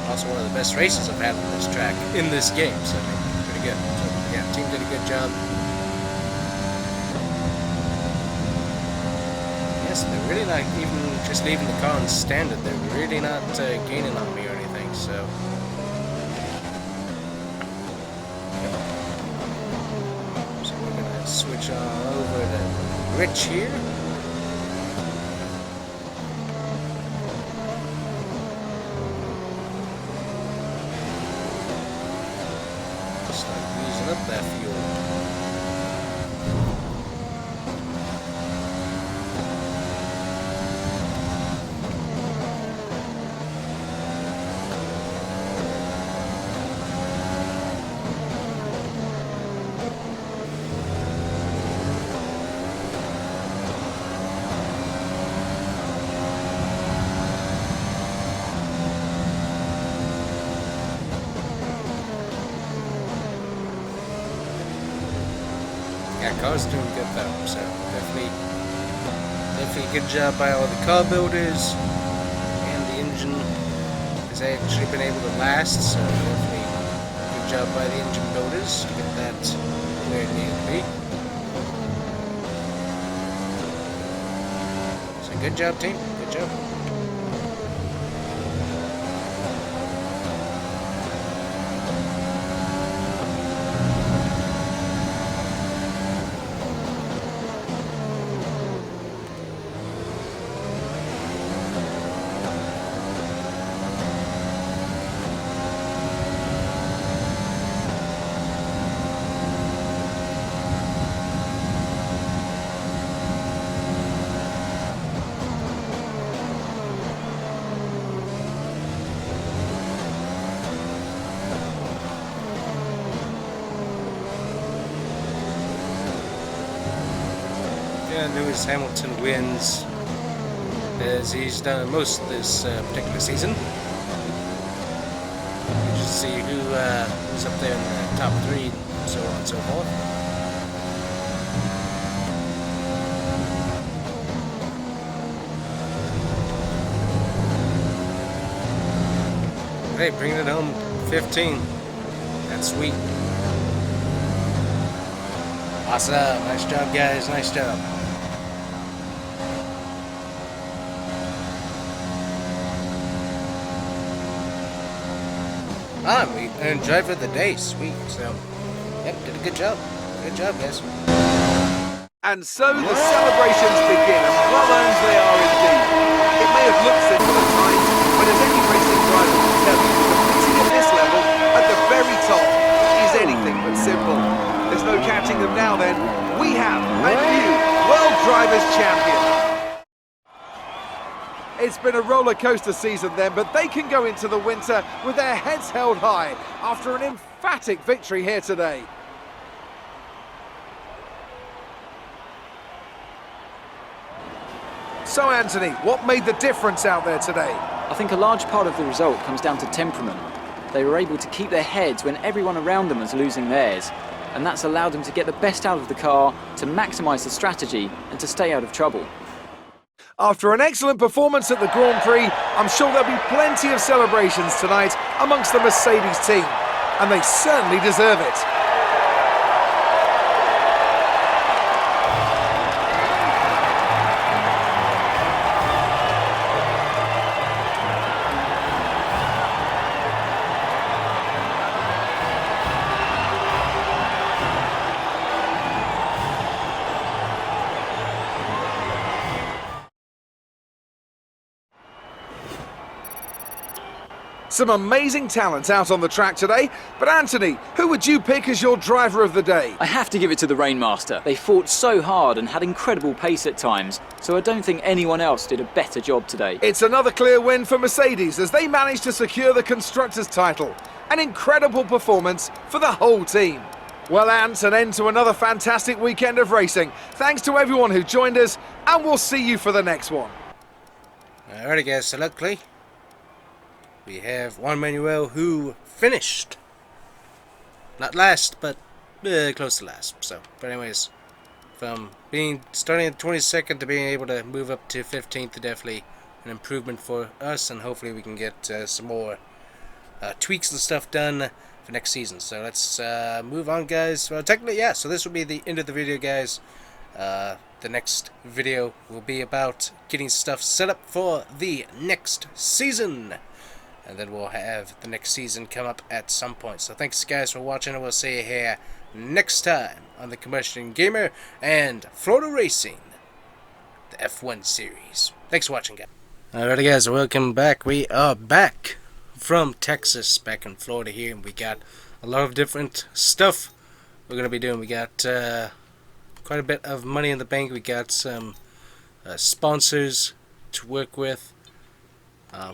Also one of the best races I've had on this track in this game, so pretty good. So, yeah, team did a good job. Yes, they're really not even just leaving the car on standard. They're really not gaining on me or anything, so. So we're gonna switch on over to Rich here. Up that fuel. Yeah, car's doing good though, so definitely a good job by all the car builders, and the engine has actually been able to last, so definitely a good job by the engine builders to get that where it needed to be. So good job, team, good job. Lewis Hamilton wins, as he's done most of this particular season. You just see who's up there in the top 3, and so on and so forth. Hey, bringing it home, 15. That's sweet. Awesome, nice job, guys, nice job. We earned driver of the day, sweet. So, yep, did a good job. Good job, guys. And so the celebrations begin, and well earned they are indeed. It may have looked simple at times, but as any racing driver will tell you, competing at this level, at the very top, is anything but simple. There's no catching them now then. We have a new World Drivers' Champion. It's been a roller coaster season then, but they can go into the winter with their heads held high after an emphatic victory here today. So Anthony, what made the difference out there today? I think a large part of the result comes down to temperament. They were able to keep their heads when everyone around them was losing theirs, and that's allowed them to get the best out of the car, to maximise the strategy, and to stay out of trouble. After an excellent performance at the Grand Prix, I'm sure there'll be plenty of celebrations tonight amongst the Mercedes team, and they certainly deserve it. Some amazing talent out on the track today, but Anthony, who would you pick as your driver of the day? I have to give it to the Rainmaster. They fought so hard and had incredible pace at times, so I don't think anyone else did a better job today. It's another clear win for Mercedes as they managed to secure the Constructors' title. An incredible performance for the whole team. Well, Ant, an end to another fantastic weekend of racing. Thanks to everyone who joined us, and we'll see you for the next one. Alrighty guys, so luckily we have Juan Manuel who finished. Not last, but close to last. So, but anyways, from starting at 22nd to being able to move up to 15th, definitely an improvement for us, and hopefully we can get some more tweaks and stuff done for next season. So let's move on, guys. Well, technically, yeah. So this will be the end of the video, guys. The next video will be about getting stuff set up for the next season. And then we'll have the next season come up at some point. So thanks guys for watching, and we'll see you here next time on the Combustion Gamer and Florida Racing, the F1 series. Thanks for watching, guys. Alrighty guys, welcome back. We are back from Texas, back in Florida here, and we got a lot of different stuff we're going to be doing. We got quite a bit of money in the bank. We got some sponsors to work with.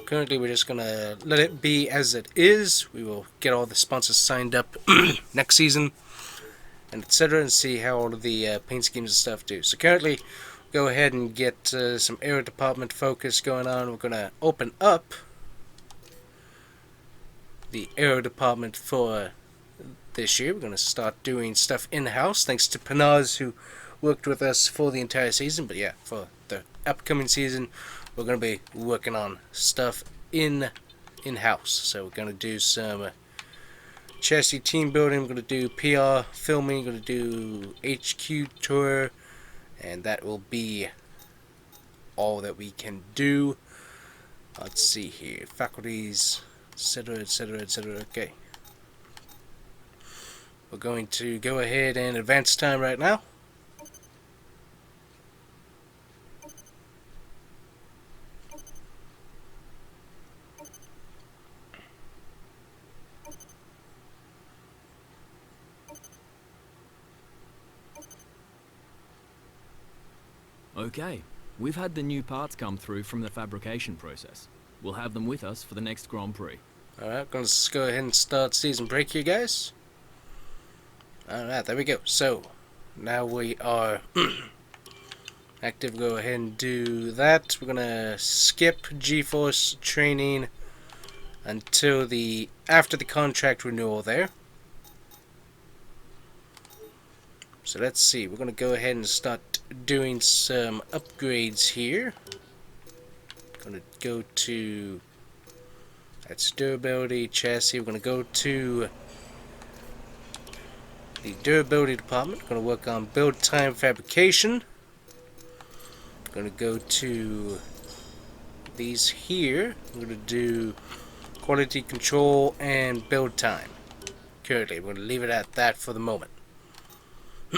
Currently we're just gonna let it be as it is. We will get all the sponsors signed up next season, and etc., and see how all of the paint schemes and stuff do. So currently, go ahead and get some aero department focus going on. We're gonna open up the aero department for this year. We're gonna start doing stuff in-house, thanks to Panaz, who worked with us for the entire season. But yeah, for the upcoming season, we're going to be working on stuff in-house. So we're going to do some chassis team building, we're going to do PR filming, we're going to do HQ tour, and that will be all that we can do. Let's see here, faculties, etc, etc, etc. Okay, we're going to go ahead and advance time right now. Okay, we've had the new parts come through from the fabrication process. We'll have them with us for the next Grand Prix. Alright, gonna go ahead and start season break here, guys. Alright, there we go. So, now we are active. Go ahead and do that. We're gonna skip GeForce training until after the contract renewal there. So let's see, we're going to go ahead and start doing some upgrades here. Going to go to, that's durability, chassis. We're going to go to the durability department. We're going to work on build time fabrication. We're going to go to these here. We're going to do quality control and build time. Currently, we're going to leave it at that for the moment.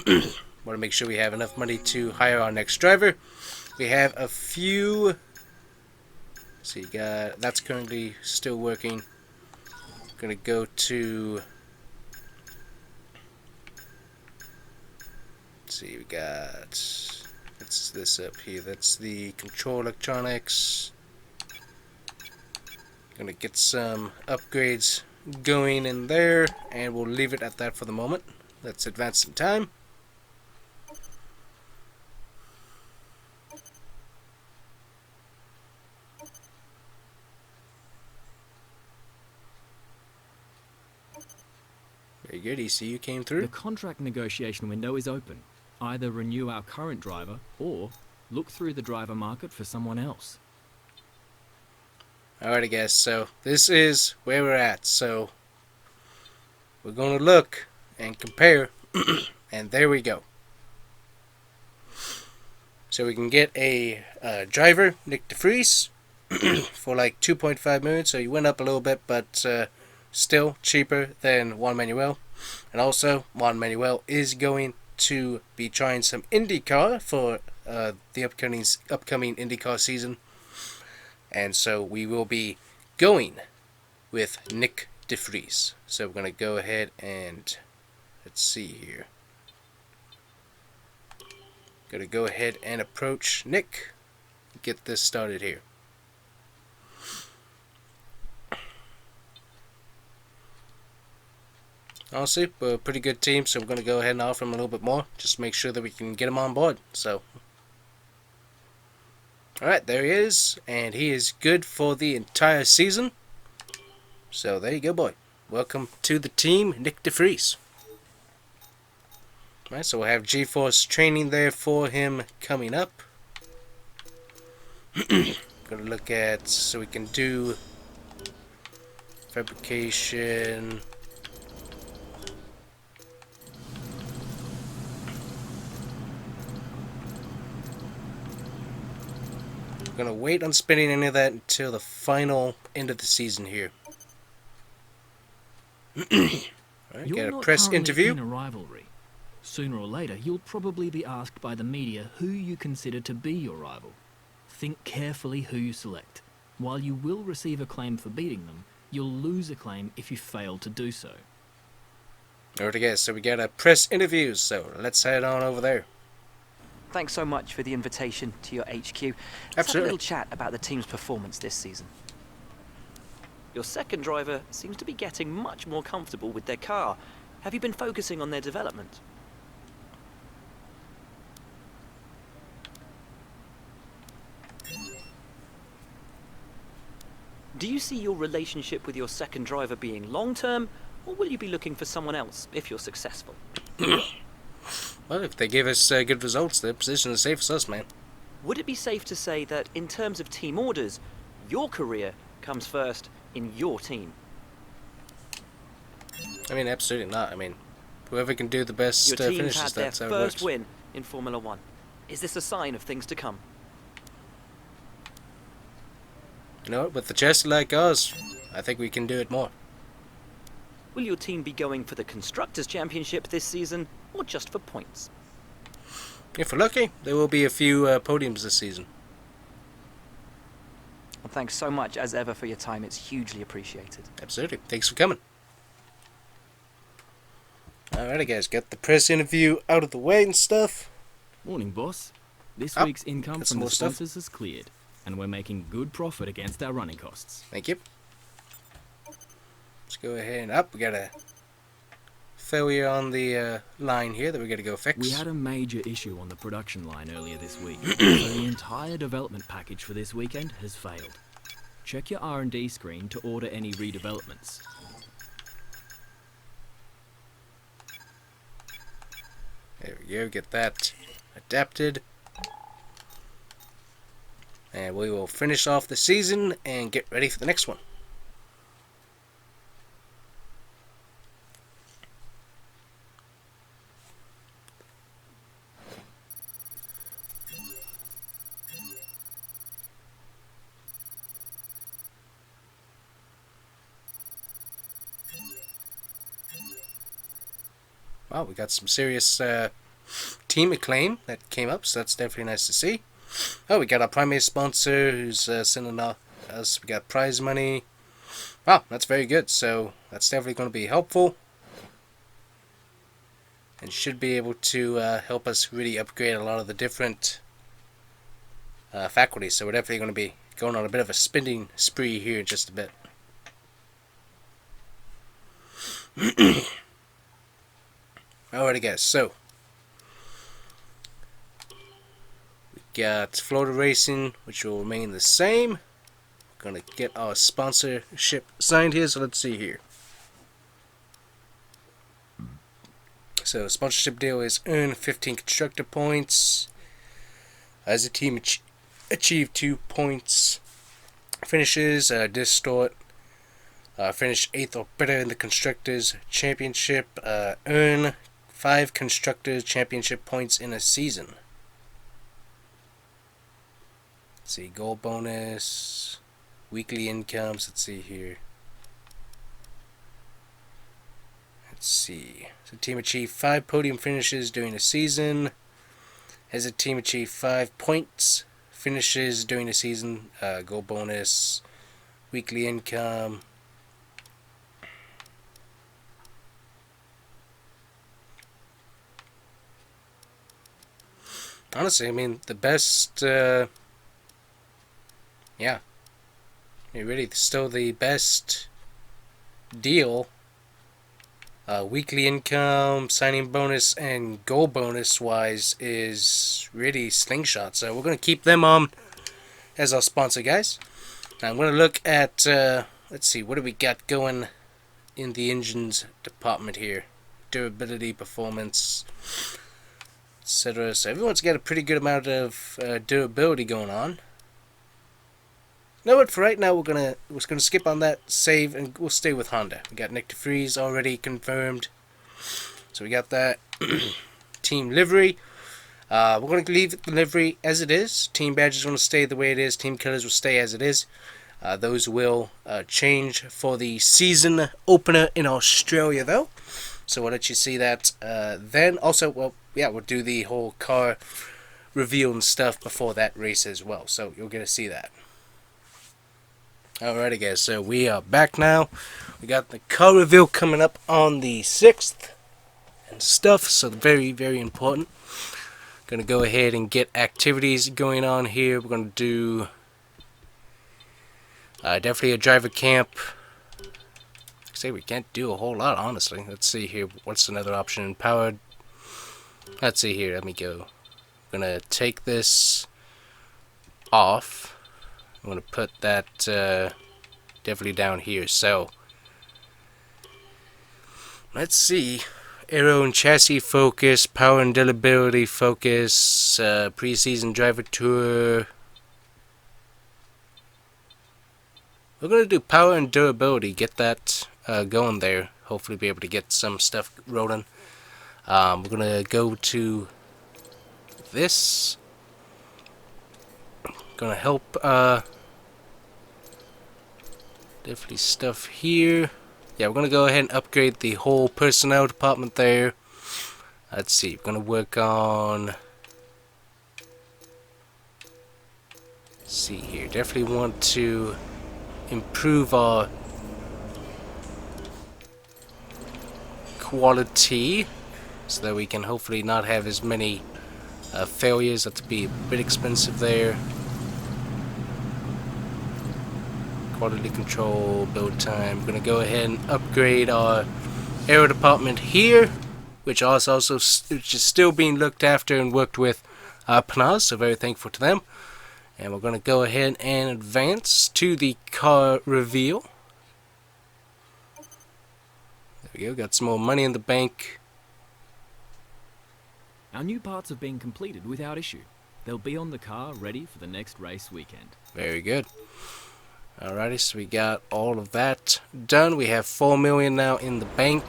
Want to make sure we have enough money to hire our next driver. We have a few. So you got, that's currently still working. Gonna go to. Let's see, we got. What's this up here? That's the control electronics. Gonna get some upgrades going in there, and we'll leave it at that for the moment. Let's advance some time. PCU came through. The contract negotiation window is open. Either renew our current driver or look through the driver market for someone else. Alrighty guys, so this is where we're at. So we're going to look and compare, and there we go. So we can get a driver, Nick DeVries, for like 2.5 million. So he went up a little bit, but still cheaper than Juan Manuel. And also, Juan Manuel is going to be trying some IndyCar for the upcoming IndyCar season. And so we will be going with Nick DeVries. So we're going to go ahead and, let's see here. Going to go ahead and approach Nick. Get this started here. Honestly, we're a pretty good team, so we're going to go ahead and offer him a little bit more. Just make sure that we can get him on board. So, alright, there he is. And he is good for the entire season. So, there you go, boy. Welcome to the team, Nick DeVries. Alright, so we'll have G-Force training there for him coming up. Going to look at, so we can do fabrication. We're going to wait on spending any of that until the final end of the season here. Alright, got a press interview. In a rivalry. Sooner or later, you'll probably be asked by the media who you consider to be your rival. Think carefully who you select. While you will receive acclaim for beating them, you'll lose acclaim if you fail to do so. Alright guys, so we got a press interview, so let's head on over there. Thanks so much for the invitation to your HQ. Let's Absolutely. have a little chat about the team's performance this season. Your second driver seems to be getting much more comfortable with their car. Have you been focusing on their development? Do you see your relationship with your second driver being long-term, or will you be looking for someone else if you're successful? Well, if they give us good results, the position is safe for us, man. Would it be safe to say that in terms of team orders, your career comes first in your team? I mean, absolutely not. I mean, whoever can do the best Your team's finishes, had their that's how it first works. win in Formula One. Is this a sign of things to come? You know what, with the chest like ours, I think we can do it more. Will your team be going for the Constructors' Championship this season, or just for points? If we're lucky, there will be a few podiums this season. Well, thanks so much, as ever, for your time. It's hugely appreciated. Absolutely. Thanks for coming. Alrighty guys, got the press interview out of the way and stuff. Morning, boss. This Oh, week's income got from some the more stuff. sponsors has cleared, and we're making good profit against our running costs. Thank you. Let's go ahead and up. We got a failure on the line here that we got to go fix. We had a major issue on the production line earlier this week, so the entire development package for this weekend has failed. Check your R&D screen to order any redevelopments. There we go. Get that adapted. And we will finish off the season and get ready for the next one. Wow, we got some serious team acclaim that came up, so that's definitely nice to see. Oh, we got our primary sponsor who's sending us. We got prize money. Wow, that's very good. So that's definitely going to be helpful, and should be able to help us really upgrade a lot of the different faculties. So we're definitely going to be going on a bit of a spending spree here in just a bit. Alrighty guys, so we got Florida Racing, which will remain the same. We're gonna get our sponsorship signed here, so let's see here. So sponsorship deal is earn 15 constructor points. As a team achieve 2 points. Finishes, distort. Finish 8th or better in the Constructors Championship. Earn 5 Constructors Championship points in a season. Let's see, goal bonus, weekly incomes. Let's see here. Let's see. So team achieve 5 podium finishes during the season. Has a team achieve 5 points finishes during the season. Goal bonus, weekly income. Honestly, I mean, the best, yeah, really, still the best deal, weekly income, signing bonus, and goal bonus wise is really Slingshot. So we're going to keep them on as our sponsor, guys. Now I'm going to look at, let's see, what do we got going in the engines department here? Durability, performance, etc. So everyone's got a pretty good amount of durability going on. You know what? For right now, we're gonna skip on that, save, and we'll stay with Honda. We got Nick DeFries already confirmed, so we got that. Team livery. We're gonna leave the livery as it is. Team badge is gonna stay the way it is. Team colors will stay as it is. Those will change for the season opener in Australia, though. So we'll let you see that then. Also, well, yeah, we'll do the whole car reveal and stuff before that race as well. So you'll get to see that. Alrighty, guys. So we are back now. We got the car reveal coming up on the 6th and stuff. So very, very important. Gonna go ahead and get activities going on here. We're gonna do definitely a driver camp. Say we can't do a whole lot, honestly. Let's see here. What's another option? Powered. Let's see here. Let me go. I'm gonna take this off. I'm gonna put that definitely down here. So let's see. Aero and chassis focus, power and durability focus, preseason driver tour. We're gonna do power and durability. Get that going there. Hopefully, be able to get some stuff rolling. We're gonna go to this. Gonna help. Definitely stuff here. Yeah, we're gonna go ahead and upgrade the whole personnel department there. Let's see. We're gonna work on. Let's see here. Definitely want to improve our quality so that we can hopefully not have as many failures. That would be a bit expensive there. Quality control, build time. We're going to go ahead and upgrade our aero department here, which is still being looked after and worked with Panaz, so very thankful to them. And we're going to go ahead and advance to the car reveal. There we go, got some more money in the bank. Our new parts have been completed without issue. They'll be on the car ready for the next race weekend. Very good. Alrighty, so we got all of that done. We have 4 million now in the bank.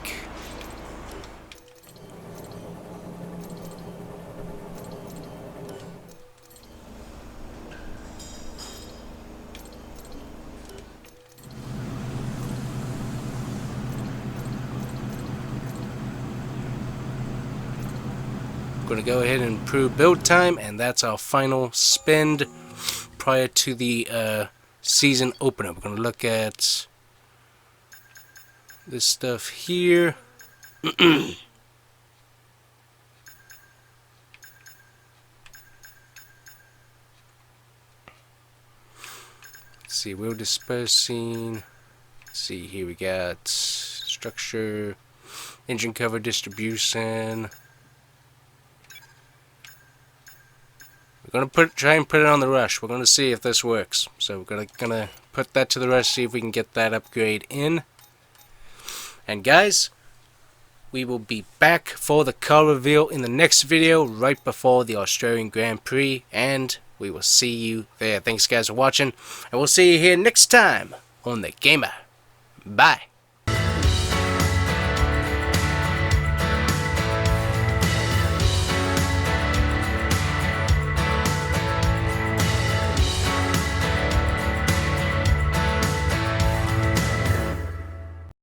Going to go ahead and improve build time, and that's our final spend prior to the season opener. We're going to look at this stuff here. Let's see, wheel dispersing. Let's see, here we got structure, engine cover distribution. We're gonna try and put it on the rush. We're gonna see if this works. So we're gonna put that to the rush, see if we can get that upgrade in. And guys, we will be back for the car reveal in the next video, right before the Australian Grand Prix, and we will see you there. Thanks guys for watching, and we'll see you here next time on The Gamer. Bye.